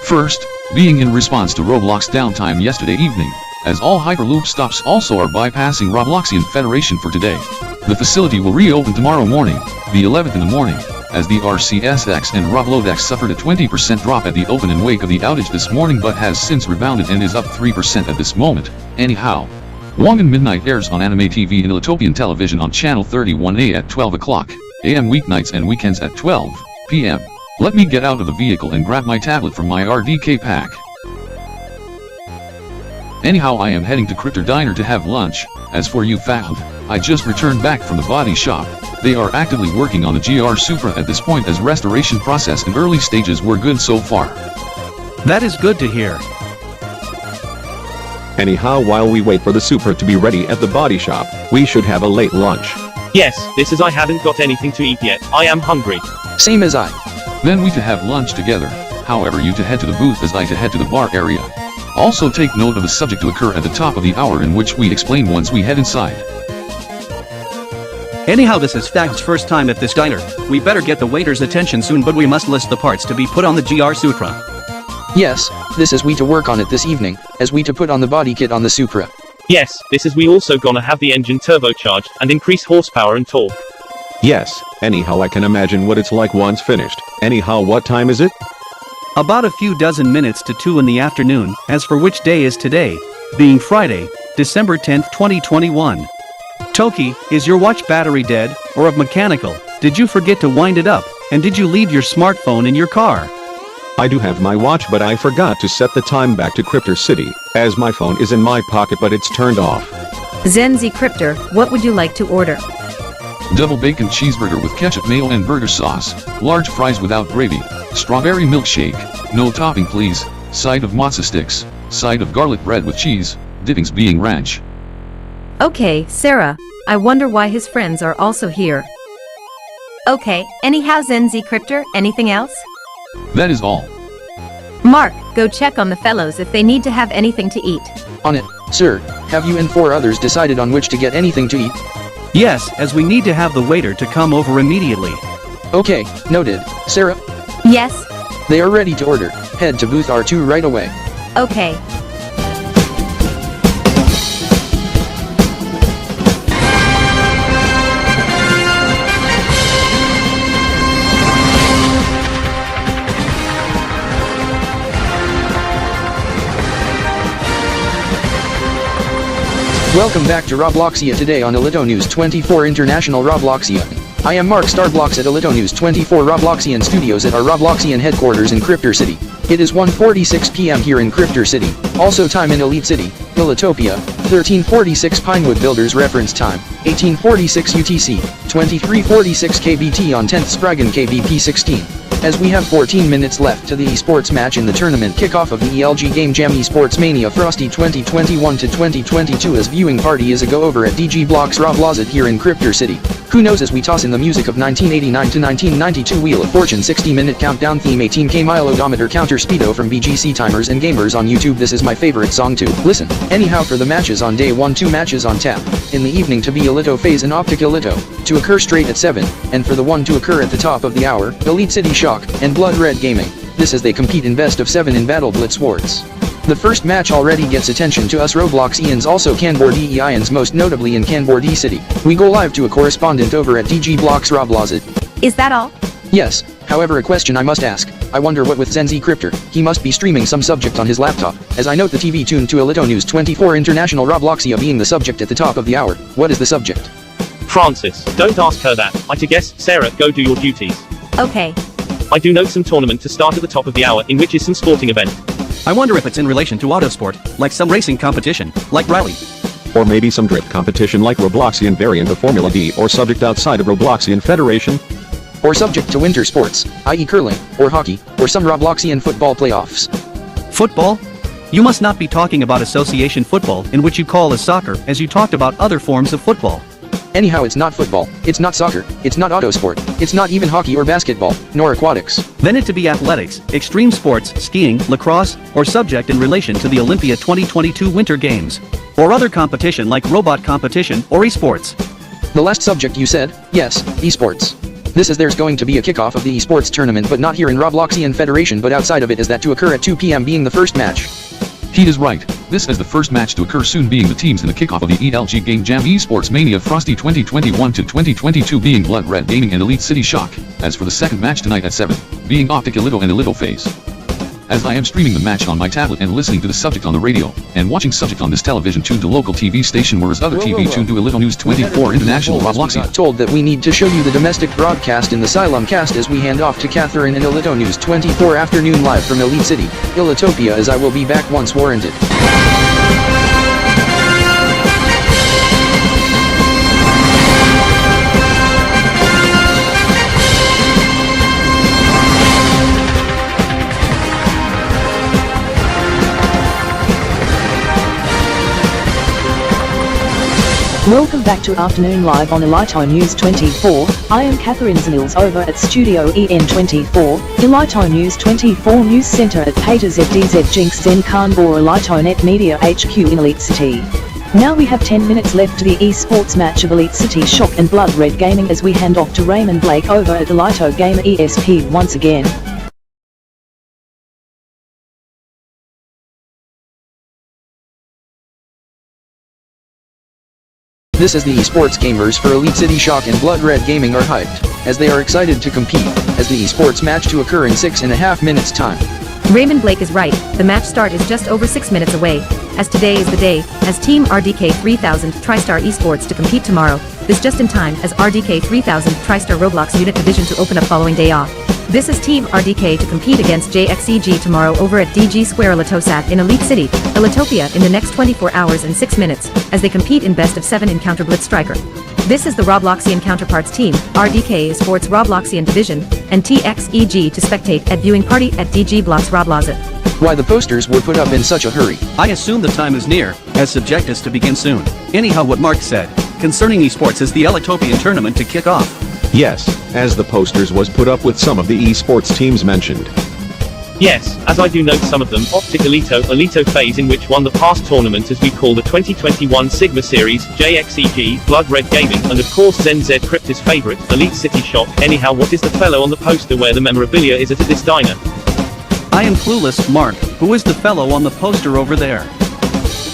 First, being in response to Roblox downtime yesterday evening, as all Hyperloop stops also are bypassing Robloxian Federation for today. The facility will reopen tomorrow morning, the 11th in the morning, as the RCSX and Roblodex suffered a 20% drop at the open in wake of the outage this morning but has since rebounded and is up 3% at this moment. Anyhow, Wangan Midnight airs on Anime TV and Elitopian Television on Channel 31A at 12 o'clock AM weeknights and weekends at 12 p.m. Let me get out of the vehicle and grab my tablet from my RDK pack. Anyhow, I am heading to Cryptor Diner to have lunch. As for you, Fahed, I just returned back from the body shop. They are actively working on the GR Supra at this point as restoration process and early stages were good so far. That is good to hear. Anyhow, while we wait for the Supra to be ready at the body shop, we should have a late lunch. Yes, this is I hadn't got anything to eat yet. I am hungry. Same as I. Then we to have lunch together. However, you to head to the booth as I to head to the bar area. Also take note of the subject to occur at the top of the hour in which we explain once we head inside. Anyhow, this is Fahed's first time at this diner. We better get the waiter's attention soon, but we must list the parts to be put on the GR Supra. Yes, this is we to work on it this evening, as we to put on the body kit on the Supra. Yes, this is we also gonna have the engine turbocharged and increase horsepower and torque. Yes, anyhow I can imagine what it's like once finished. Anyhow, what time is it? About a few dozen minutes to 2 in the afternoon. As for which day is today, being Friday, December 10th, 2021. Toki, is your watch battery dead, or of mechanical? Did you forget to wind it up, and did you leave your smartphone in your car? I do have my watch, but I forgot to set the time back to Cryptor City, as my phone is in my pocket but it's turned off. Zen Z Cryptor, what would you like to order? Double bacon cheeseburger with ketchup mayo and burger sauce, large fries without gravy, strawberry milkshake, no topping please, side of matzo sticks, side of garlic bread with cheese, dippings being ranch. Okay, Sarah, I wonder why his friends are also here. Okay, anyhow Zen Z Cryptor, anything else? That is all. Mark, go check on the fellows if they need to have anything to eat. On it, sir. Have you and 4 others decided on which to get anything to eat? Yes, as we need to have the waiter to come over immediately. Okay, noted. Sarah? Yes? They are ready to order. Head to booth R2 right away. Okay. Welcome back to Robloxia today on Elito News 24 International Robloxia. I am Mark Starblocks at Elito News 24 Robloxian Studios at our Robloxian headquarters in Cryptor City. It is 1:46 p.m. here in Cryptor City. Also time in Elite City, Elitopia, 1346 Pinewood Builders reference time, 1846 UTC, 2346 KBT on 10th Spraggan KBP 16. As we have 14 minutes left to the esports match in the tournament kickoff of the ELG Game Jam Esports Mania Frosty 2021 to 2022 as viewing party is a go over at DGB-RBZ here in Cryptor City. Who knows as we toss in the music of 1989 to 1992 Wheel of Fortune 60-minute countdown theme 18K mile odometer counter speedo from BGC timers and gamers on YouTube. This is my favorite song to listen. Anyhow, for the matches on day 1, 2 matches on tap. In the evening to be Elito Phase and Optic Elito, to occur straight at 7, and for the one to occur at the top of the hour, Elite City Shock and Blood Red Gaming. This as they compete in best of 7 in Battle Blitz Wars. The first match already gets attention to us Robloxians, also Canbordi Ians, most notably in Canbordi City. We go live to a correspondent over at DG-RBZ. Is that all? Yes, however a question I must ask. I wonder what with Zen Z Cryptor. He must be streaming some subject on his laptop, as I note the TV tuned to Elito News 24 International Robloxia being the subject at the top of the hour. What is the subject? Francis, don't ask her that. I to guess. Sarah, go do your duties. Okay. I do note some tournament to start at the top of the hour in which is some sporting event. I wonder if it's in relation to autosport, like some racing competition, like rally. Or maybe some drift competition like Robloxian variant of Formula D, or subject outside of Robloxian Federation. Or subject to winter sports, i.e. curling, or hockey, or some Robloxian football playoffs. Football? You must not be talking about association football, in which you call as soccer, as you talked about other forms of football. Anyhow, it's not football, it's not soccer, it's not autosport, it's not even hockey or basketball, nor aquatics. Then it to be athletics, extreme sports, skiing, lacrosse, or subject in relation to the Olympia 2022 Winter Games. Or other competition like robot competition or esports. The last subject you said, yes, esports. This is there's going to be a kickoff of the esports tournament, but not here in Robloxian Federation, but outside of it is that to occur at 2 p.m. being the first match. He is right. This is the first match to occur soon, being the teams in the kickoff of the ELG Game Jam Esports Mania Frosty 2021 to 2022 being Blood Red Gaming and Elite City Shock. As for the second match tonight at 7, being Optic Elito and Elito Phase. As I am streaming the match on my tablet and listening to the subject on the radio, and watching subject on this television tuned to local TV station, whereas other TV tuned to Elito News 24 International Robloxia. Told that we need to show you the domestic broadcast in the Xylem cast as we hand off to Catherine and Elito News 24 afternoon live from Elite City, Elitopia, as I will be back once warranted. Welcome back to Afternoon Live on Elito News 24. I am Catherine Zanils over at Studio EN24, Elito News 24 News Center at Pater ZDZ Jinx Zen Kanbor Elito Net Media HQ in Elite City. Now we have 10 minutes left to the esports match of Elite City Shock and Blood Red Gaming as we hand off to Raymond Blake over at Elito Gamer ESP once again. This is the esports gamers for EliteCity Shock and Blood Red Gaming are hyped, as they are excited to compete, as the esports match to occur in 6.5 minutes time. Raymond Blake is right, the match start is just over 6 minutes away, as today is the day, as Team RDK 3000 TriStar Esports to compete tomorrow, this just in time as RDK 3000 TriStar Roblox Unit Division to open up following day off. This is Team RDK to compete against JXEG tomorrow over at DG Square Elitosat in EliteCity, Elitopia in the next 24 hours and 6 minutes, as they compete in best of 7 encounter Blitz Striker. This is the Robloxian counterparts team, RDK Esports Robloxian Division, and TXEG to spectate at viewing party at DG Blocks Robloxit. Why the posters were put up in such a hurry? I assume the time is near, as subject is to begin soon. Anyhow, what Mark said, concerning esports is the Elitopian tournament to kick off. Yes, as the posters was put up with some of the esports teams mentioned. Yes, as I do note some of them, Optic Elito phase in which won the past tournament as we call the 2021 Sigma Series, JXEG, Blood Red Gaming, and of course Zen Z Crypt's favorite, EliteCity Shock. Anyhow, what is the fellow on the poster where the memorabilia is at this diner? I am clueless, Mark, who is the fellow on the poster over there?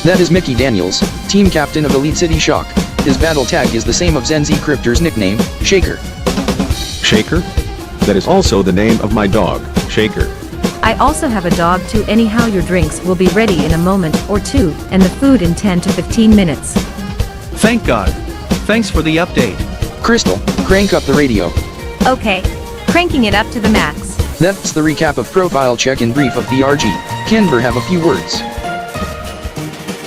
That is Mickey Daniels, team captain of EliteCity Shock. His battle tag is the same of Zen Z Crypter's nickname, Shaker. Shaker? That is also the name of my dog, Shaker. I also have a dog too. Anyhow, your drinks will be ready in a moment or two, and the food in 10 to 15 minutes. Thank God. Thanks for the update. Crystal, crank up the radio. Okay. Cranking it up to the max. That's the recap of profile check and brief of VRG. Canber have a few words.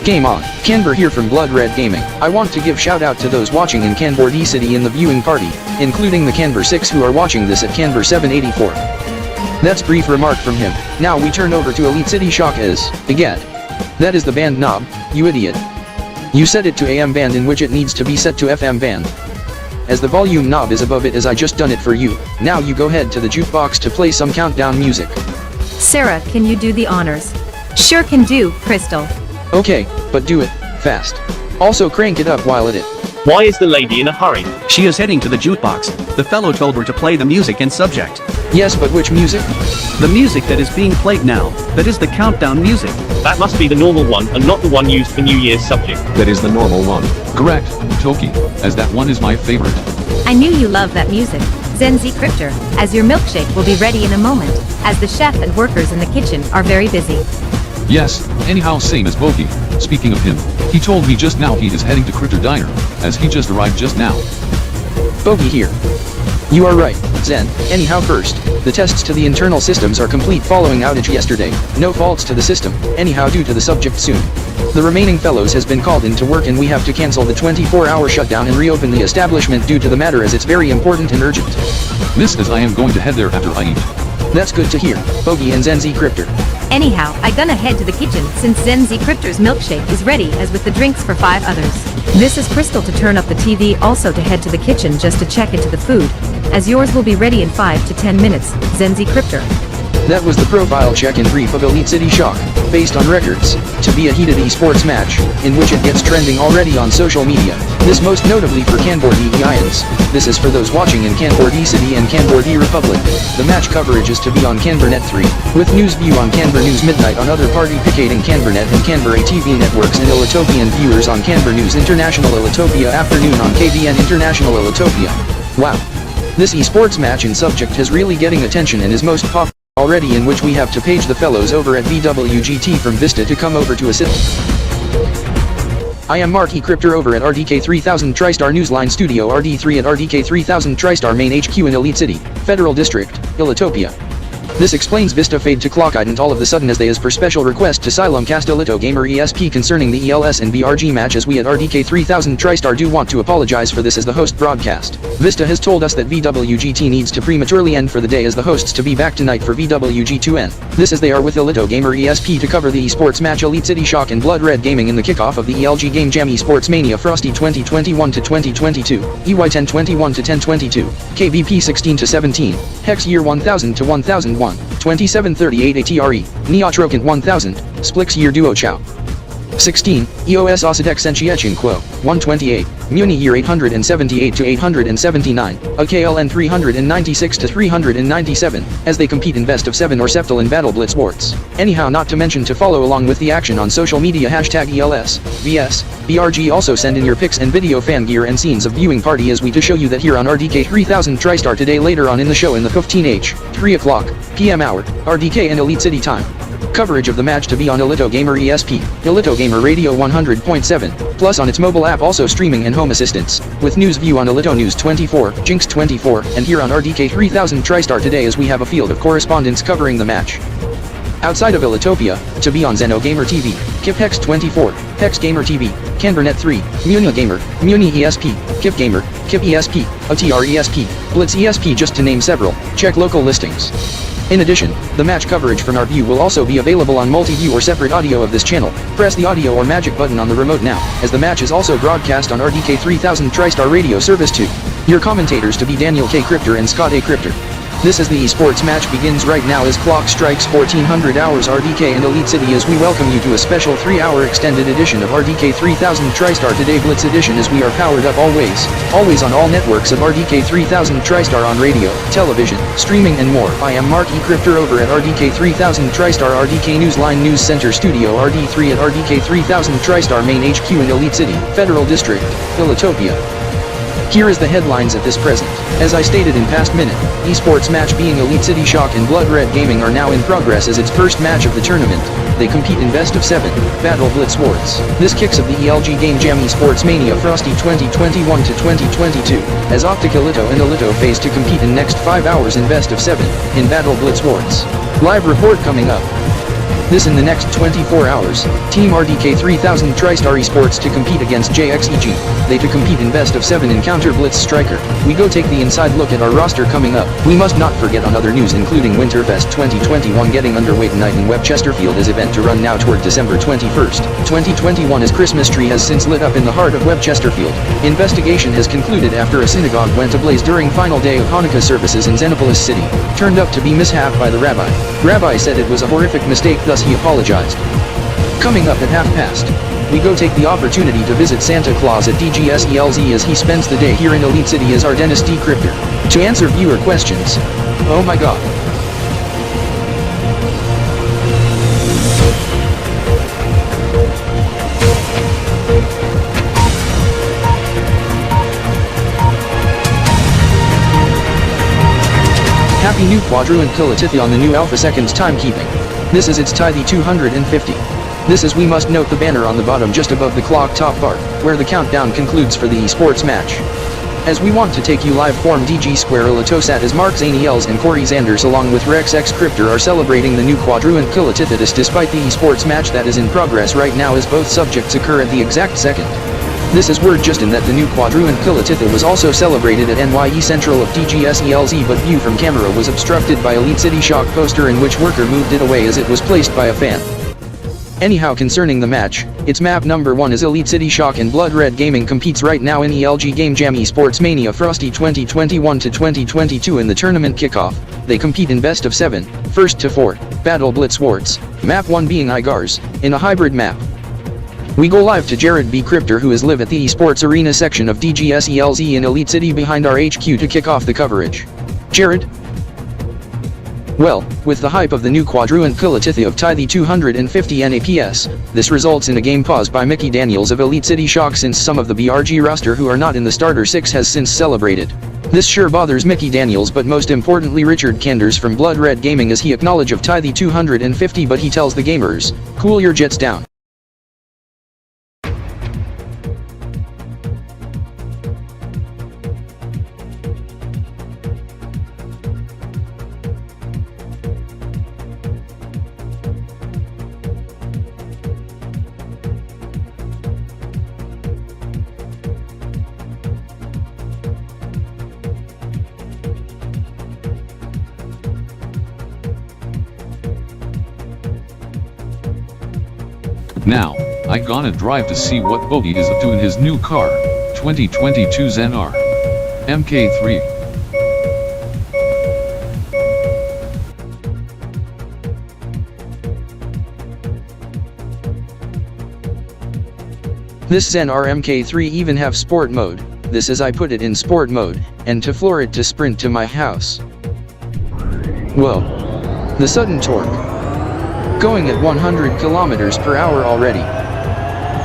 Game on. Canber here from Blood Red Gaming. I want to give shout out to those watching in Canber D-City in the viewing party, including the Canber 6 who are watching this at Canber 784. That's brief remark from him. Now we turn over to EliteCity Shock as, again. That is the band knob, you idiot. You set it to AM band in which it needs to be set to FM band. As the volume knob is above it as I just done it for you, now you go head to the jukebox to play some countdown music. Sarah, can you do the honors? Sure can do, Crystal. Okay, but do it fast. Also crank it up while at it. Why is the lady in a hurry? She is heading to the jukebox. The fellow told her to play the music and subject. Yes, but which music? The music that is being played now. That is the countdown music. That must be the normal one and not the one used for New Year's subject. That is the normal one. Correct, Toki, as that one is my favorite. I knew you loved that music. Zen Z Crypter, as your milkshake will be ready in a moment, as the chef and workers in the kitchen are very busy. Yes, anyhow same as Bogey. Speaking of him, he told me just now he is heading to Crypter Diner, as he just arrived just now. Bogey here. You are right, Zen. Anyhow first, the tests to the internal systems are complete following outage yesterday. No faults to the system, anyhow due to the subject soon. The remaining fellows has been called into work and we have to cancel the 24-hour shutdown and reopen the establishment due to the matter as it's very important and urgent. This as I am going to head there after I eat. That's good to hear, Bogey and Zen Z Crypter. Anyhow, I gonna head to the kitchen since Zen Z Crypter's milkshake is ready as with the drinks for 5 others. This is Crystal to turn up the TV, also to head to the kitchen just to check into the food, as yours will be ready in 5 to 10 minutes, Zen Z Crypter. That was the profile check and brief of EliteCity Shock, based on records, to be a heated esports match, in which it gets trending already on social media, this most notably for Canber D-Ions. This is for those watching in Canber D-City and Canber D-Republic. The match coverage is to be on CanberNet 3, with news view on Canber News Midnight on other party picketing CanberNet and Canber ATV networks and Elitopian viewers on Canber News International Elitopia afternoon on KBN International Elitopia. Wow. This esports match in subject is really getting attention and is most popular already, in which we have to page the fellows over at VWGT from VISTA to come over to assist. I am Marky Crypter over at RDK 3000 TriStar Newsline Studio RD3 at RDK 3000 TriStar Main HQ in EliteCity, Federal District, Elitopia. This explains VISTA fade to clock ident all of the sudden as they is per special request to Xylem cast Elito Gamer ESP concerning the ELS and BRG match, as we at RDK 3000 TriStar do want to apologize for this as the host broadcast. VISTA has told us that VWGT needs to prematurely end for the day as the hosts to be back tonight for VWG to end. This as they are with Elito Gamer ESP to cover the esports match EliteCity Shock and Blood Red Gaming in the kickoff of the ELG Game Jam Esports Mania Frosty 2021 to 2022, EY1021 to 1022, KBP 16 to 17, Hex Year 1000 to 1001. 2738 ATRE, Neotrocan 1000, Splix Year Duo Chow. 16. EOS Osadek Senchiechin Quo, 128. Muni Year 878 to 879. AKLN 396 to 397, as they compete in best of 7 or Septal in Battle Blitz Sports. Anyhow, not to mention to follow along with the action on social media hashtag ELS, VS, BRG. Also send in your pics and video fan gear and scenes of viewing party as we to show you that here on RDK 3000 TriStar today later on in the show in the 15H, 3 o'clock, PM hour, RDK and EliteCity time. Coverage of the match to be on Elito Gamer ESP, Elito Gamer Radio 100.7, plus on its mobile app also streaming and home assistance, with news view on Elito News 24, Jinx 24, and here on RDK 3000 TriStar today as we have a field of correspondents covering the match. Outside of Elitopia, to be on Zeno Gamer TV, Kip Hex 24, Hex Gamer TV, Canbernet 3, Muni Gamer, Muni ESP, Kip Gamer, Kip ESP, ATR ESP, Blitz ESP just to name several, check local listings. In addition, the match coverage from our view will also be available on multi-view or separate audio of this channel. Press the audio or magic button on the remote now, as the match is also broadcast on RDK 3000 TriStar radio service too. Your commentators to be Daniel K. Crypter and Scott A. Crypter. This is the esports match begins right now as clock strikes 1400 hours RDK and EliteCity as we welcome you to a special 3-hour extended edition of RDK 3000 TriStar Today Blitz Edition as we are powered up always on all networks of RDK 3000 TriStar on radio, television, streaming and more. I am Mark E. Crypter over at RDK 3000 TriStar RDK Newsline News Center Studio RD3 at RDK 3000 TriStar Main HQ in EliteCity, Federal District, Elitopia. Here is the headlines at this present. As I stated in past minute, esports match being EliteCity Shock and Blood Red Gaming are now in progress as its first match of the tournament. They compete in best of 7, Battle Blitz Sports. This kicks of the ELG Game Jam Esports Mania Frosty 2021 to 2022, as Optic Elito and Elito face to compete in next 5 hours in best of 7, in Battle Blitz Sports. Live report coming up. This in the next 24 hours, Team RDK 3000 TriStar Esports to compete against JXEG. They to compete in best of 7 in Counter Blitz Striker. We go take the inside look at our roster coming up. We must not forget on other news including Winterfest 2021 getting underway tonight in Web Chesterfield as event to run now toward December 21st, 2021 as Christmas tree has since lit up in the heart of Web Chesterfield. Investigation has concluded after a synagogue went ablaze during final day of Hanukkah services in Xenopolis City. Turned up to be mishap by the rabbi. Rabbi said it was a horrific mistake, thus he apologized. Coming up at 5:30, we go take the opportunity to visit Santa Claus at DGS-ELZ as he spends the day here in EliteCity as our Dennis D. Crypter. To answer viewer questions. Oh my god. Happy new Quadrauant Kilo-Tilion on the new alphaseconds timekeeping. This is its TiE 250. This is we must note the banner on the bottom just above the clock top bar, where the countdown concludes for the esports match. As we want to take you live form DG Square Elitosat as Mark Zaniels and Corey Zanders along with Rex X Crypter are celebrating the new Quadrauant Kilo-Tilion despite the esports match that is in progress right now as both subjects occur at the exact second. This is word just in that the new Quadrauant Kilo-Tilion was also celebrated at NYE Central of DGS-ELZ but view from camera was obstructed by EliteCity Shock poster in which worker moved it away as it was placed by a fan. Anyhow, concerning the match, its map number 1 is EliteCity Shock and Blood Red Gaming competes right now in ELG Game Jam Esports Mania Frosty 2021 to 2022 in the tournament kickoff. They compete in best of 7, first to 4, Battle Blitz Sports, map 1 being Igars, in a hybrid map. We go live to Jared B. Crypter who is live at the esports arena section of DGS-ELZ in EliteCity behind our HQ to kick off the coverage. Jared? Well, with the hype of the new Quadrauant Kilo-Tilion of TiE 250 NAPS, this results in a game pause by Mickey Daniels of EliteCity Shock since some of the BRG roster who are not in the starter 6 has since celebrated. This sure bothers Mickey Daniels but most importantly Richard Kanders from Blood Red Gaming as he acknowledge of TiE 250 but he tells the gamers, cool your jets down. Now, I gonna drive to see what Bogey is up to in his new car, 2022 Zen R MKIII. This Zen R MKIII even have sport mode, this is I put it in sport mode, and to floor it to sprint to my house. Whoa. The sudden torque. Going at 100 kilometers per hour already.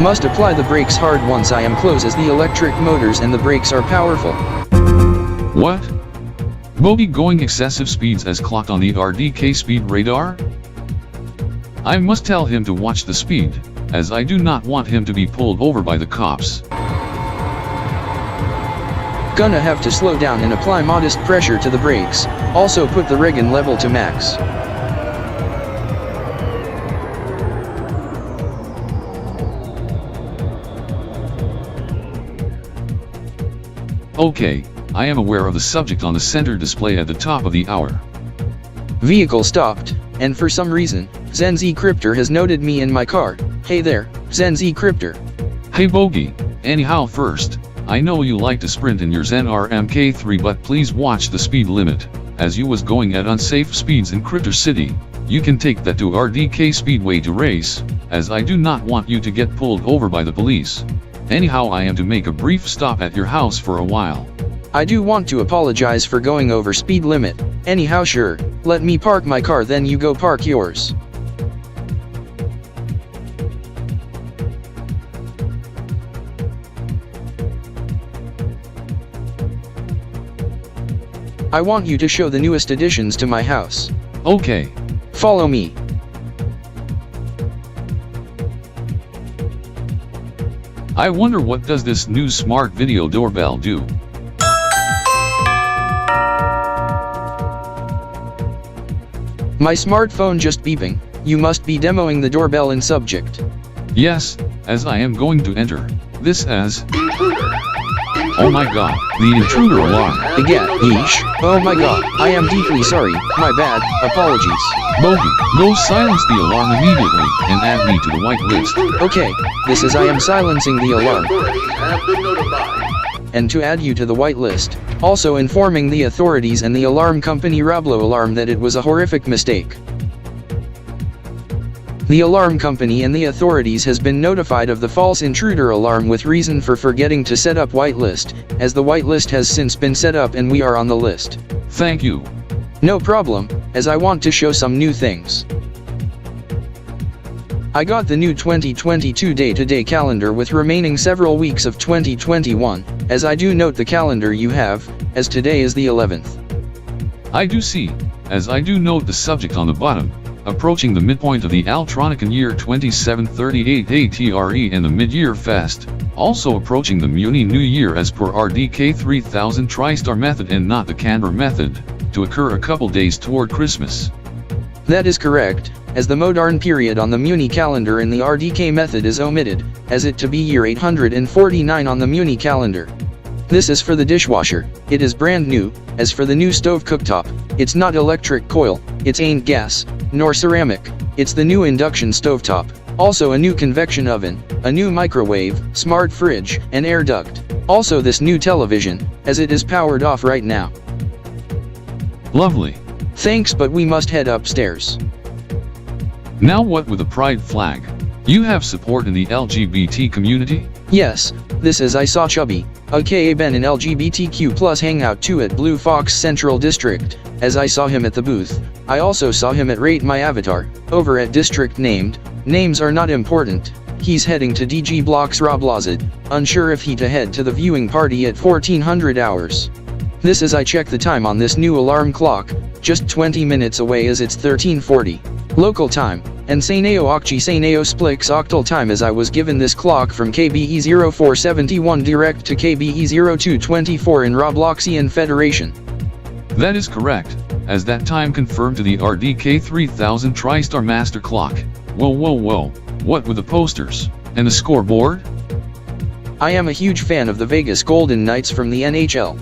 Must apply the brakes hard once I am close as the electric motors and the brakes are powerful. What? Bogey going excessive speeds as clocked on the RDK speed radar? I must tell him to watch the speed, as I do not want him to be pulled over by the cops. Gonna have to slow down and apply modest pressure to the brakes, also put the regen level to max. Okay, I am aware of the subject on the center display at the top of the hour. Vehicle stopped, and for some reason, Zen Z Cryptor has noted me in my car. Hey there, Zen Z Cryptor. Hey Bogey, anyhow first, I know you like to sprint in your Zen R MKIII, but please watch the speed limit, as you was going at unsafe speeds in Cryptor City. You can take that to RDK Speedway to race, as I do not want you to get pulled over by the police. Anyhow, I am to make a brief stop at your house for a while. I do want to apologize for going over speed limit. Anyhow, sure, let me park my car, then you go park yours. I want you to show the newest additions to my house. Okay. Follow me. I wonder what does this new smart video doorbell do? My smartphone just beeping. You must be demoing the doorbell in subject. Yes, as I am going to enter this as... Oh my god, the intruder alarm. Again, yeesh. Oh my god, I am deeply sorry, my bad, apologies. Bogey, go silence the alarm immediately, and add me to the whitelist. Okay, this is I am silencing the alarm. And to add you to the whitelist, also informing the authorities and the alarm company Rablo Alarm that it was a horrific mistake. The alarm company and the authorities has been notified of the false intruder alarm with reason for forgetting to set up whitelist, as the whitelist has since been set up and we are on the list. Thank you. No problem, as I want to show some new things. I got the new 2022 day-to-day calendar with remaining several weeks of 2021, as I do note the calendar you have, as today is the 11th. I do see, as I do note the subject on the bottom, approaching the midpoint of the Alphtronican year 2738 ATRE and the mid-year fest, also approaching the Muni New Year as per RDK 3000 TriStar method and not the Canberra method, to occur a couple days toward Christmas. That is correct, as the modern period on the Muni calendar in the RDK method is omitted, as it to be year 849 on the Muni calendar. This is for the dishwasher, it is brand new. As for the new stove cooktop, it's not electric coil, it's ain't gas, nor ceramic, it's the new induction stovetop, also a new convection oven, a new microwave, smart fridge, and air duct, also this new television, as it is powered off right now. Lovely. Thanks, but we must head upstairs. Now what with the pride flag? You have support in the LGBT community? Yes, this is I saw Chubby, aka Ben in LGBTQ+ hangout too at Blue Fox Central District, as I saw him at the booth. I also saw him at Rate My Avatar, over at District named, names are not important. He's heading to DG Blocks Roblazid, unsure if he to head to the viewing party at 1400 hours. This is I check the time on this new alarm clock, just 20 minutes away as it's 1340. Local time, and Saineo Okchi Saineo Splix octal time as I was given this clock from KBE 0471 direct to KBE 0224 in Robloxian Federation. That is correct, as that time confirmed to the RDK 3000 TriStar Master Clock. Whoa whoa whoa, what with the posters, and the scoreboard? I am a huge fan of the Vegas Golden Knights from the NHL.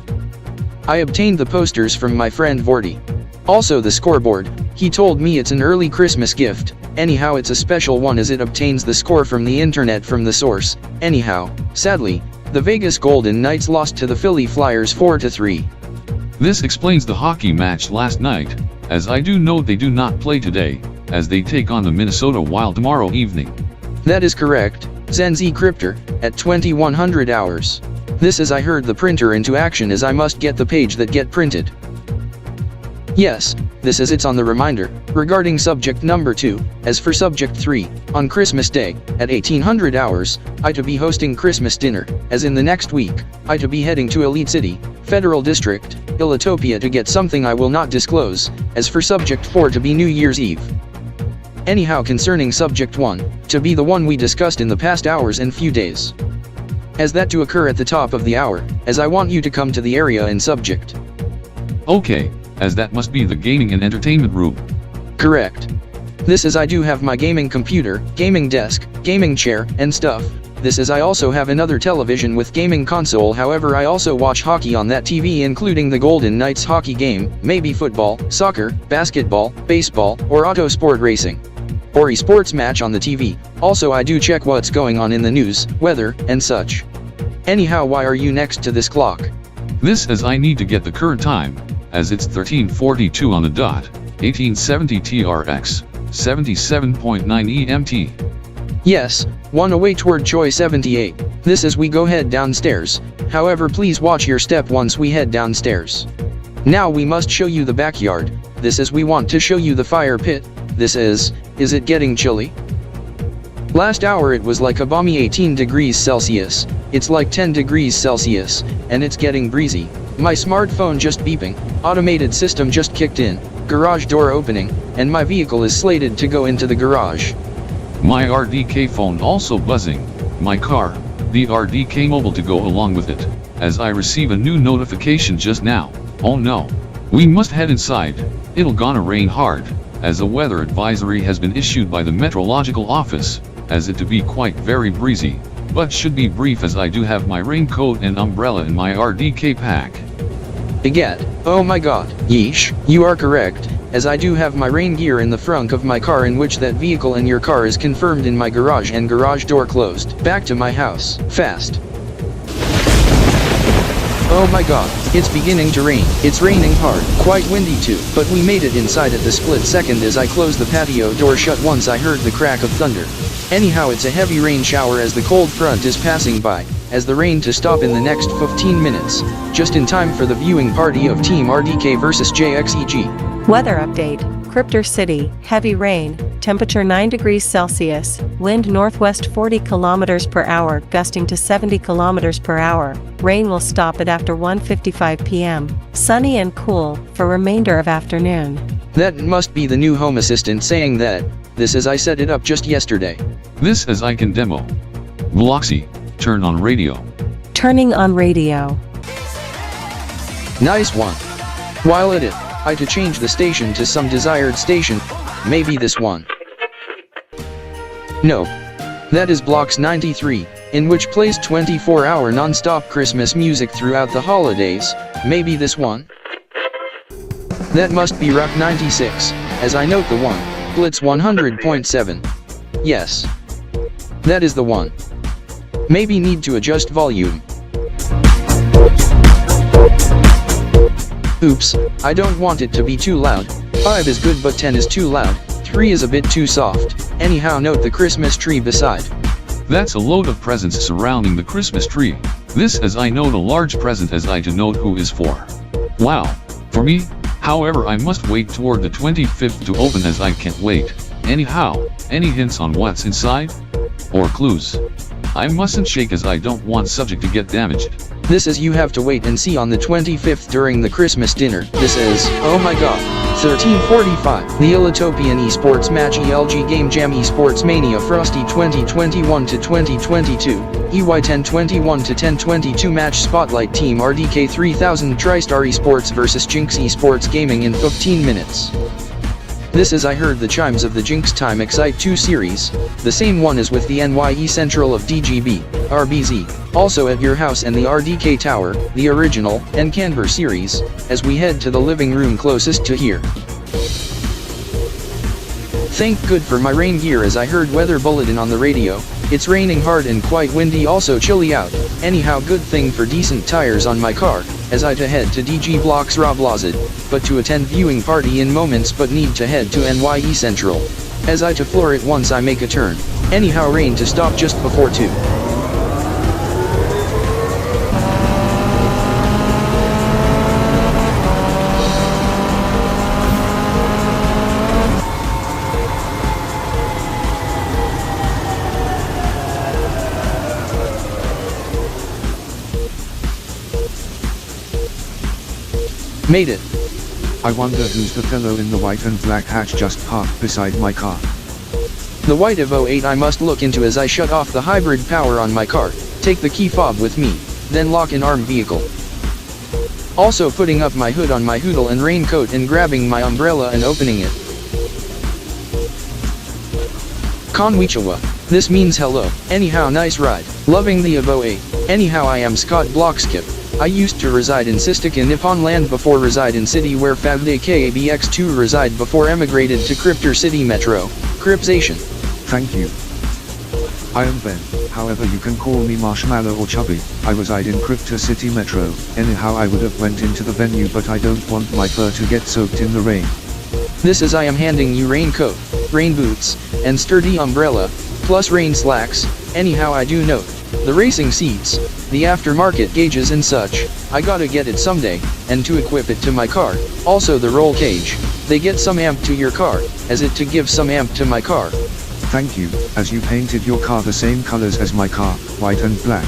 I obtained the posters from my friend Vorty. Also the scoreboard, he told me it's an early Christmas gift, anyhow it's a special one as it obtains the score from the internet from the source. Anyhow, sadly, the Vegas Golden Knights lost to the Philly Flyers 4-3. This explains the hockey match last night, as I do note they do not play today, as they take on the Minnesota Wild tomorrow evening. That is correct, Zen Z Cryptor, at 2100 hours. This is I heard the printer into action as I must get the page that get printed. Yes, this is it's on the reminder, regarding subject number 2, as for subject 3, on Christmas Day, at 1800 hours, I to be hosting Christmas dinner, as in the next week, I to be heading to EliteCity, Federal District, Elitopia to get something I will not disclose, as for subject 4 to be New Year's Eve. Anyhow concerning subject 1, to be the one we discussed in the past hours and few days. As that to occur at the top of the hour, as I want you to come to the area in subject. Okay, as that must be the gaming and entertainment room. Correct. This is I do have my gaming computer, gaming desk, gaming chair, and stuff. This is I also have another television with gaming console, however I also watch hockey on that TV including the Golden Knights hockey game, maybe football, soccer, basketball, baseball, or auto sport racing. Or esports match on the TV. Also I do check what's going on in the news, weather, and such. Anyhow, why are you next to this clock? This as I need to get the current time, as it's 13:42 on the dot, 1870 TRX, 77.9 EMT. Yes, one away toward Choi 78. This as we go head downstairs, however please watch your step once we head downstairs. Now we must show you the backyard, this is we want to show you the fire pit, this is it getting chilly? Last hour it was like a balmy 18 degrees Celsius, it's like 10 degrees Celsius, and it's getting breezy. My smartphone just beeping, automated system just kicked in, garage door opening, and my vehicle is slated to go into the garage. My RDK phone also buzzing, my car, the RDK mobile to go along with it, as I receive a new notification just now. Oh no. We must head inside, it'll gonna rain hard, as a weather advisory has been issued by the meteorological office, as it to be quite very breezy, but should be brief as I do have my raincoat and umbrella in my RDK pack. Egad, oh my god, yeesh, you are correct, as I do have my rain gear in the front of my car in which that vehicle in your car is confirmed in my garage and garage door closed. Back to my house, fast. Oh my god, it's beginning to rain. It's raining hard, quite windy too, but we made it inside at the split second as I closed the patio door shut once I heard the crack of thunder. Anyhow, it's a heavy rain shower as the cold front is passing by, as the rain to stop in the next 15 minutes, just in time for the viewing party of Team RDK versus JXEG. Weather update, Cryptor City, heavy rain, temperature 9 degrees Celsius, wind northwest 40 kilometers per hour, gusting to 70 kilometers per hour. Rain will stop at after 1:55 p.m. Sunny and cool for remainder of afternoon. That must be the new Home Assistant saying that. This as I set it up just yesterday. This as I can demo. Bloxy, turn on radio. Turning on radio. Nice one. While at it, I to change the station to some desired station, maybe this one. No. That is Blocks 93, in which plays 24-hour non-stop Christmas music throughout the holidays, maybe this one. That must be Rock 96, as I note the one, Blitz 100.7. Yes. That is the one. Maybe need to adjust volume. Oops, I don't want it to be too loud. 5 is good but 10 is too loud, 3 is a bit too soft. Anyhow, note the Christmas tree beside. That's a load of presents surrounding the Christmas tree. This as I note a large present as I to note who is for. Wow. For me, however I must wait toward the 25th to open as I can't wait. Anyhow, any hints on what's inside? Or clues? I mustn't shake as I don't want subject to get damaged. This is you have to wait and see on the 25th during the Christmas dinner. This is, oh my god, 13:45. The Elitopian Esports match ELG Game Jam Esports Mania Frosty 2021 to 2022. EY1021 to 1022 match Spotlight Team RDK 3000 TriStar Esports vs Jinx Esports Gaming in 15 minutes. This is I heard the chimes of the Jinx Time Excite 2 series, the same one as with the NYE Central of DGB-RBZ, also at your house and the RDK Tower, the original, and Canberra series, as we head to the living room closest to here. Thank good for my rain gear as I heard weather bulletin on the radio, it's raining hard and quite windy also chilly out, anyhow good thing for decent tires on my car, as I to head to DG Blocks Roblazid, but to attend viewing party in moments but need to head to NYE Central. As I to floor it once I make a turn. anyhow rain to stop just before 2. Made it. I wonder who's the fellow in the white and black hat just parked beside my car. The white of 08 I must look into as I shut off the hybrid power on my car, take the key fob with me, then lock in armed vehicle. Also putting up my hood on my hoodle and raincoat and grabbing my umbrella and opening it. Konnichiwa. This means hello. Anyhow nice ride. Loving the of 08. Anyhow I am Scott Blockskip. I used to reside in Sistika Nippon land before reside in city where Fahed KABX2 reside before emigrated to Cryptor City Metro. Crypzation. Thank you. I am Ben, however you can call me Marshmallow or Chubby. I reside in Cryptor City Metro. Anyhow I would have went into the venue but I don't want my fur to get soaked in the rain. This is I am handing you raincoat, rain boots, and sturdy umbrella, plus rain slacks. Anyhow I do note, the racing seats, the aftermarket gauges and such, I gotta get it someday, and to equip it to my car, also the roll cage, they get some amp to your car, as it to give some amp to my car. Thank you, as you painted your car the same colors as my car, white and black.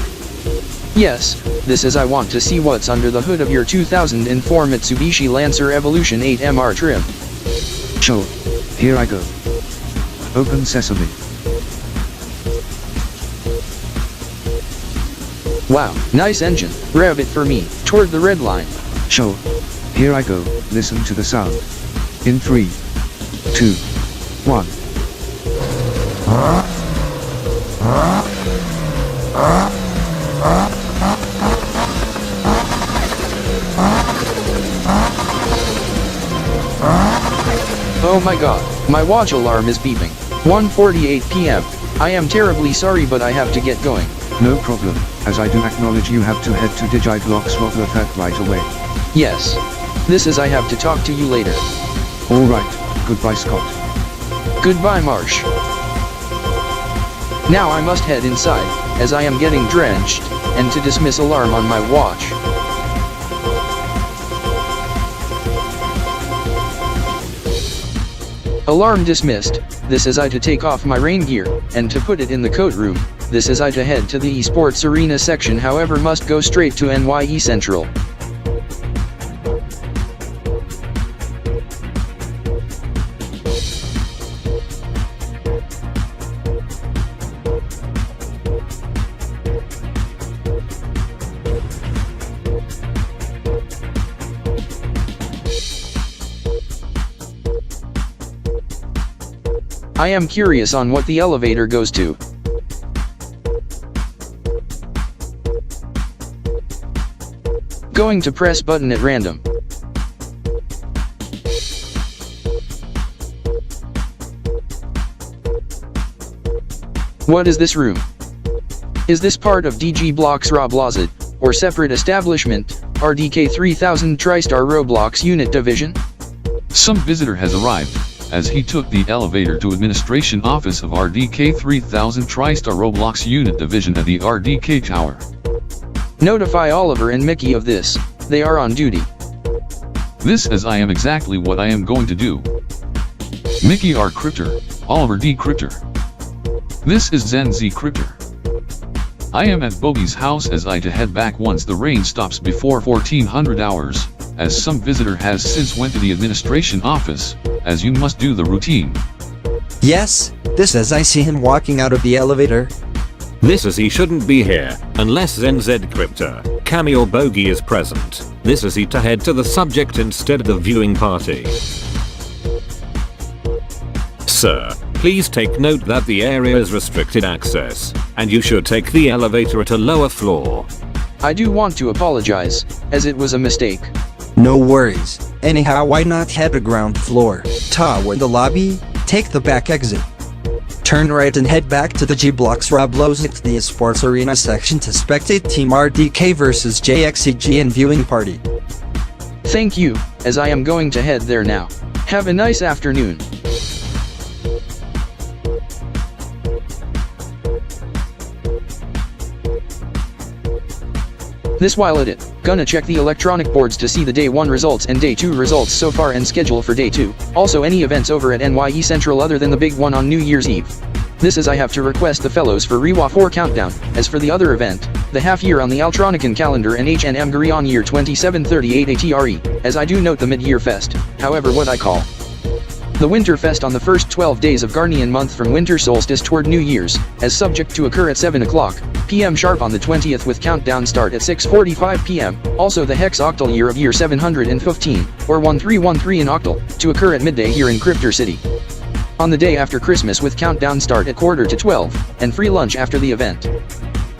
Yes, this is I want to see what's under the hood of your 2004 Mitsubishi Lancer Evolution 8 MR trim. Sure, here I go. Open sesame. Wow, nice engine. Rev it for me, toward the red line. Sure. Here I go, listen to the sound. In 3, 2, 1. Oh my god, my watch alarm is beeping. 1:48 p.m. I am terribly sorry but I have to get going. No problem, as I do acknowledge you have to head to DigiBlocks Robothat right away. Yes. This is I have to talk to you later. Alright, goodbye Scott. Goodbye Marsh. Now I must head inside, as I am getting drenched, and to dismiss alarm on my watch. Alarm dismissed. This is I to take off my rain gear, and to put it in the coat room. This is I to head to the Esports arena section however must go straight to NYE Central. I am curious on what the elevator goes to. Going to press button at random. What is this room? Is this part of DGB-RBZ, or separate establishment, RDK 3000 TriStar Roblox Unit Division? Some visitor has arrived, as he took the elevator to administration office of RDK 3000 TriStar Roblox Unit Division at the RDK Tower. Notify Oliver and Mickey of this, they are on duty. This as I am exactly what I am going to do. Mickey R Cryptor, Oliver D Cryptor. This is Zen Z Cryptor. I am at Bogey's house as I to head back once the rain stops before 1400 hours, as some visitor has since went to the administration office, as you must do the routine. Yes, this as I see him walking out of the elevator. This as he shouldn't be here, unless Zen Z Cryptor, Cami or Bogey is present. This is he to head to the subject instead of the viewing party. Sir, please take note that the area is restricted access, and you should take the elevator at a lower floor. I do want to apologize, as it was a mistake. No worries. Anyhow, why not head to ground floor, toward the lobby, take the back exit. Turn right and head back to the DGB-RBZ the Esports Arena section to spectate Team RDK vs JXEG and viewing party. Thank you, as I am going to head there now. Have a nice afternoon. This while at it, gonna check the electronic boards to see the day 1 results and day 2 results so far and schedule for day 2. Also any events over at NYE Central other than the big one on New Year's Eve. This is I have to request the fellows for Reiwa 4 countdown. As for the other event, the half-year on the Alphtronican calendar and HNM ELito Mu EY1021 ATRE, as I do note the mid-year fest, however what I call the Winter Fest on the first 12 days of Ghanaian month from winter solstice toward New Year's, as subject to occur at 7 o'clock p.m. sharp on the 20th with countdown start at 6:45 p.m. Also the hex octal year of year 715, or 1313 in octal, to occur at midday here in Cryptor City. On the day after Christmas with countdown start at 11:45, and free lunch after the event.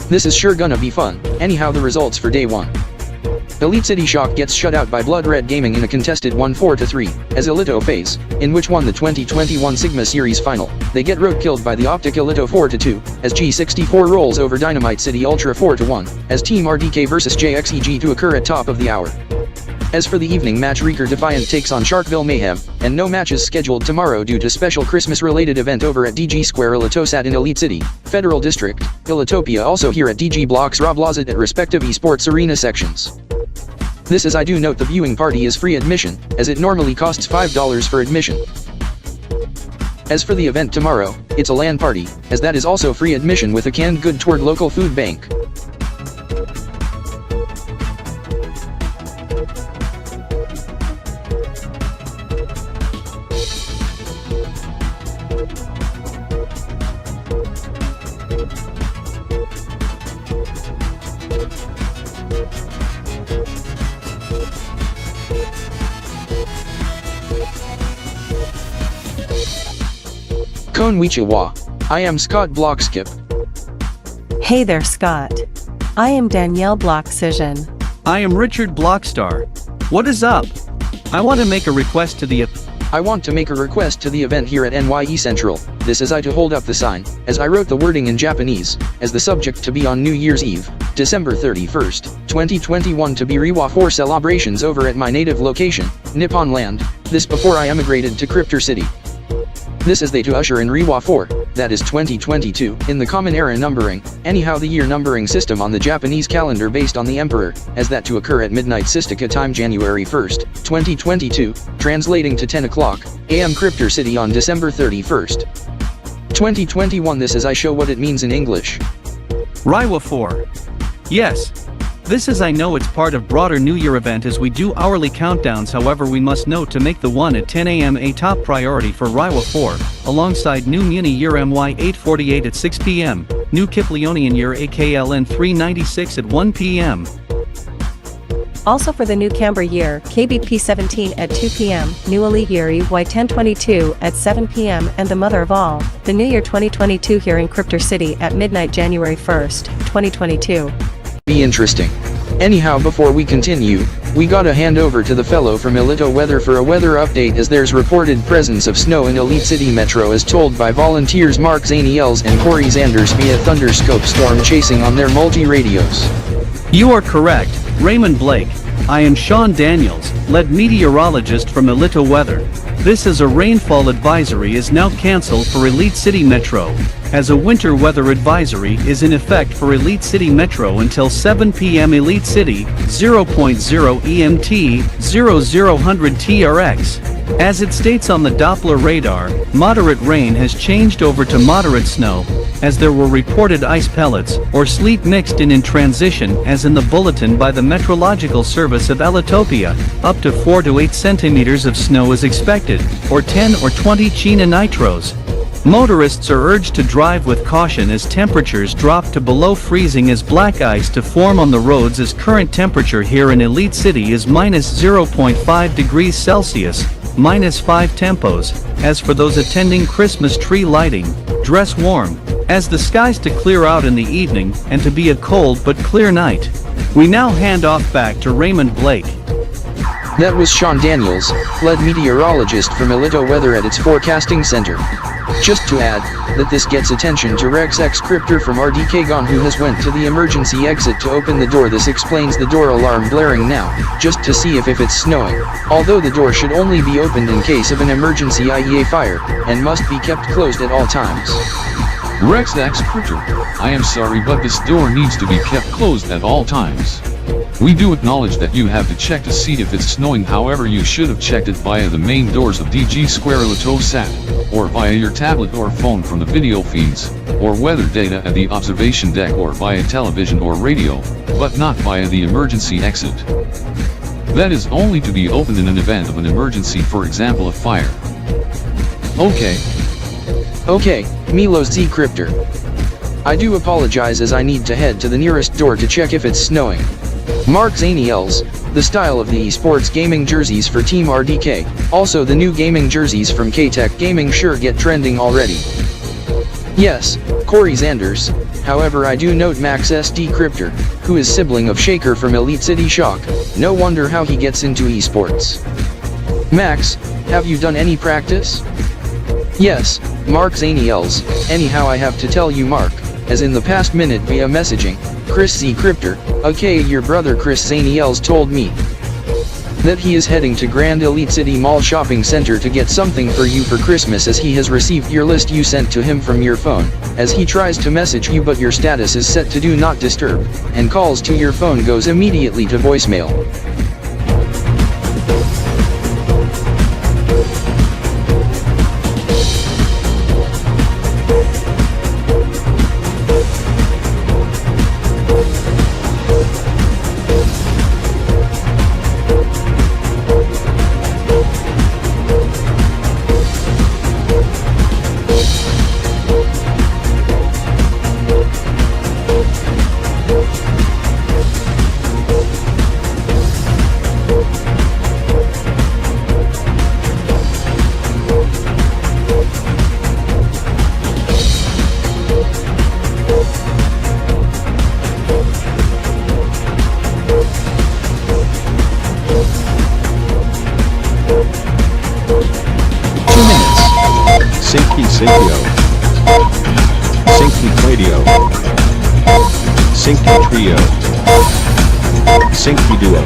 This is sure gonna be fun. Anyhow the results for day 1. EliteCity Shock gets shut out by Blood Red Gaming in a contested 1-4-3, as Elito phase, in which won the 2021 Sigma Series final. They get road killed by the Optic Elito 4-2, as G64 rolls over Dynamite City Ultra 4-1, as Team RDK vs JXEG to occur at top of the hour. As for the evening match, Reeker Defiant takes on Sharkville Mayhem, and no matches scheduled tomorrow due to special Christmas-related event over at DG Square Elitosat in EliteCity, Federal District, Elitopia also here at DG Blocks RBZ at respective esports arena sections. This is I do note the viewing party is free admission, as it normally costs $5 for admission. As for the event tomorrow, it's a LAN party, as that is also free admission with a canned good toward local food bank. Konnichiwa. I am Scott Blockskip. Hey there Scott. I am Danielle Blockcision. I am Richard Blockstar. What is up? I want to make a request to the event here at NYE Central. This is I to hold up the sign, as I wrote the wording in Japanese, as the subject to be on New Year's Eve, December 31st, 2021 to be Reiwa 4 celebrations over at my native location, Nippon Land, this before I emigrated to Cryptor City. This is they to usher in Reiwa 4, that is 2022, in the common era numbering, anyhow the year numbering system on the Japanese calendar based on the emperor, as that to occur at midnight Sistika time January 1st, 2022, translating to 10 o'clock, AM Cryptor City on December 31st, 2021. This is I show what it means in English. Reiwa 4. Yes. This is I know it's part of broader New Year event as we do hourly countdowns, however we must note to make the one at 10 AM a top priority for Reiwa 4, alongside new Muni year MY848 at 6 PM, new Kilo-Tilion year AKLN 396 at 1 PM. Also for the new Canberra year, KBP17 at 2 PM, new Elite year EY1022 at 7 PM and the mother of all, the new year 2022 here in Cryptor City at midnight January 1st, 2022. Be interesting. Anyhow before we continue, we gotta hand over to the fellow from Elito Weather for a weather update as there's reported presence of snow in EliteCity Metro as told by volunteers Mark Zaniels and Corey Zanders via thunderscope storm chasing on their multi-radios. You are correct, Raymond Blake. I am Sean Daniels, lead meteorologist from Elito Weather. This is a rainfall advisory is now cancelled for EliteCity Metro, as a winter weather advisory is in effect for EliteCity Metro until 7 PM EliteCity, 0.0 EMT, 0000 TRX. As it states on the Doppler radar, moderate rain has changed over to moderate snow, as there were reported ice pellets or sleet mixed in transition as in the bulletin by the Meteorological Service of Elitopia, up to 4 to 8 centimeters of snow is expected, or 10 or 20 China nitros. Motorists are urged to drive with caution as temperatures drop to below freezing as black ice to form on the roads as current temperature here in EliteCity is minus 0.5 degrees Celsius, minus 5 tempos. As for those attending Christmas tree lighting, dress warm, as the skies to clear out in the evening and to be a cold but clear night. We now hand off back to Raymond Blake. That was Sean Daniels, lead meteorologist from Elito Weather at its forecasting center. Just to add, that this gets attention to Rex X Cryptor from RDKNYE who has went to the emergency exit to open the door. This explains the door alarm blaring now, just to see if it's snowing, although the door should only be opened in case of an emergency IEA fire, and must be kept closed at all times. Rex X Cryptor, I am sorry but this door needs to be kept closed at all times. We do acknowledge that you have to check to see if it's snowing, however you should have checked it via the main doors of DG-Elito Sat, or via your tablet or phone from the video feeds, or weather data at the observation deck or via television or radio, but not via the emergency exit. That is only to be opened in an event of an emergency, for example a fire. Okay, Milo Z Cryptor. I do apologize as I need to head to the nearest door to check if it's snowing. Mark Zaniels, the style of the esports gaming jerseys for Team RDK, also the new gaming jerseys from K-Tech Gaming sure get trending already. Yes, Corey Zanders, however I do note Max SD Cryptor, who is sibling of Shaker from EliteCity Shock, no wonder how he gets into esports. Max, have you done any practice? Yes, Mark Zaniels, anyhow I have to tell you Mark, as in the past minute via messaging, Chris Z Cryptor, aka your brother Chris Zaniels told me that he is heading to Grand EliteCity Mall Shopping Center to get something for you for Christmas, as he has received your list you sent to him from your phone, as he tries to message you but your status is set to do not disturb, and calls to your phone goes immediately to voicemail. Trio, Sync Duo,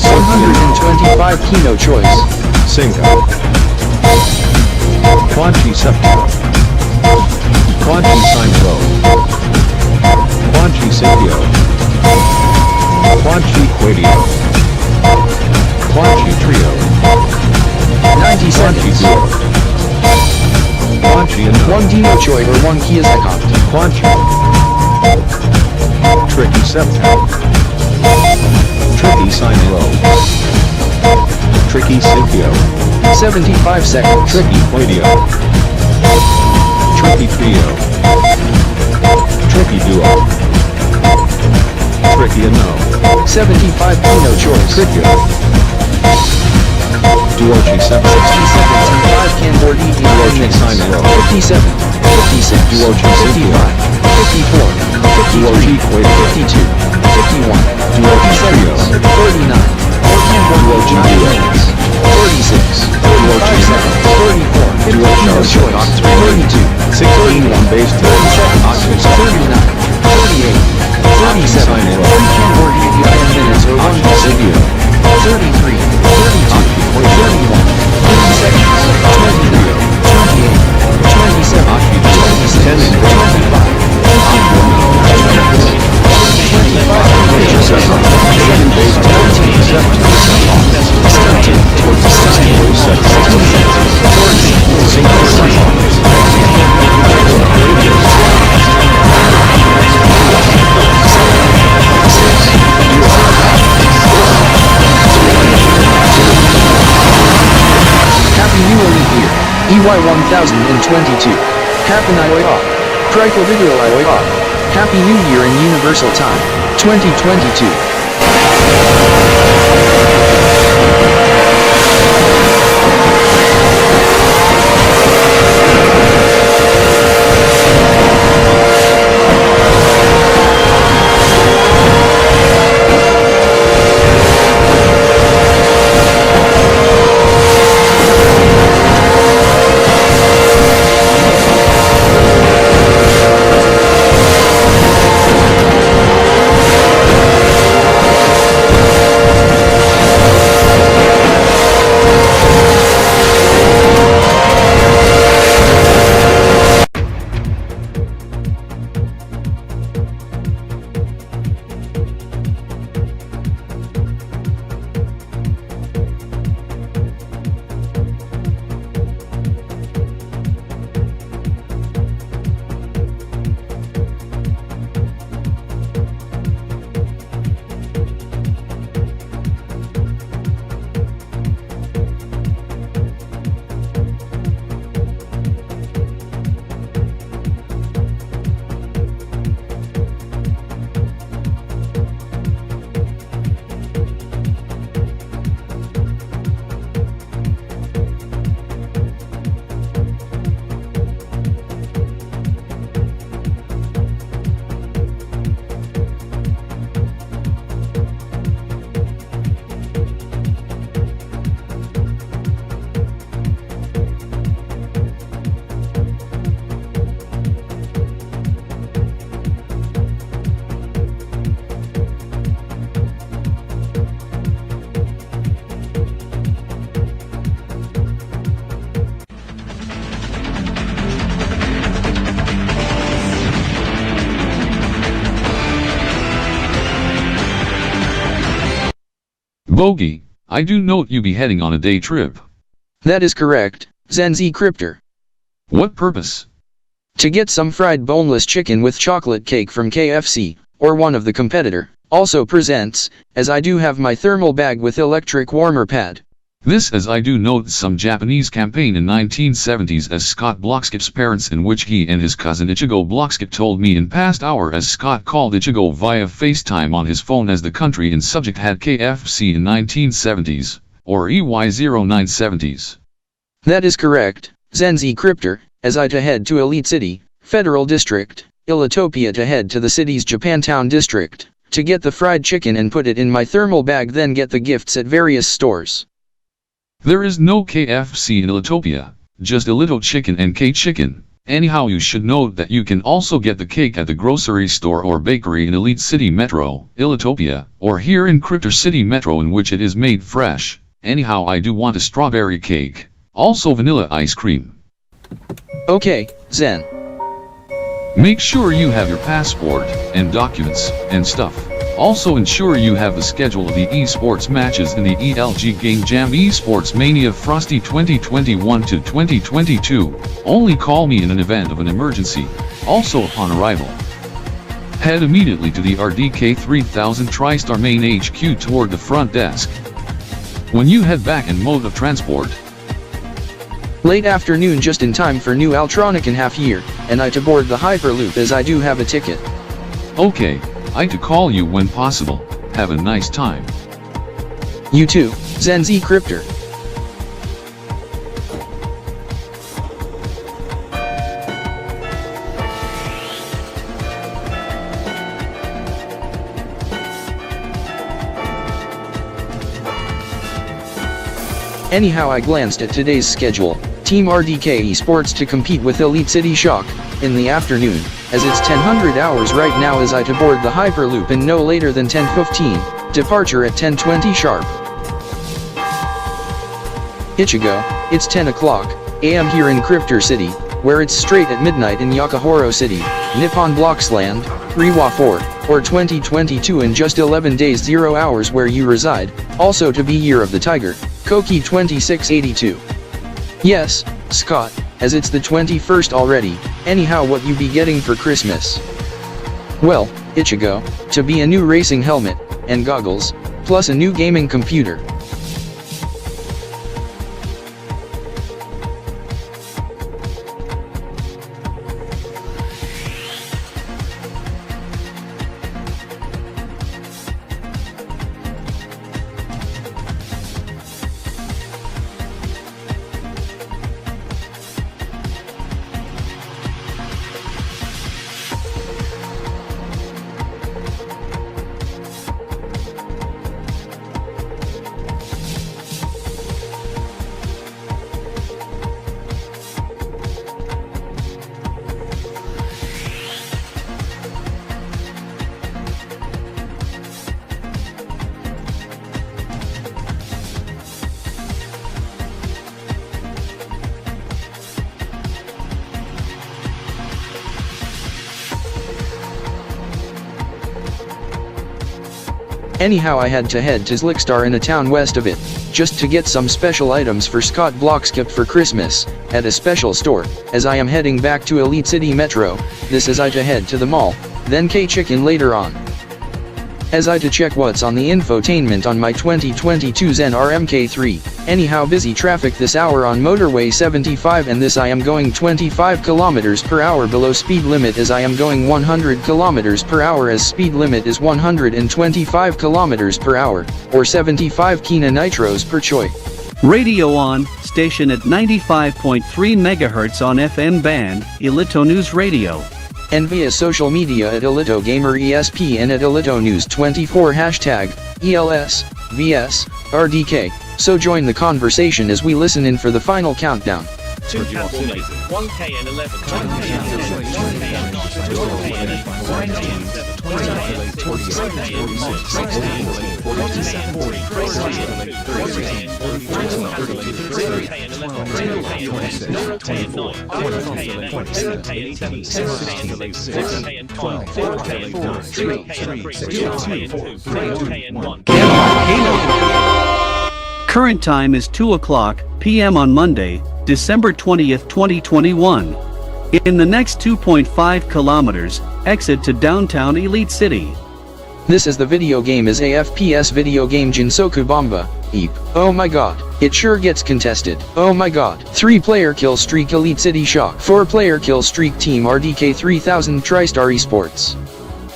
125 Kino Choice, Synco, Quanchi Septimo, Quanchi Synco, Quanchi Syntio, Quanchi Quadio, Quanchi Trio, 90 seconds. Duo, Quanchi and 1 Dino Choi or 1 Kiyazakon. Quanchi, Tricky Septimo, Tricky Synro, Tricky Syntio, 75 seconds. Tricky Quadio, Tricky Trio, Tricky Duo, Tricky and No, 75 Kino Choice. Tricky, Duochi 7, 60 seconds and 5 Canboard ED. Duochi Synro, 57, 56, Duochi 55, 54, 53, Duochi Quadio, 52, 51, Duochi Trio, 39, 4 Canboard Duochi 9 Duo, minutes, 46, 45 seconds, 34, 50 Kino Choice, 32, 16 1 base 2, 37, 39, 38, 37, 3 Canboard ED minutes or 1 Syntio, 33, 32, 31, 30 seconds, 23, 28, 27, 26, 25, Happy New Year, EY1022. Happy Nyoya. Trifle Video Nyoya. Happy New Year in Universal Time, 2022. Bogey, I do note you be heading on a day trip. That is correct, Zen Z Cryptor. What purpose? To get some fried boneless chicken with chocolate cake from KFC, or one of the competitor, also presents, as I do have my thermal bag with electric warmer pad. This as I do note some Japanese campaign in 1970s as Scott Blockskip's parents in which he and his cousin Ichigo Blockskip told me in past hour as Scott called Ichigo via FaceTime on his phone as the country in subject had KFC in 1970s, or EY0970s. That is correct, Zen Z Cryptor, as I to head to EliteCity, Federal District, Ilitopia to head to the city's Japantown District, to get the fried chicken and put it in my thermal bag then get the gifts at various stores. There is no KFC in Ilitopia, just Elito chicken and K-chicken. Anyhow you should note that you can also get the cake at the grocery store or bakery in EliteCity Metro, Ilitopia, or here in Cryptor City Metro in which it is made fresh. Anyhow I do want a strawberry cake, also vanilla ice cream. Okay, Zen. Make sure you have your passport, and documents, and stuff. Also ensure you have the schedule of the esports matches in the ELG Game Jam Esports Mania Frosty 2021 to 2022. Only call me in an event of an emergency, also upon arrival. Head immediately to the RDK 3000 TriStar main HQ toward the front desk. When you head back in mode of transport, late afternoon just in time for new Alphtronican Halfyear, and I to board the Hyperloop as I do have a ticket. Okay, I to call you when possible. Have a nice time. You too, Zen Z Cryptor. Anyhow I glanced at today's schedule, Team RDK Esports to compete with EliteCity Shock, in the afternoon, as it's 10:00 hours right now as I to board the Hyperloop in no later than 10:15, departure at 10:20 sharp. Ichigo, it's 10 o'clock, AM here in Cryptor City, where it's straight at midnight in Yakuhoro City, Nippon Blocksland, Reiwa 4, or 2022 in just 11 days 0 hours where you reside, also to be Year of the Tiger, Koki 2682. Yes, Scott, as it's the 21st already, anyhow what you be getting for Christmas? Well, Ichigo, to be a new racing helmet, and goggles, plus a new gaming computer. Anyhow I had to head to Zlickstar in a town west of it, just to get some special items for Scott Blockskip for Christmas, at a special store, as I am heading back to EliteCity Metro, this as I to head to the mall, then K-Chicken later on. As I to check what's on the infotainment on my 2022 Zen R MKIII, anyhow busy traffic this hour on motorway 75 and this I am going 25 kilometers per hour below speed limit as I am going 100 kilometers per hour as speed limit is 125 kilometers per hour, or 75 kina nitros per choi. Radio on, station at 95.3 MHz on FM band, Elito News Radio. And via social media at Elito Gamer ESP and at Elito News 24 hashtag, ELS, VS, RDK, so join the conversation as we listen in for the final countdown. 2 capital lasers, 1K and 11, 1K and 9, 2K and 8, 1K and 7, 2K and 6, 2K and 5, 6K and 2, 1K and 3, 4K and 2, 1K and 4, 2K and 11, 2K and 10, 2K and 9, 2K and 8, 2K and 7, 6K and 6, 6K and 5, 4K and 4, 3K and 3, 2K and 2, 2K and 1. Current time is 2 p.m. on Monday, December 20th, 2021. In the next 2.5 kilometers, exit to downtown Elite City. This is the video game is AFPS video game Jinsoku Bomba, EEP. Oh my god, it sure gets contested. Oh my god. 3-player kill streak Elite City Shock. 4-player kill streak Team RDK 3000 TriStar Esports.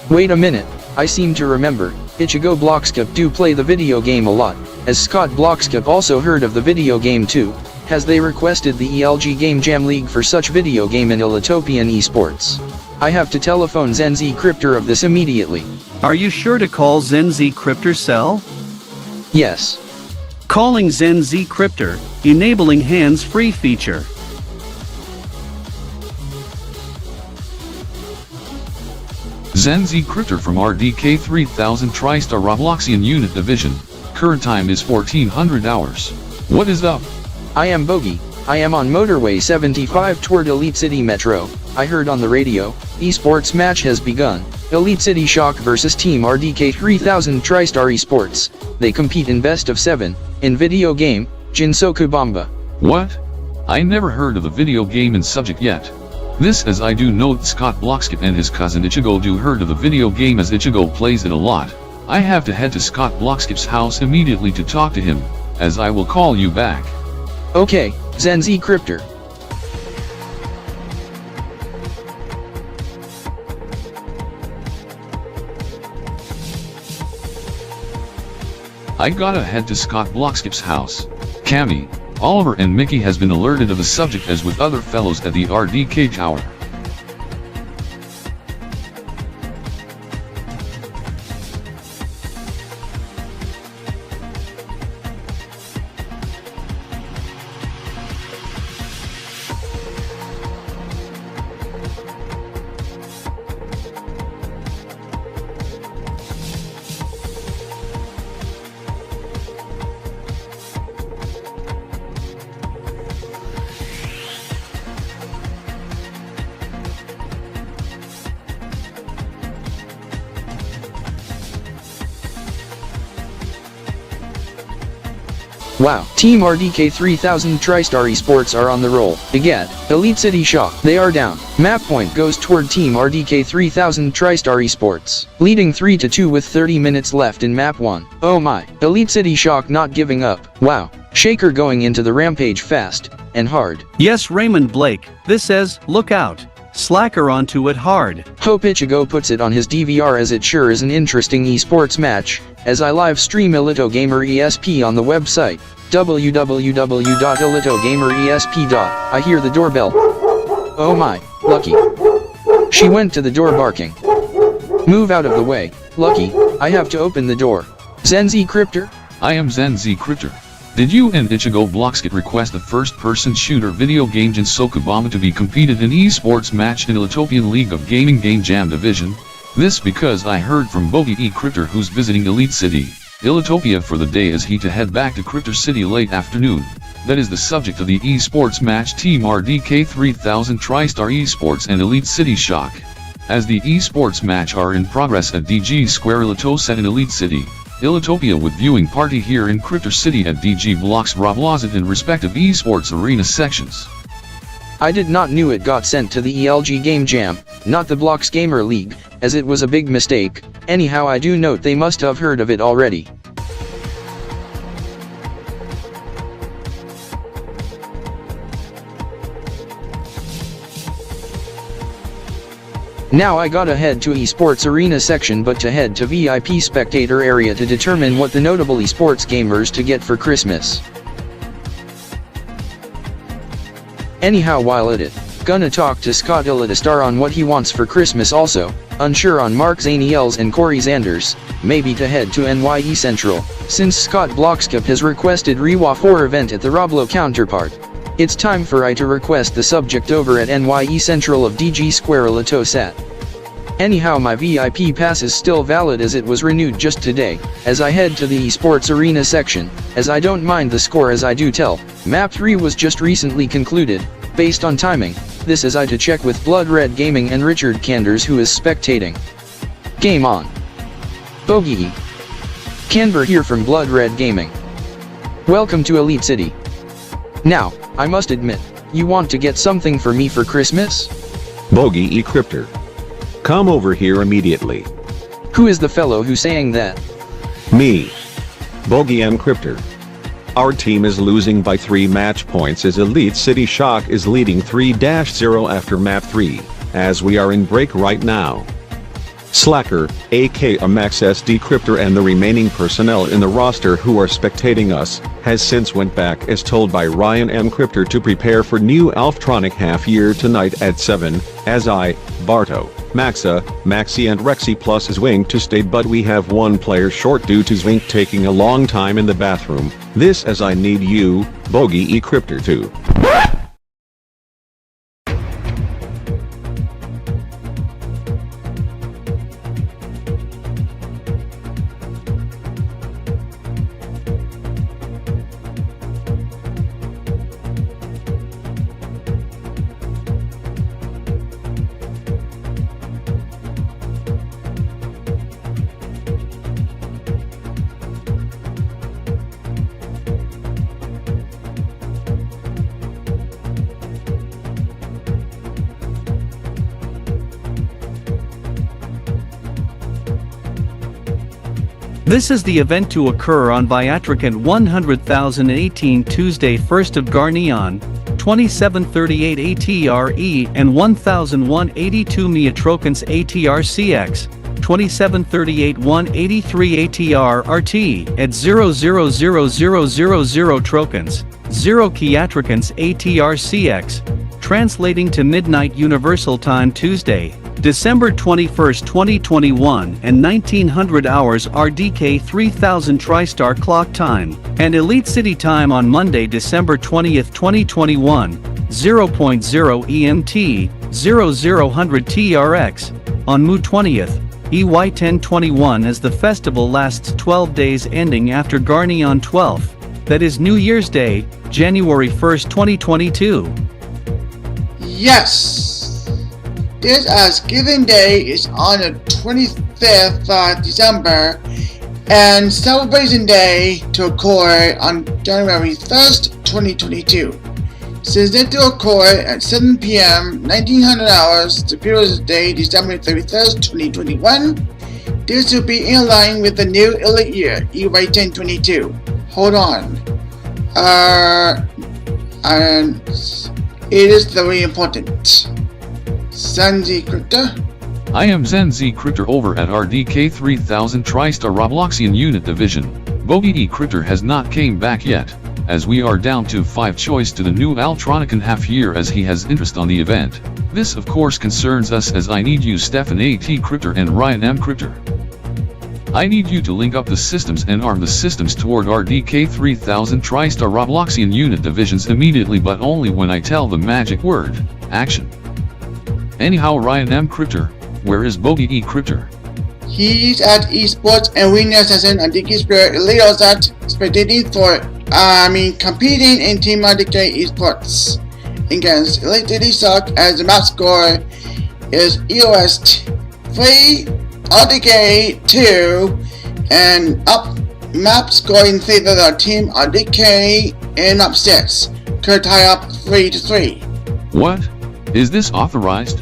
Wait a minute, I seem to remember, Ichigo Blockskip do play the video game a lot, as Scott Blockskip also heard of the video game too, as they requested the ELG Game Jam League for such video game in Elitopian Esports. I have to telephone Zen Z Cryptor of this immediately. Are you sure to call Zen Z Cryptor cell? Yes. Calling Zen Z Cryptor, enabling hands-free feature. Zen Z Cryptor from RDK 3000 TriStar Robloxian Unit Division. Current time is 1400 hours. What is up? I am Bogey. I am on motorway 75 toward Elite City Metro. I heard on the radio, esports match has begun. Elite City Shock versus Team RDK 3000 TriStar Esports. They compete in best of 7, in video game, Jinsoku Bomba. What? I never heard of the video game and subject yet. This as I do know that Scott Blockskip and his cousin Ichigo do heard of the video game as Ichigo plays it a lot. I have to head to Scott Blockskip's house immediately to talk to him, as I will call you back. Okay, Zen Z Cryptor. I gotta head to Scott Blockskip's house. Cammy, Oliver and Mickey has been alerted of the subject as with other fellows at the RDK Tower. Wow, Team RDK 3000 TriStar Esports are on the roll. Again, Elite City Shock, they are down. Map point goes toward Team RDK 3000 TriStar Esports, leading 3-2 with 30 minutes left in map 1. Oh my, Elite City Shock not giving up. Wow, Shaker going into the rampage fast, and hard. Yes, Raymond Blake, this says, look out. Slacker onto it hard. Hope Ichigo puts it on his DVR as it sure is an interesting esports match, as I live stream Elito Gamer ESP on the website, www.elitogameresp. I hear the doorbell. Oh my, Lucky. She went to the door barking. Move out of the way, Lucky, I have to open the door. Zen Z Cryptor? I am Zen Z Cryptor. Did you and Ichigo Blockskip request the first-person shooter video game Jinsoku Bomba to be competed in esports match in Elitopian League of Gaming Game Jam Division? This because I heard from Bogey E Cryptor who's visiting Elite City, Elitopia for the day as he to head back to Cryptor City late afternoon. That is the subject of the esports match Team RDK 3000 TriStar Esports and Elite City Shock. As the esports match are in progress at DG Square Elitoset in Elite City, Elitopia with viewing party here in Cryptor City at DG Blocks Roblozit in respective esports arena sections. I did not knew it got sent to the ELG Game Jam, not the Blocks Gamer League, as it was a big mistake. Anyhow, I do note they must have heard of it already. Now I gotta head to esports arena section but to head to VIP spectator area to determine what the notable esports gamers to get for Christmas. Anyhow, while at it, gonna talk to Scott Illitastar on what he wants for Christmas also, unsure on Mark Zaniels and Corey Zanders, maybe to head to NYE Central, since Scott Blockskip has requested Reiwa 4 event at the Roblo counterpart. It's time for I to request the subject over at NYE Central of DG Square Elitosat. Anyhow, my VIP pass is still valid as it was renewed just today, as I head to the esports arena section, as I don't mind the score as I do tell. Map 3 was just recently concluded, based on timing, this is I to check with Blood Red Gaming and Richard Canders who is spectating. Game on. Bogey. Canber here from Blood Red Gaming. Welcome to Elite City. Now, I must admit, you want to get something for me for Christmas? Bogey eCryptor. Come over here immediately. Who is the fellow who's saying that? Me. Bogey eCryptor. Our team is losing by 3 match points as Elite City Shock is leading 3-0 after map 3, as we are in break right now. Slacker, aka Max Decryptor and the remaining personnel in the roster who are spectating us, has since went back as told by Ryan eCryptor to prepare for new Alphtronican Halfyear tonight at 7, as I, Barto, Maxa, Maxi and Rexy plus Zwink to stay, but we have one player short due to Zwink taking a long time in the bathroom. This as I need you, Bogey eCryptor too. This is the event to occur on Viatricant 100,018 Tuesday 1st of Garneon, 2738 ATRE and 100182 Miatrokans ATR CX, 2738 183 ATR RT at 000000 Trokans, 0 Kiatrikans ATR CX, translating to midnight Universal Time Tuesday, December 21, 2021 and 1900 hours RDK 3000 TriStar clock time, and Elite City time on Monday, December 20, 2021, 0.0 EMT, 0000 TRX, on Mu 20th, EY1021 as the festival lasts 12 days ending after Garneon 12th, that is New Year's Day, January 1, 2022. Yes! This Thanksgiving Day is on the 25th of December, and Celebration Day to occur on January 1st, 2022. Since it to occur at 7 p.m. 1900 hours, the previous day, December 31st, 2021, this will be in line with the new Elite year, EY1022. Hold on. And it is very important. Zen Z Cryptor? I am Zen Z Cryptor over at RDK 3000 TriStar Robloxian Unit Division. Bogey eCryptor has not came back yet, as we are down to 5 choice to the new Alphtronican Halfyear as he has interest on the event. This of course concerns us as I need you Stefan AT Cryptor and Ryan eCryptor. I need you to link up the systems and arm the systems toward RDK 3000 TriStar Robloxian Unit Divisions immediately, but only when I tell the magic word, action. Anyhow, Ryan eCryptor, where is Bogey eCryptor? He's at Esports and Winners as an RDK Spirit Elite at spectating for, competing in Team RDK Esports against EliteCity Shock as the map score is EOS 3, RDK 2, and up map score in favor of our Team RDK and up 6, could tie up 3-3. What? Is this authorized?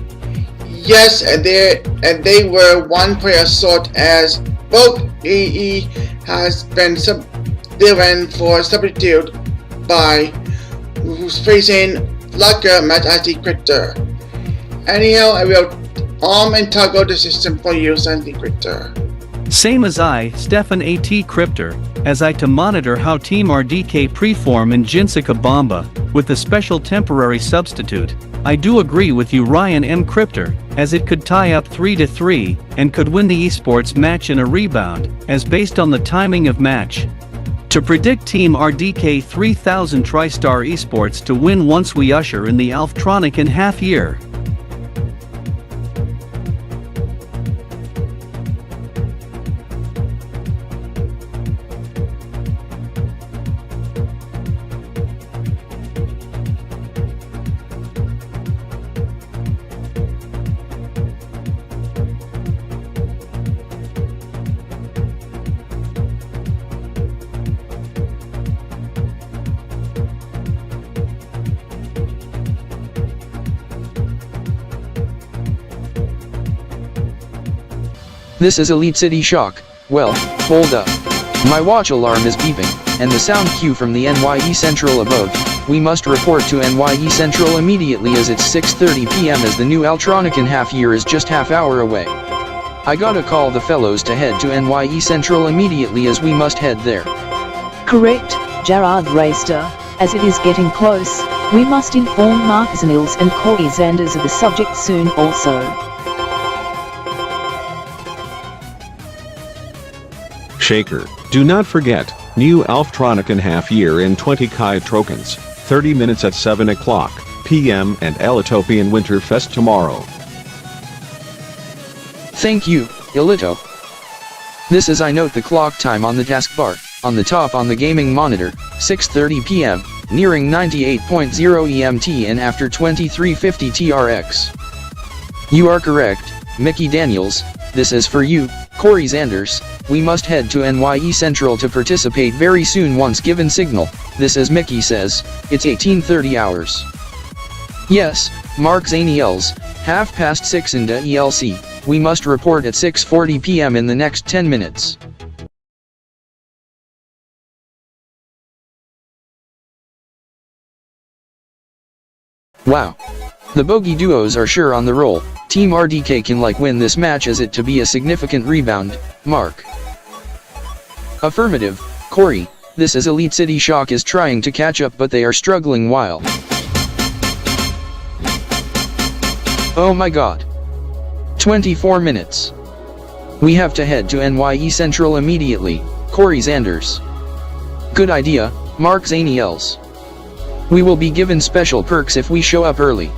Yes, and they were one player short as both EE has been given for substitute by who's facing Lucker match as Cryptor. Anyhow, I will arm and toggle the system for you, Sandy Cryptor. Same as I, Stefan AT Cryptor, as I to monitor how Team RDK preform in Jinsuka Bomba, with the special temporary substitute. I do agree with you Ryan eCryptor, as it could tie up 3-3, and could win the esports match in a rebound, as based on the timing of match. To predict Team RDK 3000 TriStar Esports to win once we usher in the Alphtronican Halfyear. This is EliteCity Shock. Well, hold up. My watch alarm is beeping, and the sound cue from the NYE Central above. We must report to NYE Central immediately as it's 6:30 p.m. as the new Alphtronican Halfyear is just half hour away. I gotta call the fellows to head to NYE Central immediately as we must head there. Correct, Gerard Reister. As it is getting close, we must inform Mark Zanils and Corey Zanders of the subject soon also. Shaker, do not forget, new Alphtronican Halfyear in 20 Kai tokens, 30 minutes at 7 o'clock p.m. and Elitopian Winterfest tomorrow. Thank you, Elito. This is I note the clock time on the taskbar, on the top on the gaming monitor, 6:30 p.m., nearing 98.0 EMT and after 2350 TRX. You are correct, Mickey Daniels, this is for you, Corey Zanders. We must head to NYE Central to participate very soon once given signal. This as Mickey says, it's 18:30 hours. Yes, Mark Zaniels, 6:30 in the ELC. We must report at 6:40 p.m. in the next 10 minutes. Wow. The Bogey duos are sure on the roll. Team RDK can win this match as it to be a significant rebound, Mark. Affirmative, Corey. This is EliteCity Shock is trying to catch up but they are struggling while. Oh my god. 24 minutes. We have to head to NYE Central immediately, Corey Zanders. Good idea, Mark Zaniels. We will be given special perks if we show up early.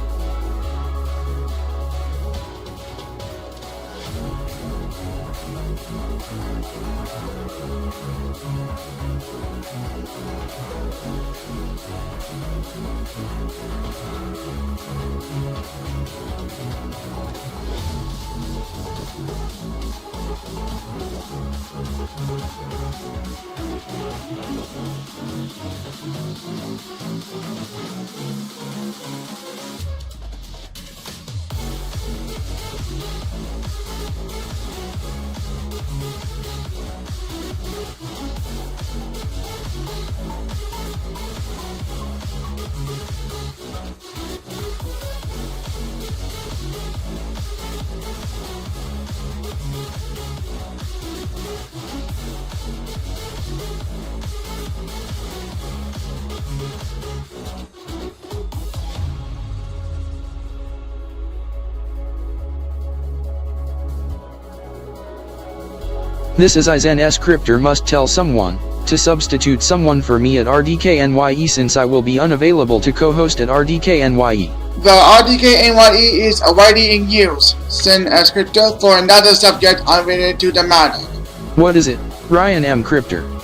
This is Zen S Cryptor must tell someone to substitute someone for me at RDKNYE since I will be unavailable to co-host at RDKNYE. The RDKNYE is already in use. Zen S Cryptor for another subject unrelated to the matter. What is it, Ryan M Cryptor?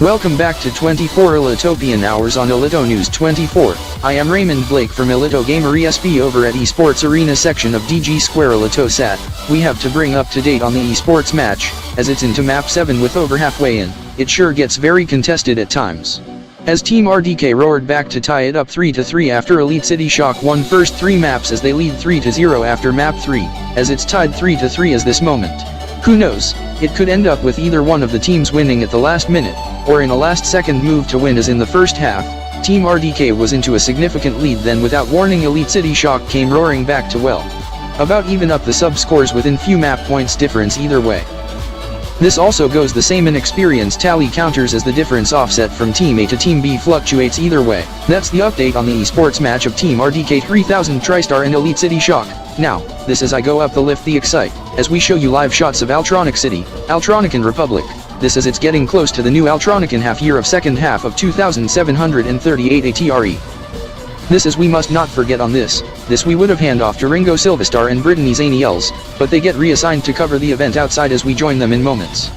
Welcome back to 24 Elitopian Hours on Elito News 24. I am Raymond Blake from Elito Gamer ESP over at Esports Arena section of DG Square Elito Sat. We have to bring up to date on the esports match, as it's into map 7 with over halfway in. It sure gets very contested at times. As Team RDK roared back to tie it up 3-3 after EliteCity Shock won first 3 maps as they lead 3-0 after map 3, as it's tied 3-3 as this moment. Who knows, it could end up with either one of the teams winning at the last minute, or in a last-second move to win as in the first half. Team RDK was into a significant lead then without warning EliteCity Shock came roaring back to about even up the sub-scores within few map points difference either way. This also goes the same in experience tally counters as the difference offset from Team A to Team B fluctuates either way. That's the update on the esports match of Team RDK 3000 TriStar and EliteCity Shock. Now, this is I go up the lift the excite, as we show you live shots of Alphtronic City, Alphtronican Republic. This is it's getting close to the new Alphtronican Halfyear of second half of 2738 ATRE. This is we must not forget on this we would have hand off to Ringo Silvestar and Brittany Zaniels, but they get reassigned to cover the event outside as we join them in moments.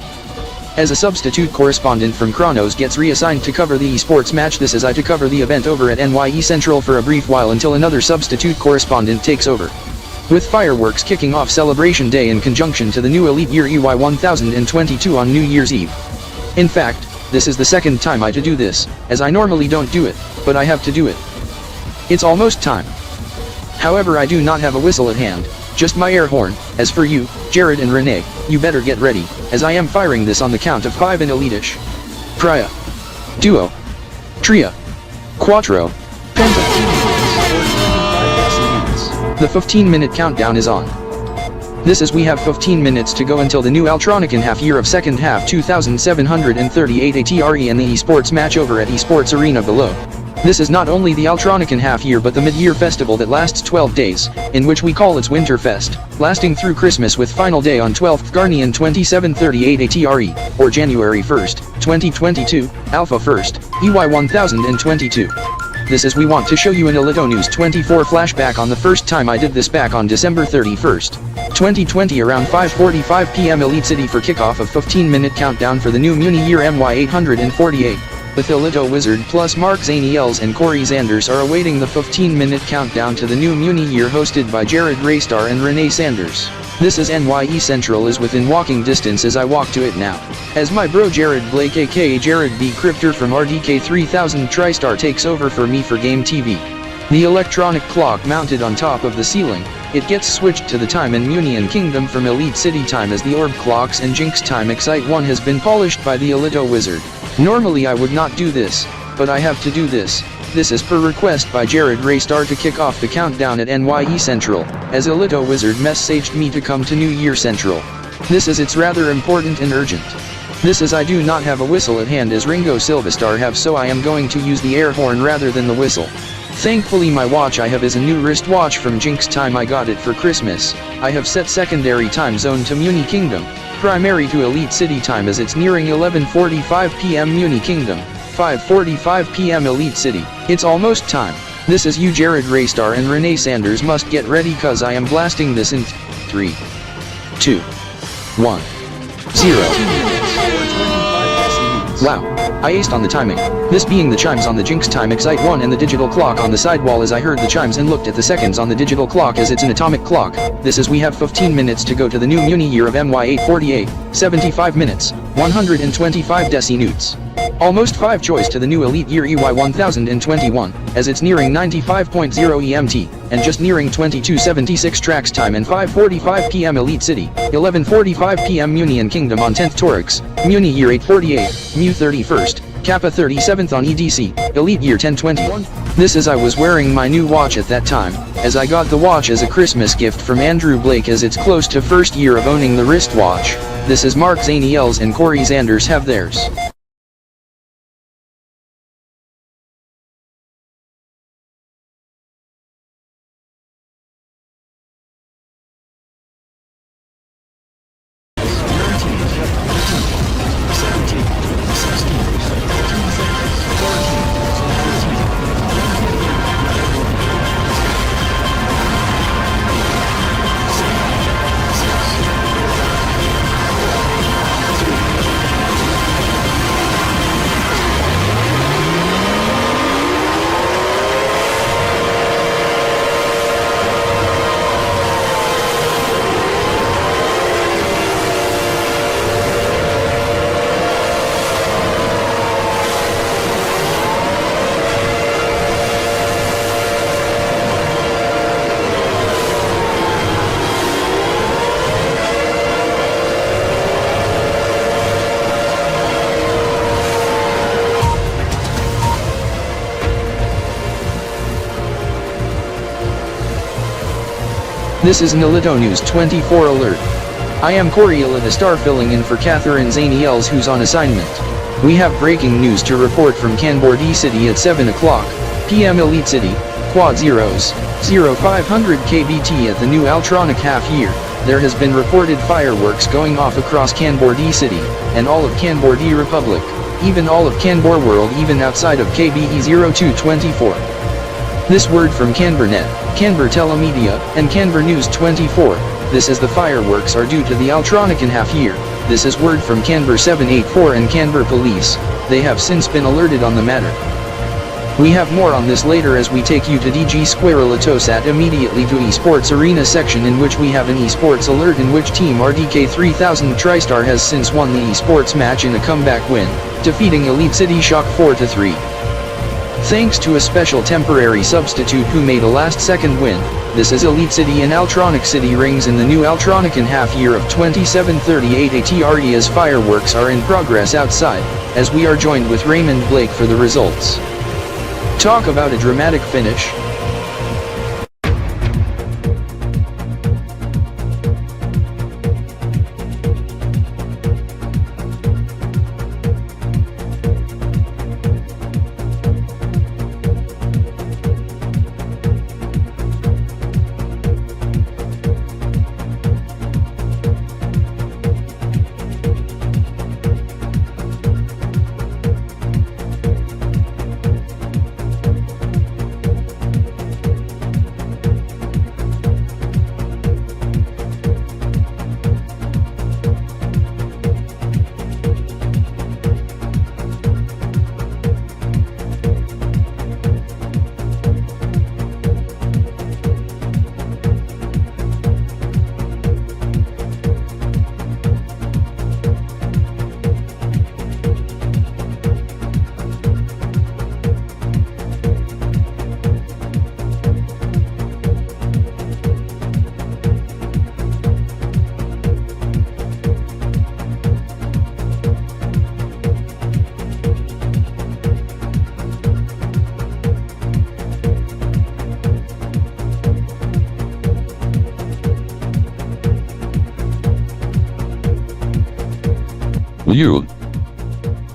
As a substitute correspondent from Chronos gets reassigned to cover the esports match, this is I to cover the event over at NYE Central for a brief while until another substitute correspondent takes over. With fireworks kicking off Celebration Day in conjunction to the new Elite Year EY1022 on New Year's Eve. In fact, this is the second time I to do this, as I normally don't do it, but I have to do it. It's almost time. However, I do not have a whistle at hand, just my air horn. As for you, Jared and Renee, you better get ready, as I am firing this on the count of 5 in Elitish. Tria. Duo. Tria. Quattro. Penta. The 15-minute countdown is on. This is we have 15 minutes to go until the new Alphtronican Halfyear of second half 2738 ATRE and the esports match over at Esports Arena below. This is not only the Alphtronican Halfyear but the mid-year festival that lasts 12 days, in which we call its Winter Fest, lasting through Christmas with final day on 12th Gharnian 2738 ATRE, or January 1st, 2022, Alpha 1st, EY1022. This is we want to show you an Elito News 24 flashback on the first time I did this back on December 31st, 2020 around 5:45 p.m. EliteCity for kickoff of 15-minute countdown for the new Muni Year NYE848. With Elito Wizard plus Mark Zaniels and Corey Zanders are awaiting the 15-minute countdown to the new Muni Year hosted by Jared Raystar and Renee Sanders. This is NYE Central is within walking distance as I walk to it now. As my bro Jared Blake aka Jared B. Cryptor from RDK3000 TriStar takes over for me for Game TV. The electronic clock mounted on top of the ceiling, it gets switched to the time in Muni and Kingdom from EliteCity time as the orb clocks and Jinx time Excite 1 has been polished by the Elito Wizard. Normally I would not do this, but I have to do this. This is per request by Jared Raystar to kick off the countdown at NYE Central, as Elito Wizard messaged me to come to New Year Central. This is it's rather important and urgent. This is I do not have a whistle at hand as Ringo Silvestar have, so I am going to use the air horn rather than the whistle. Thankfully my watch I have is a new wristwatch from Jinx time, I got it for Christmas. I have set secondary time zone to Muni Kingdom, primary to EliteCity time as it's nearing 11:45 p.m. Muni Kingdom, 5:45 p.m. EliteCity. It's almost time. This is you Jared Raystar and Renee Sanders must get ready cause I am blasting this in 3, 2, 1, 0. Wow, I aced on the timing. This being the chimes on the Jinx time Excite 1 and the digital clock on the sidewall as I heard the chimes and looked at the seconds on the digital clock as it's an atomic clock. This is we have 15 minutes to go to the new Muni Year of NYE848, 75 minutes, 125 decinutes. Almost 5 choice to the new Elite Year EY1021, as it's nearing 95.0 EMT, and just nearing 2276 tracks time and 5:45 p.m. EliteCity, 11:45 p.m. Muni and Kingdom on 10th Torix, Muni Year 848, Mu 31st, Kappa 37th on EDC, Elite Year 1021. This is I was wearing my new watch at that time, as I got the watch as a Christmas gift from Andrew Blake as it's close to first year of owning the wristwatch. This is Mark Zaniels and Corey Zanders have theirs. This is an Elito News 24 alert. I am Corey Elita filling in for Catherine Zaniels who's on assignment. We have breaking news to report from Canbordy City at 7 o'clock p.m. EliteCity, Quad Zeros, 0500 KBT at the new Alphtronican Halfyear. There has been reported fireworks going off across Canbordy City, and all of Canbordy Republic, even all of Canbor World even outside of KBE 0224. This word from Canbernet, Canberra Telemedia, and Canberra News 24. This is the fireworks are due to the Alphtronican Halfyear. This is word from Canberra 784 and Canberra Police. They have since been alerted on the matter. We have more on this later as we take you to DG Square Latosat immediately to Esports Arena section in which we have an esports alert in which Team RDK 3000 TriStar has since won the esports match in a comeback win, defeating EliteCity Shock 4-3. Thanks to a special temporary substitute who made a last-second win, this is EliteCity and Alphtronic City rings in the new Alphtronican Halfyear of 2738 ATR as fireworks are in progress outside, as we are joined with Raymond Blake for the results. Talk about a dramatic finish.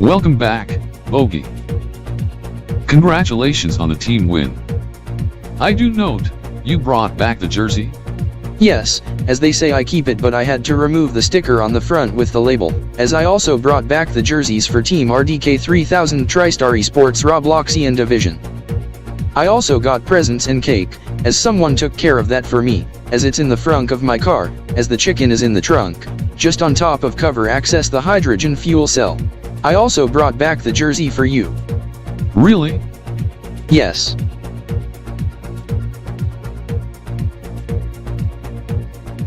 Welcome back, Bogey. Congratulations on the team win. I do note, you brought back the jersey? Yes, as they say I keep it but I had to remove the sticker on the front with the label, as I also brought back the jerseys for Team RDK 3000 TriStar Esports Robloxian Division. I also got presents and cake, as someone took care of that for me, as it's in the frunk of my car, as the chicken is in the trunk, just on top of cover access the hydrogen fuel cell. I also brought back the jersey for you. Really? Yes.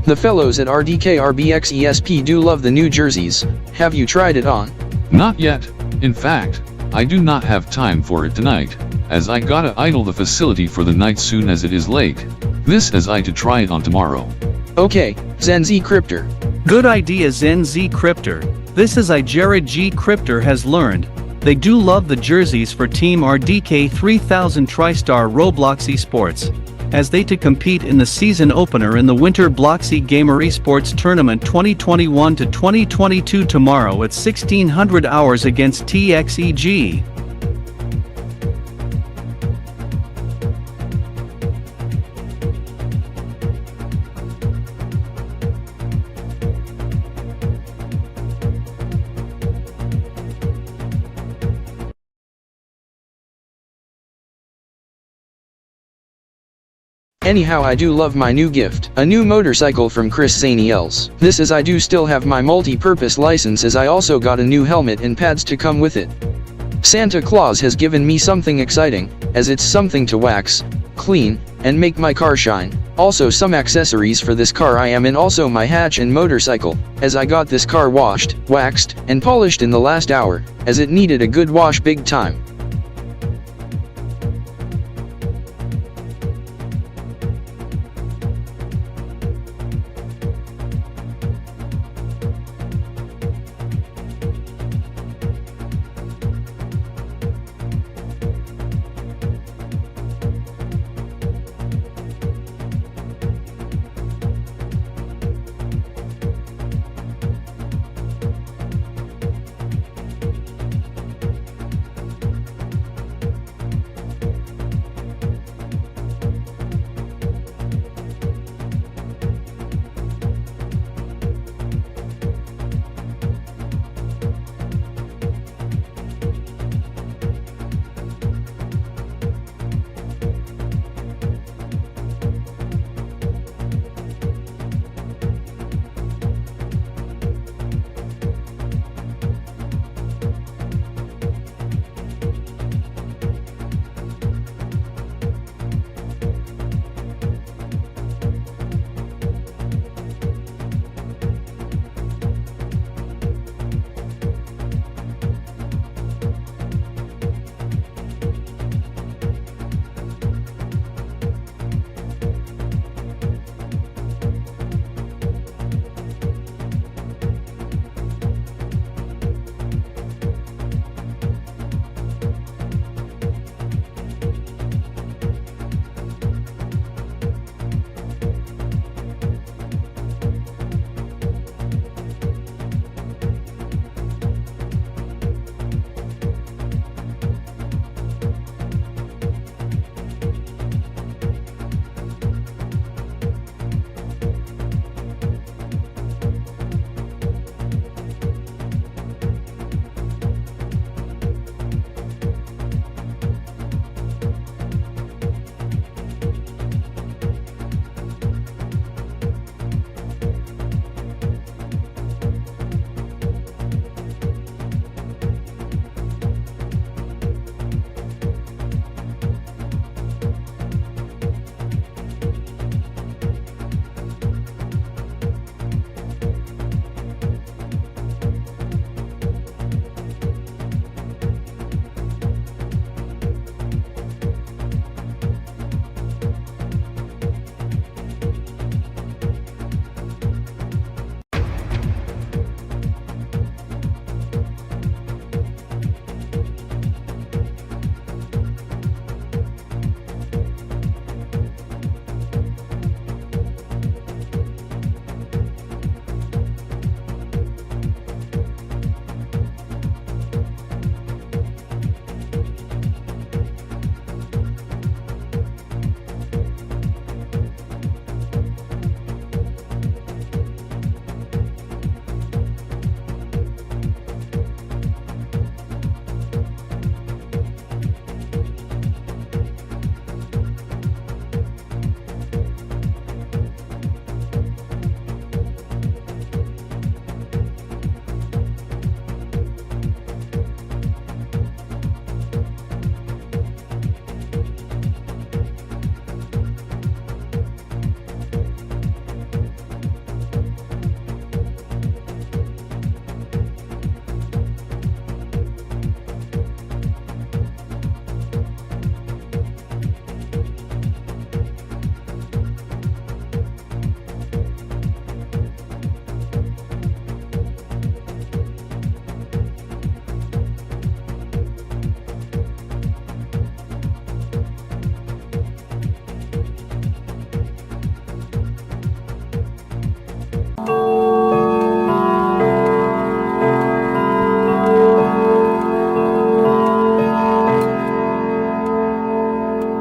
The fellows at RDK-RBZ do love the new jerseys. Have you tried it on? Not yet. In fact, I do not have time for it tonight, as I gotta idle the facility for the night soon as it is late. This as I to try it on tomorrow. Okay, Zen Z Cryptor. Good idea Zen Z Cryptor. This is Jared G Cryptor has learned. They do love the jerseys for Team RDK 3000 TriStar Roblox Esports, as they to compete in the season opener in the Winter Bloxy Gamer Esports Tournament 2021 to 2022 tomorrow at 1600 hours against TXEG. Anyhow I do love my new gift, a new motorcycle from Chris Zaniels. This is I do still have my multi-purpose license as I also got a new helmet and pads to come with it. Santa Claus has given me something exciting, as it's something to wax, clean, and make my car shine. Also some accessories for this car I am in also my hatch and motorcycle, as I got this car washed, waxed, and polished in the last hour, as it needed a good wash big time.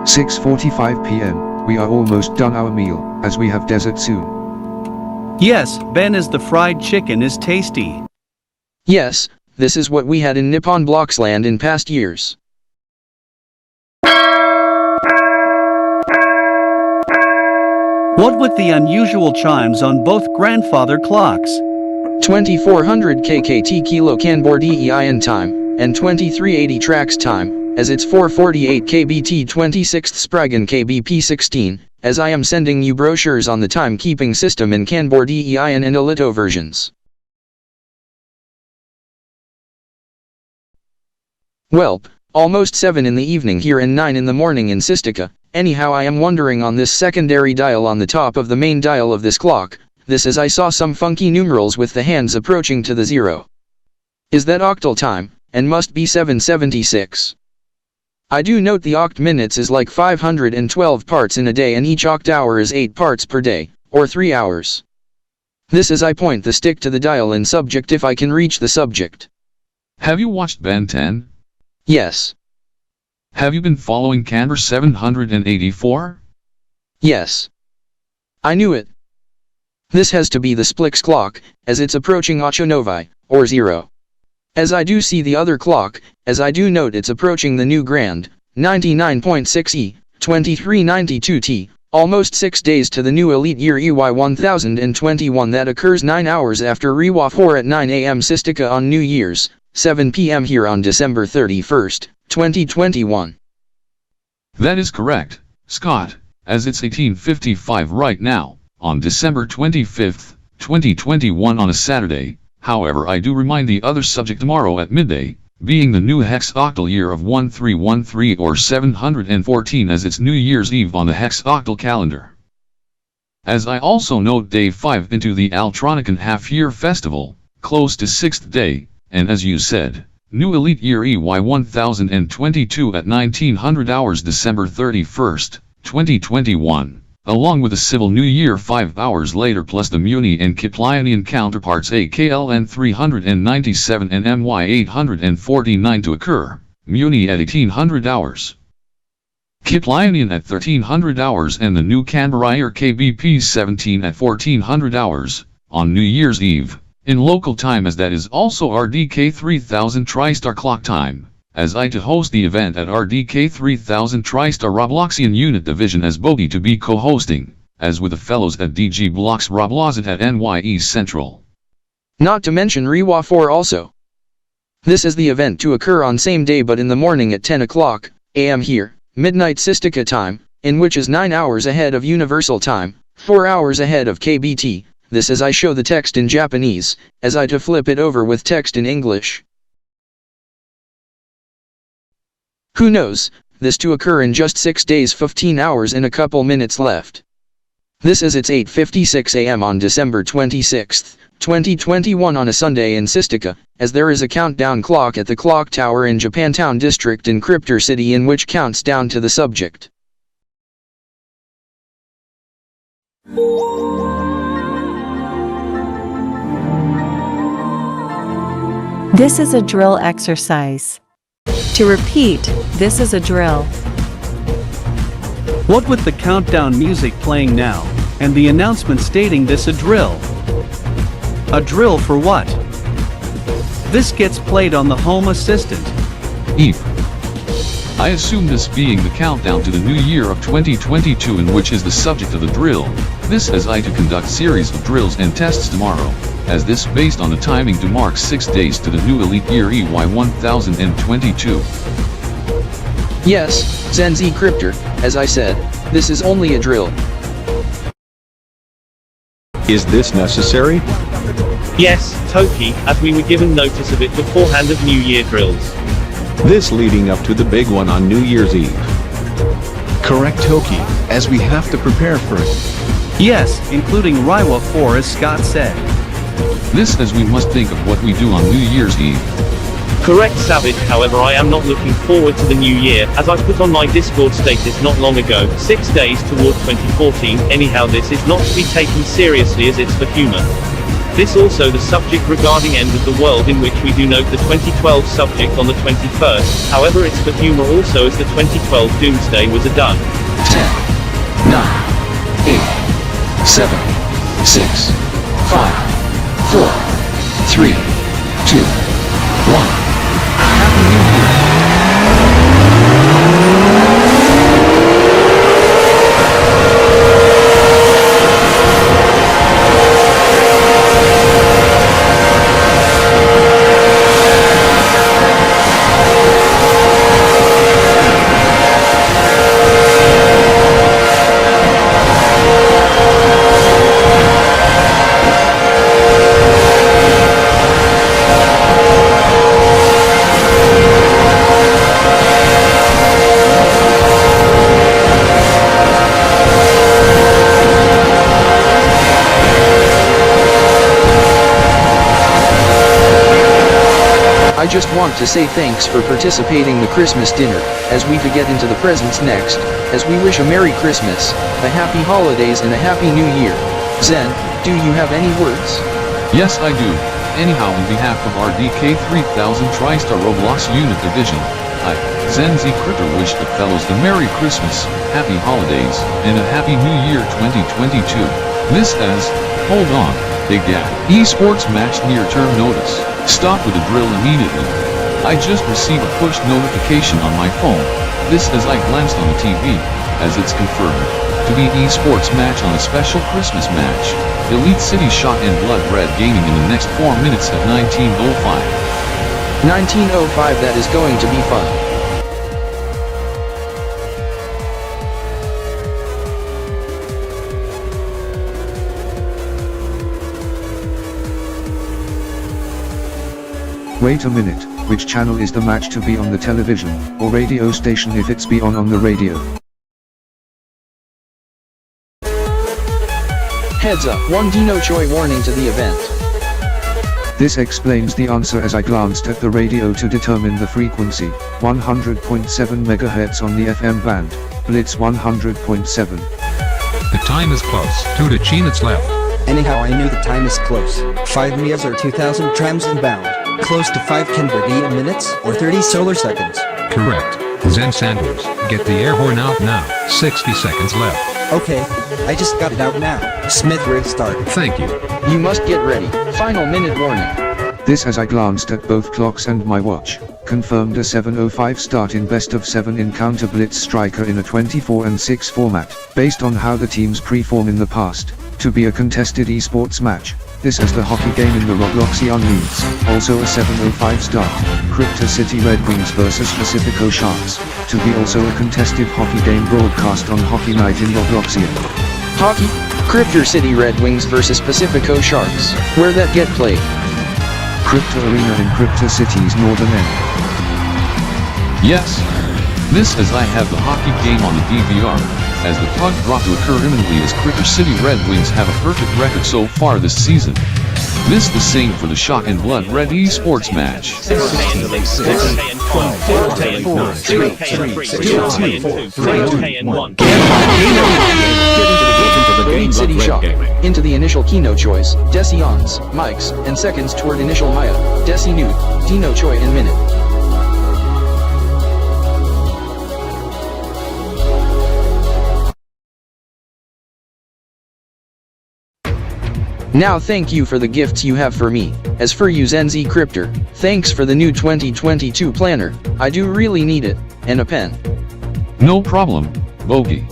6:45 p.m. We are almost done our meal, as we have dessert soon. Yes, Ben, as the fried chicken is tasty. Yes, this is what we had in Nippon Bloxland in past years. What with the unusual chimes on both grandfather clocks? 2400 kkt Kilo Canbor DEIN time, and 2380 tracks time, as it's 448 kbt 26th Spragan kbp 16, as I am sending you brochures on the timekeeping system in Canbor DEIN and Elito versions. Welp, almost 7 in the evening here and 9 in the morning in Sistika. Anyhow, I am wondering on this secondary dial on the top of the main dial of this clock, this as I saw some funky numerals with the hands approaching to the 0. Is that octal time, and must be 776. I do note the oct minutes is like 512 parts in a day and each oct hour is 8 parts per day, or 3 hours. This as I point the stick to the dial in subject if I can reach the subject. Have you watched Ben 10? Yes. Have you been following Canberra 784? Yes. I knew it. This has to be the Splix clock, as it's approaching Ocho Novi, or 0. As I do see the other clock, as I do note it's approaching the new Grand, 99.6E, 2392T, almost 6 days to the new Elite Year EY1021 that occurs 9 hours after Reiwa 4 at 9 AM Sistika on New Year's, 7 PM here on December 31st. 2021. That is correct, Scott, as it's 18:55 right now, on December 25th, 2021 on a Saturday. However, I do remind the other subject tomorrow at midday, being the new hexoctal year of 1313 or 714 as it's New Year's Eve on the hexoctal calendar. As I also note day 5 into the Alphtronican Halfyear festival, close to 6th day, and as you said, New Elite Year EY1022 at 1900 hours December 31st, 2021, along with the Civil New Year 5 hours later plus the Muni and Kiplionian counterparts AKLN 397 and NYE 849 to occur, Muni at 1800 hours. Kiplionian at 1300 hours and the new Canberra KBP 17 at 1400 hours, on New Year's Eve. In local time as that is also RDK 3000 TriStar clock time, as I to host the event at RDK 3000 TriStar Robloxian Unit Division as Bogey to be co-hosting, as with the fellows at DG Blocks Roblozit at NYE Central. Not to mention Reiwa 4 also. This is the event to occur on same day but in the morning at 10 o'clock AM here, midnight Sistika time, in which is 9 hours ahead of Universal Time, 4 hours ahead of KBT. This as I show the text in Japanese, as I to flip it over with text in English. Who knows, this to occur in just 6 days 15 hours and a couple minutes left. This is it's 8:56 AM on December 26th, 2021 on a Sunday in Sistika, as there is a countdown clock at the clock tower in Japantown district in Cryptor City in which counts down to the subject. This is a drill exercise. To repeat, this is a drill. What with the countdown music playing now, and the announcement stating this a drill? A drill for what? This gets played on the Home Assistant. Eve. I assume this being the countdown to the new year of 2022 in which is the subject of the drill, this as I to conduct series of drills and tests tomorrow, as this based on the timing to mark 6 days to the new Elite Year EY1022. Yes, Zen Z Cryptor, as I said, this is only a drill. Is this necessary? Yes, Toki, as we were given notice of it beforehand of New Year drills. This leading up to the big one on New Year's Eve. Correct, Toki, as we have to prepare for it. Yes, including Reiwa 4 as Scott said. This as we must think of what we do on New Year's Eve. Correct, Savage, however I am not looking forward to the new year, as I put on my Discord status not long ago, 6 days toward 2014, anyhow this is not to be taken seriously as it's for humor. This also the subject regarding end of the world, in which we do note the 2012 subject on the 21st, however it's for humor also, as the 2012 doomsday was a done. 10, 9, 8, 7, 6, 5, 4, 3, 2, 1. Happy New Year! I just want to say thanks for participating the Christmas dinner, as we get into the presents next, as we wish a Merry Christmas, a Happy Holidays and a Happy New Year. Zen, do you have any words? Yes, I do. Anyhow, on behalf of RDK 3000 TriStar Roblox Unit Division, I, Zen Crypto, wish the fellows a Merry Christmas, Happy Holidays, and a Happy New Year 2022. This as, hold on, Big Gap, Esports match near-term notice. Stop with the drill immediately. I just received a push notification on my phone. This as I glanced on the TV, as it's confirmed to be Esports match on a special Christmas match. EliteCity Shot and Blood Red gaming in the next 4 minutes at 19:05. 19:05, that is going to be fun. Wait a minute, which channel is the match to be on the television, or radio station if it's be on the radio? Heads up, one Dino Choi warning to the event. This explains the answer as I glanced at the radio to determine the frequency, 100.7 MHz on the FM band, Blitz 100.7. The time is close, 2 minutes left. Anyhow, I knew the time is close. 5 meters or 2,000 trams inbound. Close to 5 can be in minutes or 30 solar seconds. Correct. Zen Sanders, get the air horn out now. 60 seconds left. Okay, I just got it out now. Smith restart. Thank you. You must get ready. Final minute warning. This as I glanced at both clocks and my watch, confirmed a 7:05 start in best of 7 encounter Blitz Striker in a 24-6 format, based on how the teams perform in the past, to be a contested esports match. This as the hockey game in the Robloxian leagues, also a 7:05 start, Crypto City Red Wings vs Pacifico Sharks, to be also a contested hockey game broadcast on Hockey Night in Robloxian. Hockey? Crypto City Red Wings vs Pacifico Sharks, where that get played? Crypto Arena in Crypto City's northern end. Yes. This as I have the hockey game on the DVR, as the puck drop to occur imminently as Crypto City Red Wings have a perfect record so far this season. This the same for the Shock and Blood Red Esports match. EliteCity Shock. Into the initial Kino choice, Desi ons, mics, and seconds toward initial Maya, Desi nude, Dino Choi in minute. Now thank you for the gifts you have for me. As for you Zen Crypto, thanks for the new 2022 planner, I do really need it, and a pen. No problem, Bogey.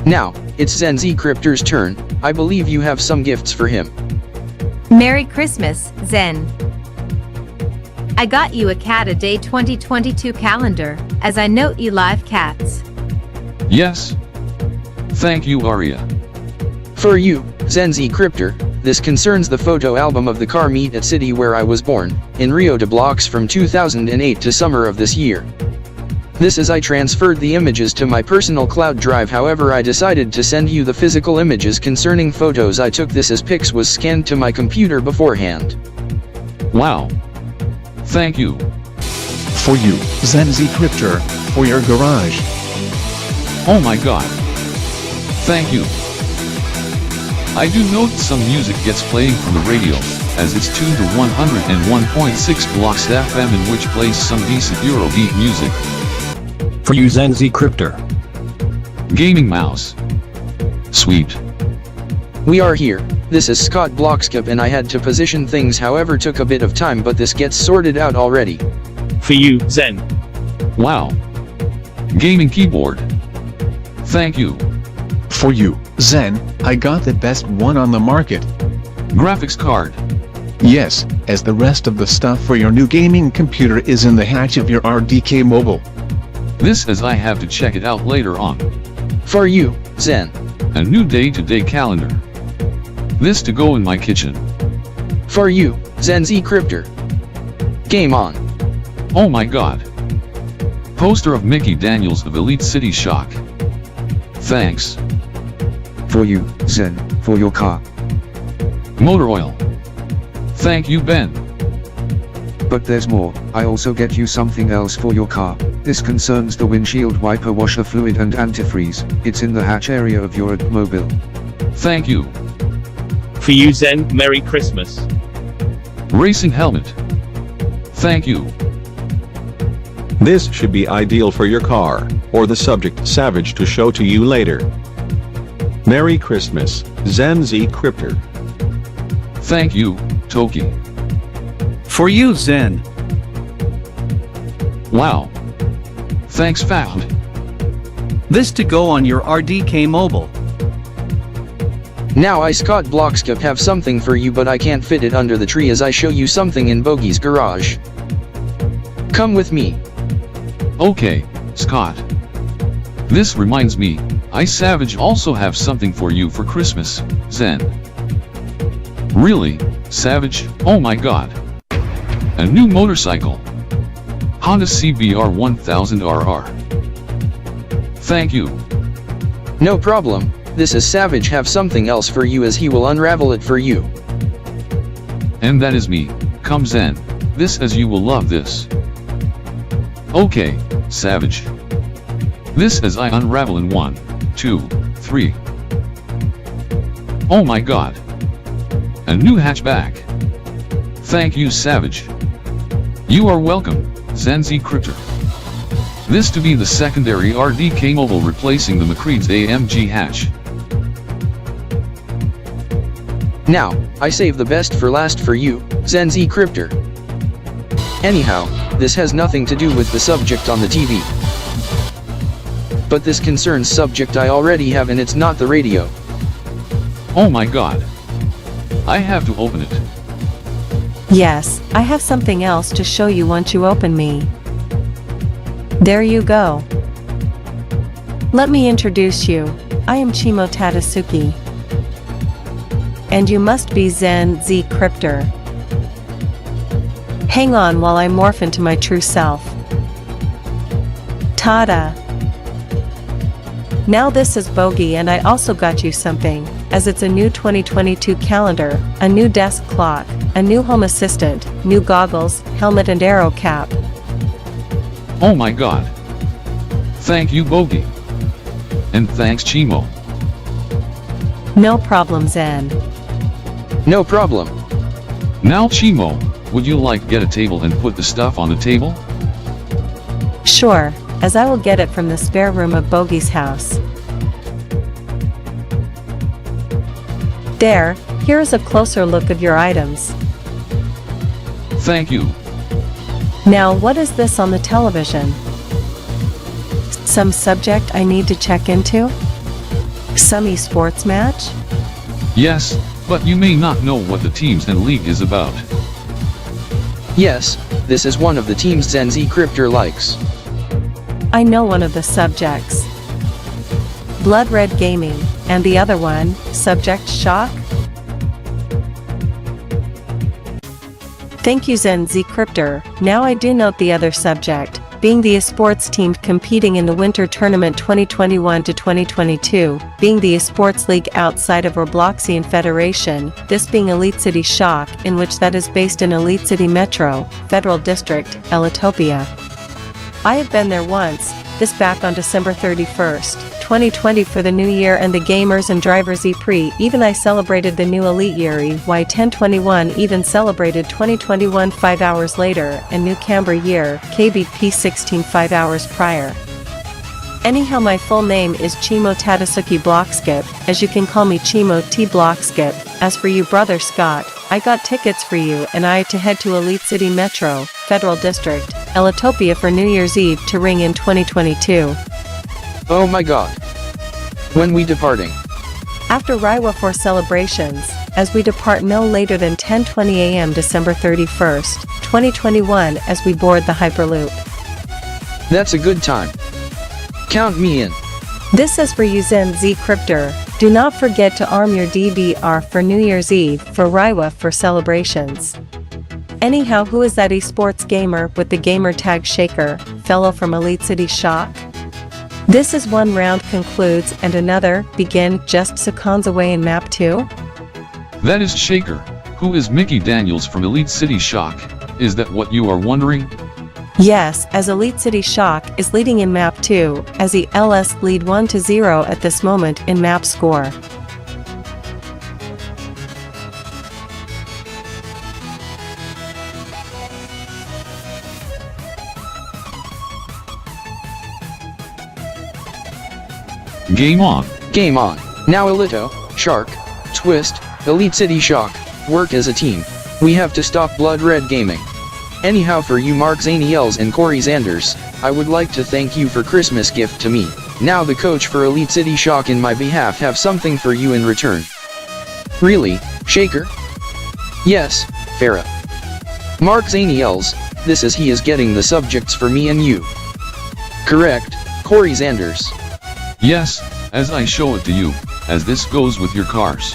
Now, it's Zen Crypto's turn. I believe you have some gifts for him. Merry Christmas, Zen. I got you a Cat a Day 2022 calendar, as I note you live cats. Yes. Thank you, Aria. For you, Zen Crypto, this concerns the photo album of the car meet at City where I was born, in Rio de Blocks from 2008 to summer of this year. This as I transferred the images to my personal cloud drive, however I decided to send you the physical images concerning photos I took. This as pics was scanned to my computer beforehand. Wow. Thank you. For you, Zen Crypto, for your garage. Oh my god. Thank you. I do note some music gets playing from the radio, as it's tuned to 101.6 blocks FM in which plays some decent Eurobeat music. For you Zen Z Crypter. Gaming mouse. Sweet. We are here. This is Scott Blockskip and I had to position things, however took a bit of time, but this gets sorted out already. For you, Zen. Wow. Gaming keyboard. Thank you. For you, Zen, I got the best one on the market. Graphics card. Yes, as the rest of the stuff for your new gaming computer is in the hatch of your RDK mobile. This as I have to check it out later on. For you, Zen. A new day-to-day calendar. This to go in my kitchen. For you, Zen Z Crypter. Game on. Oh my god. Poster of Mickey Daniels of EliteCity Shock. Thanks. For you, Zen, for your car. Motor oil. Thank you, Ben. But there's more. I also get you something else for your car. This concerns the windshield wiper washer fluid and antifreeze. It's in the hatch area of your mobile. Thank you. For you Zen, Merry Christmas. Racing helmet. Thank you. This should be ideal for your car, or the subject Savage to show to you later. Merry Christmas, Zen Z Crypter. Thank you, Toki. For you Zen. Wow. Thanks Fahed. This to go on your RDK mobile. Now I Scott Blockskip have something for you, but I can't fit it under the tree as I show you something in Bogey's garage. Come with me. Okay, Scott. This reminds me, I Savage also have something for you for Christmas, Zen. Really, Savage? Oh my god. A new motorcycle. Honda CBR 1000RR. Thank you. No problem. This is Savage have something else for you as he will unravel it for you. And that is me. Come Zen. This as you will love this. Okay, Savage. This as I unravel in 1, 2, 3. Oh my god. A new hatchback. Thank you Savage. You are welcome, Zen Z Crypter. This to be the secondary RDK mobile replacing the McCreed's AMG hatch. Now, I save the best for last for you, Zen Z Crypter. Anyhow, this has nothing to do with the subject on the TV. But this concerns subject I already have and it's not the radio. Oh my god. I have to open it. Yes, I have something else to show you once you open me. There you go. Let me introduce you. I am Chimo Tadasuki. And you must be Zen Z Crypter. Hang on while I morph into my true self. Tada! Now this is Bogey and I also got you something, as it's a new 2022 calendar, a new desk clock, a new home assistant, new goggles, helmet and arrow cap. Oh my god. Thank you Bogey. And thanks Chimo. No problem Zen. No problem. Now Chimo, would you like get a table and put the stuff on the table? Sure, as I will get it from the spare room of Bogey's house. There, here is a closer look of your items. Thank you. Now what is this on the television? Some subject I need to check into? Some esports match? Yes, but you may not know what the teams and league is about. Yes, this is one of the teams Zen Z Crypter likes. I know one of the subjects. Blood Red Gaming, and the other one, Subject Shock? Thank you Zen Z Crypter. Now I do note the other subject, being the esports team competing in the Winter Tournament 2021 to 2022, being the esports league outside of Robloxian Federation, this being EliteCity Shock, in which that is based in EliteCity Metro, Federal District, Elitopia. I have been there once, this back on December 31st, 2020 for the new year and the gamers and drivers E-Pre. Even I celebrated the new Elite Year EY1021, even celebrated 2021 5 hours later, and new Canberra year, KB-P16 5 hours prior. Anyhow, my full name is Chimo Tadasuki Blockskip, as you can call me Chimo T Blockskip. As for you brother Scott, I got tickets for you and I to head to EliteCity Metro, Federal District, Elitopia for New Year's Eve to ring in 2022. Oh my god. When we departing? After Reiwa for celebrations, as we depart no later than 10:20 a.m. December 31st, 2021 as we board the Hyperloop. That's a good time. Count me in. This is for you Zen Z Cryptor. Do not forget to arm your DVR for New Year's Eve for Reiwa for celebrations. Anyhow, who is that esports gamer with the gamer tag Shaker, fellow from EliteCity Shock? This is one round concludes and another begin just seconds away in map 2? That is Shaker, who is Mickey Daniels from EliteCity Shock. Is that what you are wondering? Yes, as EliteCity Shock is leading in map 2, as the LS lead 1-0 at this moment in map score. Game on. Game on. Now Elito, Shark, Twist, EliteCity Shock, work as a team. We have to stop Blood Red Gaming. Anyhow, for you Mark Zaniels and Corey Zanders, I would like to thank you for Christmas gift to me. Now the coach for EliteCity Shock in my behalf have something for you in return. Really, Shaker? Yes, Farah. Mark Zaniels, this is he is getting the subjects for me and you. Correct, Corey Zanders. Yes, as I show it to you, as this goes with your cars.